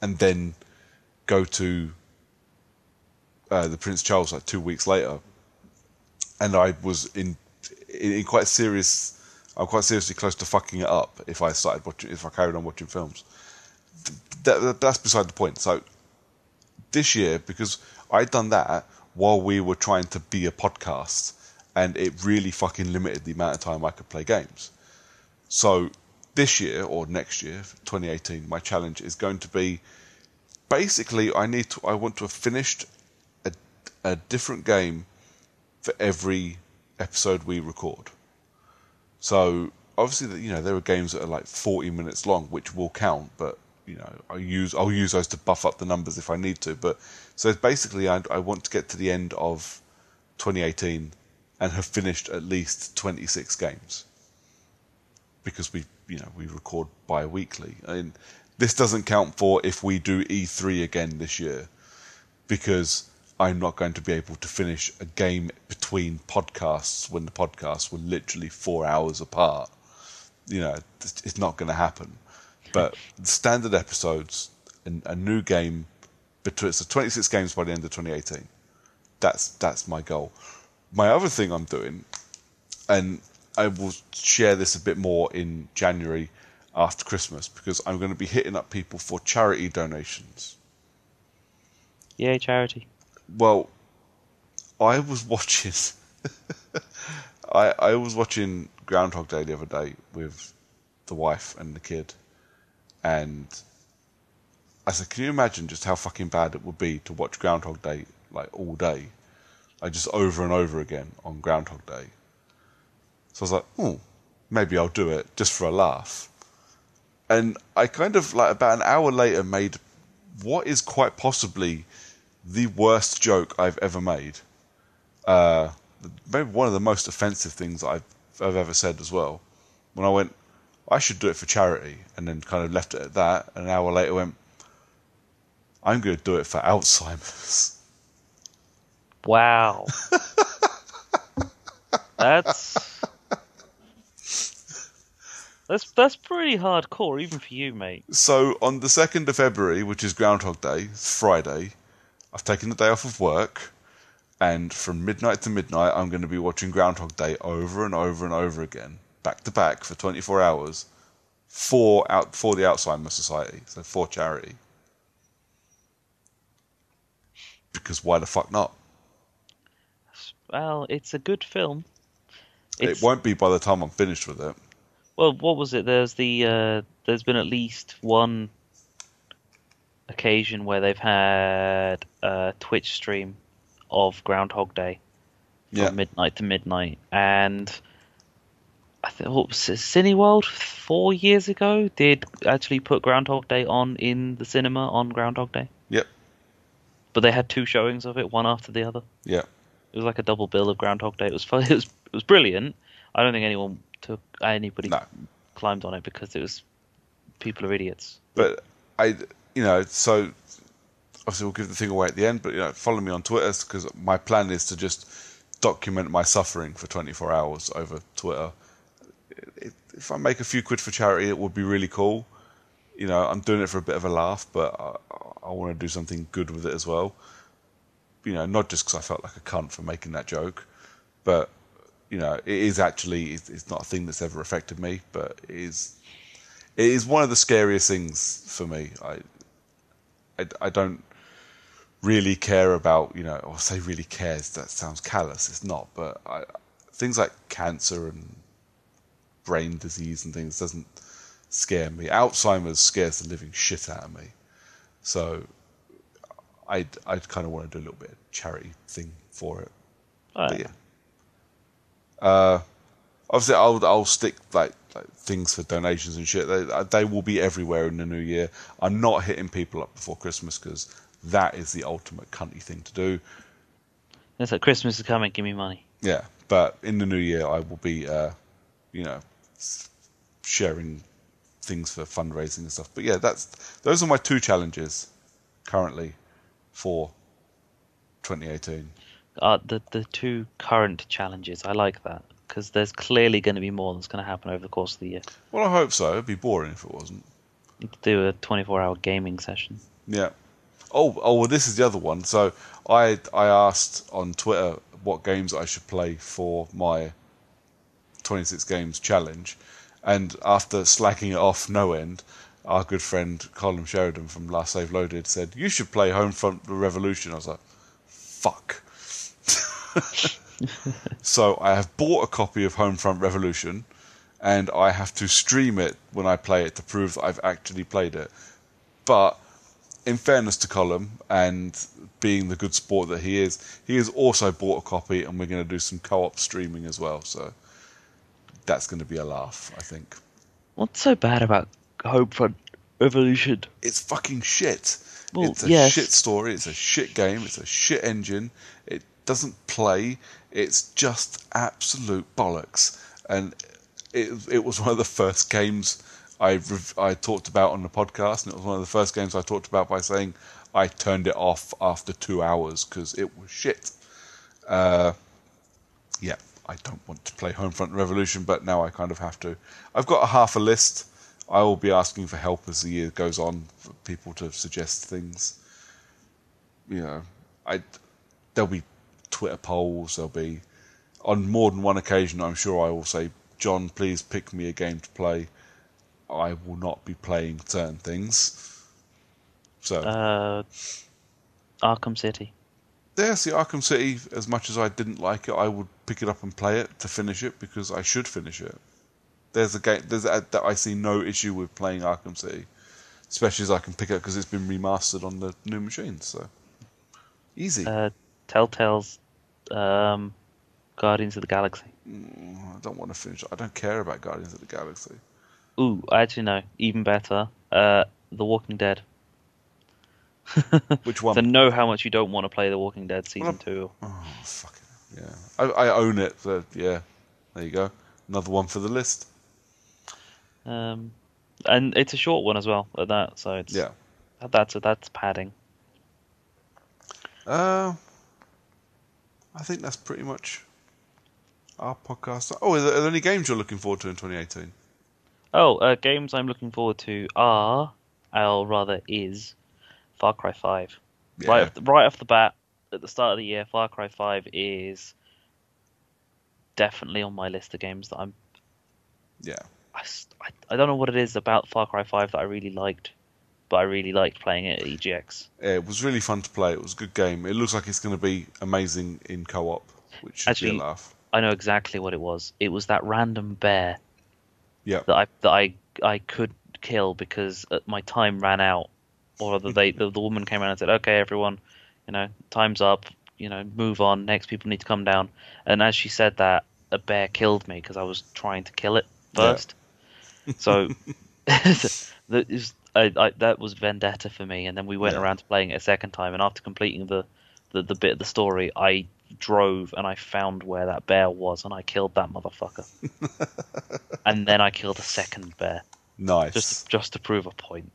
then go to the Prince Charles like 2 weeks later, and I was in quite serious. I'm quite seriously close to fucking it up if I carried on watching films. That's beside the point. So this year, because I'd done that while we were trying to be a podcast, and it really fucking limited the amount of time I could play games. So this year or next year, 2018, my challenge is going to be basically I want to have finished a different game for every episode we record. So obviously, there are games that are like 40 minutes long, which will count, but I'll use those to buff up the numbers if I need to. But so basically, I want to get to the end of 2018 and have finished at least 26 games, because we record bi-weekly. I mean, this doesn't count for if we do E3 again this year, because I'm not going to be able to finish a game between podcasts when the podcasts were literally 4 hours apart. It's not going to happen. But the standard episodes, a new game, so 26 games by the end of 2018. That's my goal. My other thing I'm doing, and I will share this a bit more in January after Christmas, because I'm going to be hitting up people for charity donations. Yay, charity. Well, I was watching I was watching Groundhog Day the other day with the wife and the kid, and I said, can you imagine just how fucking bad it would be to watch Groundhog Day like all day, like just over and over again on Groundhog Day? So I was like, maybe I'll do it just for a laugh. And I kind of, like, about an hour later, made what is quite possibly the worst joke I've ever made. Maybe one of the most offensive things I've ever said as well. When I went, I should do it for charity, and then kind of left it at that. And an hour later went, I'm going to do it for Alzheimer's. Wow. That's pretty hardcore, even for you, mate. So on the 2nd of February, which is Groundhog Day, it's Friday, I've taken the day off of work, and from midnight to midnight, I'm going to be watching Groundhog Day over and over and over again, back to back for 24 hours, for the Alzheimer's Society, so for charity. Because why the fuck not? Well, it's a good film. It won't be by the time I'm finished with it. Well, what was it? There's been at least one occasion where they've had a Twitch stream of Groundhog Day from midnight to midnight, and I think, what was it, Cineworld 4 years ago did actually put Groundhog Day on in the cinema on Groundhog Day. Yep. But they had two showings of it, one after the other. Yeah. It was like a double bill of Groundhog Day. It was fun. It was brilliant. I don't think anybody climbed on it, because it was, people are idiots. But so obviously we'll give the thing away at the end, but follow me on Twitter, because my plan is to just document my suffering for 24 hours over Twitter. If I make a few quid for charity, it would be really cool. I'm doing it for a bit of a laugh, but I want to do something good with it as well. Not just because I felt like a cunt for making that joke, but it is actually, it's not a thing that's ever affected me, but it is one of the scariest things for me. I don't really care about, or say really cares, that sounds callous, it's not, but things like cancer and brain disease and things doesn't scare me. Alzheimer's scares the living shit out of me. So I kind of want to do a little bit of charity thing for it. But yeah. Obviously, I'll stick like things for donations and shit. They will be everywhere in the new year. I'm not hitting people up before Christmas, because that is the ultimate cunty thing to do. It's like, Christmas is coming, give me money. Yeah, but in the new year, I will be, sharing things for fundraising and stuff. But yeah, those are my two challenges currently for 2018. The two current challenges, I like that, because there's clearly going to be more that's going to happen over the course of the year. Well, I hope so. It'd be boring if it wasn't. You could do a 24-hour gaming session. Yeah. Oh, well, this is the other one. So I asked on Twitter what games I should play for my 26 games challenge, and after slacking it off no end, our good friend Colin Sheridan from Last Save Loaded said, you should play Homefront Revolution. I was like, fuck. So I have bought a copy of Homefront Revolution, and I have to stream it when I play it to prove that I've actually played it. But in fairness to Colin, and being the good sport that he has also bought a copy, and we're going to do some co-op streaming as well. So that's going to be a laugh, I think. What's so bad about Homefront Revolution? It's fucking shit. Well, it's a shit story. It's a shit game. It's a shit engine. It doesn't play. It's just absolute bollocks. And it was one of the first games I talked about on the podcast, and it was one of the first games I talked about by saying I turned it off after 2 hours because it was shit. Yeah, I don't want to play Homefront Revolution, but now I kind of have to. I've got a half a list. I will be asking for help as the year goes on for people to suggest things. You know, there'll be Twitter polls. There'll be, on more than one occasion, I'm sure I will say, John, please pick me a game to play. I will not be playing certain things. So, Arkham City. yeah, see, Arkham City, as much as I didn't like it, I would pick it up and play it to finish it because I should finish it. There's a game that I see no issue with playing Arkham City, especially as I can pick it up because it's been remastered on the new machines. So easy. Telltale's Guardians of the Galaxy. I don't want to finish. I don't care about Guardians of the Galaxy. Ooh, actually no, even better. The Walking Dead. Which one? So know how much you don't want to play The Walking Dead season 2. Oh, fuck it. Yeah. I own it. So yeah, there you go. Another one for the list. And it's a short one as well at that, so it's that's padding. I think that's pretty much our podcast. Oh, are there any games you're looking forward to in 2018? Oh, games I'm looking forward to is Far Cry 5. Yeah. Right off the bat, at the start of the year, Far Cry 5 is definitely on my list of games that I'm. Yeah. I don't know what it is about Far Cry 5 that I really liked, but I really liked playing it at EGX. Yeah, it was really fun to play. It was a good game. It looks like it's going to be amazing in co-op, which should be a laugh. I know exactly what it was. It was that random bear. Yeah. That I could kill because my time ran out, or the woman came around and said, "Okay, everyone, time's up. Move on. Next people need to come down." And as she said that, a bear killed me because I was trying to kill it first. Yeah. So that was vendetta for me. And then we went around to playing it a second time, and after completing the bit of the story, I drove and I found where that bear was, and I killed that motherfucker. And then I killed a second bear. Nice. Just to prove a point.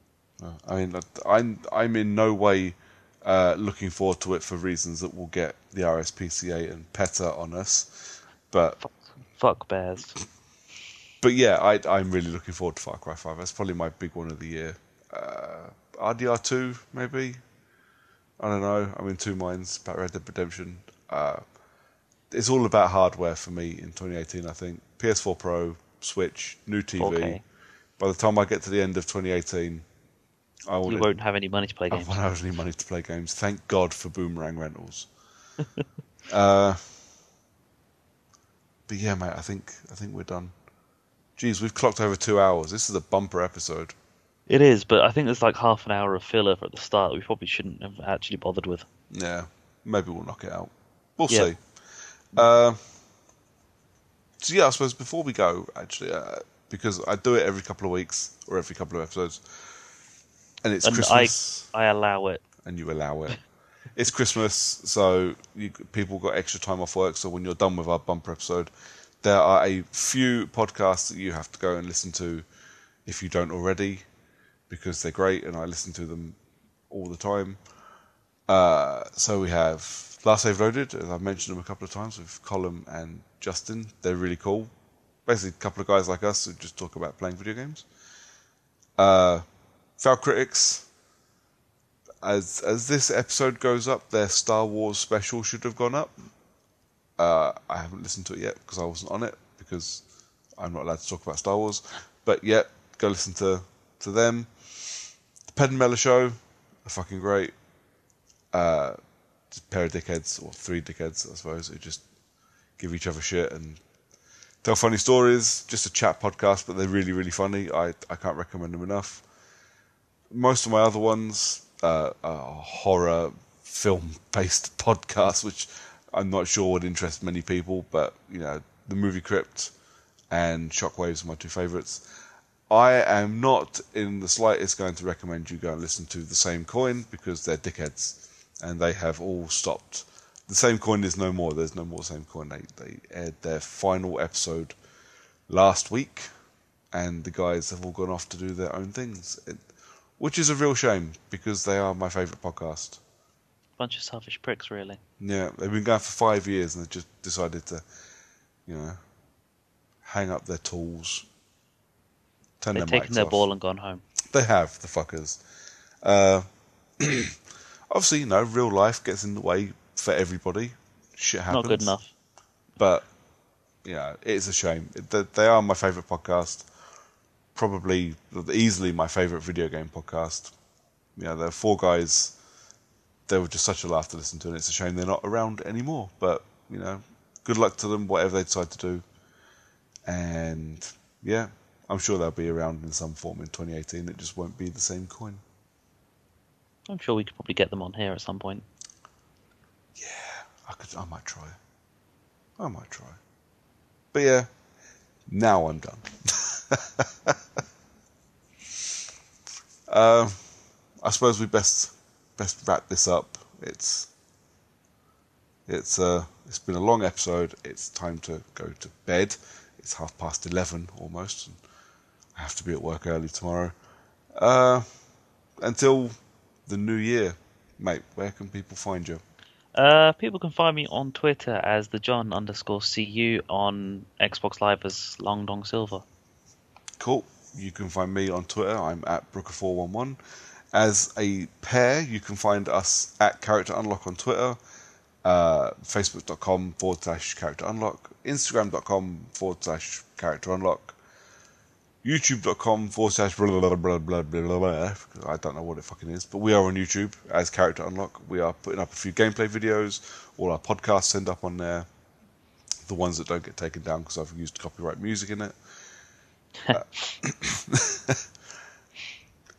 I mean, I'm in no way looking forward to it for reasons that will get the RSPCA and PETA on us, but fuck bears. But yeah, I'm really looking forward to Far Cry 5. That's probably my big one of the year. RDR2 maybe. I don't know. I'm in two minds about Red Dead Redemption. It's all about hardware for me in 2018. I think PS4 Pro, Switch, new TV. Okay. By the time I get to the end of 2018. You won't have any money to play games. I won't have any money to play games. Thank God for Boomerang Rentals. But yeah, mate, I think we're done. Jeez, we've clocked over 2 hours. This is a bumper episode. It is, but I think there's like half an hour of filler at the start we probably shouldn't have actually bothered with. Yeah, maybe we'll knock it out. We'll see. So yeah, I suppose before we go, actually, because I do it every couple of weeks or every couple of episodes, and it's Christmas. I allow it. And you allow it. It's Christmas, so people got extra time off work, so when you're done with our bumper episode, there are a few podcasts that you have to go and listen to if you don't already, because they're great and I listen to them all the time. So we have Last Save Loaded, as I've mentioned them a couple of times, with Colin and Justin. They're really cool. Basically, a couple of guys like us who just talk about playing video games. Foul Critics. As this episode goes up, their Star Wars special should have gone up. I haven't listened to it yet because I wasn't on it, because I'm not allowed to talk about Star Wars. But yeah, go listen to them. The Ped and Mella Show are fucking great. Just a pair of dickheads, or three dickheads, I suppose, who just give each other shit and tell funny stories. Just a chat podcast, but they're really, really funny. I can't recommend them enough. Most of my other ones are horror film-based podcasts, which I'm not sure would interest many people, but The Movie Crypt and Shockwaves are my two favourites. I am not in the slightest going to recommend you go and listen to The Same Coin, because they're dickheads and they have all stopped. The Same Coin is no more. There's no more Same Coin. They aired their final episode last week, and the guys have all gone off to do their own things, which is a real shame because they are my favourite podcast. Bunch of selfish pricks, really. Yeah, they've been going for 5 years and they just decided to, hang up their tools, turn their mics off. They've taken their ball and gone home. They have, the fuckers. Obviously, real life gets in the way for everybody. Shit happens. Not good enough. But, it's a shame. They are my favourite podcast. Probably, easily my favourite video game podcast. They're 4 guys. They were just such a laugh to listen to, and it's a shame they're not around anymore. But, good luck to them, whatever they decide to do. And, I'm sure they'll be around in some form in 2018. It just won't be the same coin. I'm sure we could probably get them on here at some point. Yeah, I might try. But yeah, now I'm done. I suppose we best wrap this up. It's been a long episode. It's time to go to bed. It's 11:30 almost, and I have to be at work early tomorrow. Until the new year, mate, where can people find you? People can find me on Twitter as the John_CU, on Xbox Live as Long Dong Silver. Cool. You can find me on Twitter. I'm at Brooker411. As a pair, you can find us at Character Unlock on Twitter, Facebook.com/Character Unlock, Instagram.com/Character Unlock, YouTube.com/blah. I don't know what it fucking is, but we are on YouTube as Character Unlock. We are putting up a few gameplay videos. All our podcasts end up on there. The ones that don't get taken down because I've used copyright music in it.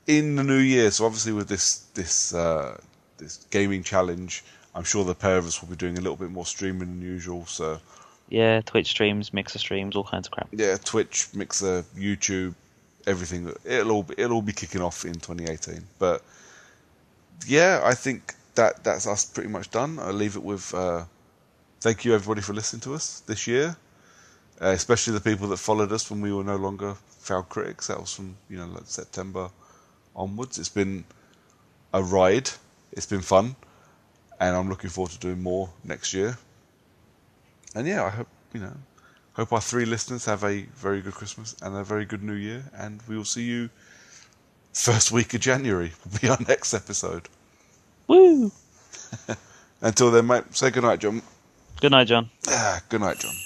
In the new year, so obviously with this gaming challenge, I'm sure the pair of us will be doing a little bit more streaming than usual. So yeah, Twitch streams, Mixer streams, all kinds of crap. Yeah, Twitch, Mixer, YouTube, everything. It'll all be kicking off in 2018. But yeah, I think that's us pretty much done. I'll leave it with thank you everybody for listening to us this year, especially the people that followed us when we were no longer Foul Critics. That was from like September onwards. It's been a ride. It's been fun, and I'm looking forward to doing more next year. And yeah, I hope our 3 listeners have a very good Christmas and a very good New Year, and we will see you first week of January. Will be our next episode. Woo! Until then, mate, say goodnight, John. Good night, John. Good night, John.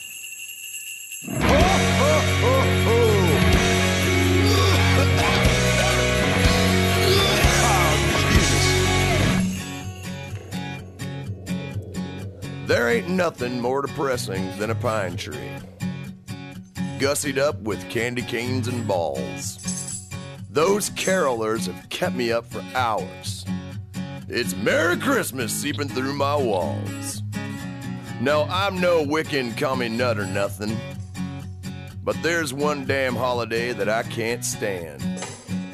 There ain't nothing more depressing than a pine tree, gussied up with candy canes and balls. Those carolers have kept me up for hours. It's Merry Christmas seeping through my walls. No, I'm no Wiccan commie nut or nothing, but there's one damn holiday that I can't stand.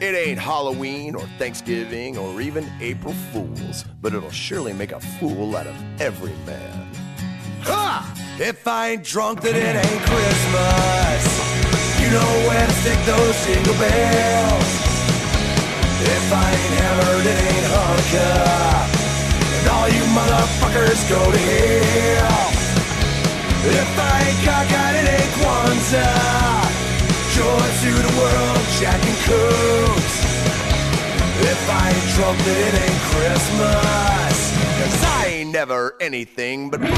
It ain't Halloween or Thanksgiving or even April Fools, but it'll surely make a fool out of every man. Ha! If I ain't drunk, then it ain't Christmas. You know where to stick those jingle bells. If I ain't hammered, it ain't Hanukkah. And all you motherfuckers go to hell. If I ain't cockeyed, it ain't Kwanzaa. Joy to the world, Jack and Cooks. If I ain't drunk, then it ain't Christmas. 'Cause I ain't never anything but broke.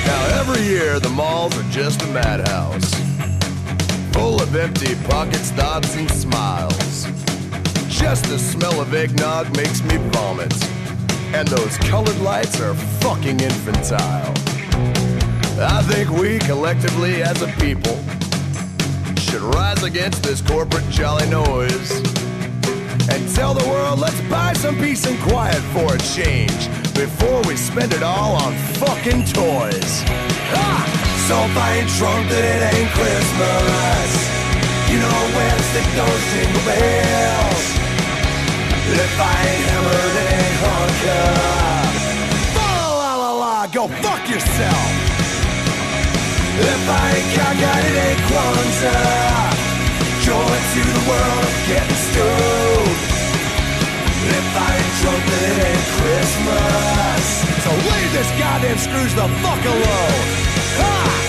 Now every year the malls are just a madhouse, full of empty pockets, thoughts, and smiles. Just the smell of eggnog makes me vomit, and those colored lights are fucking infantile. I think we collectively as a people should rise against this corporate jolly noise and tell the world, let's buy some peace and quiet for a change before we spend it all on fucking toys. Ha! So if I ain't drunk, then it ain't Christmas. You know where to stick those jingle bells. If I ain't hammered, it ain't Hanukkah. Fa la la la, go fuck yourself. If I ain't cockeyed, it ain't Kwanzaa. Joy to the world of getting stoned. If I ain't drunk, then it ain't Christmas. So leave this goddamn Scrooge the fuck alone. Ha!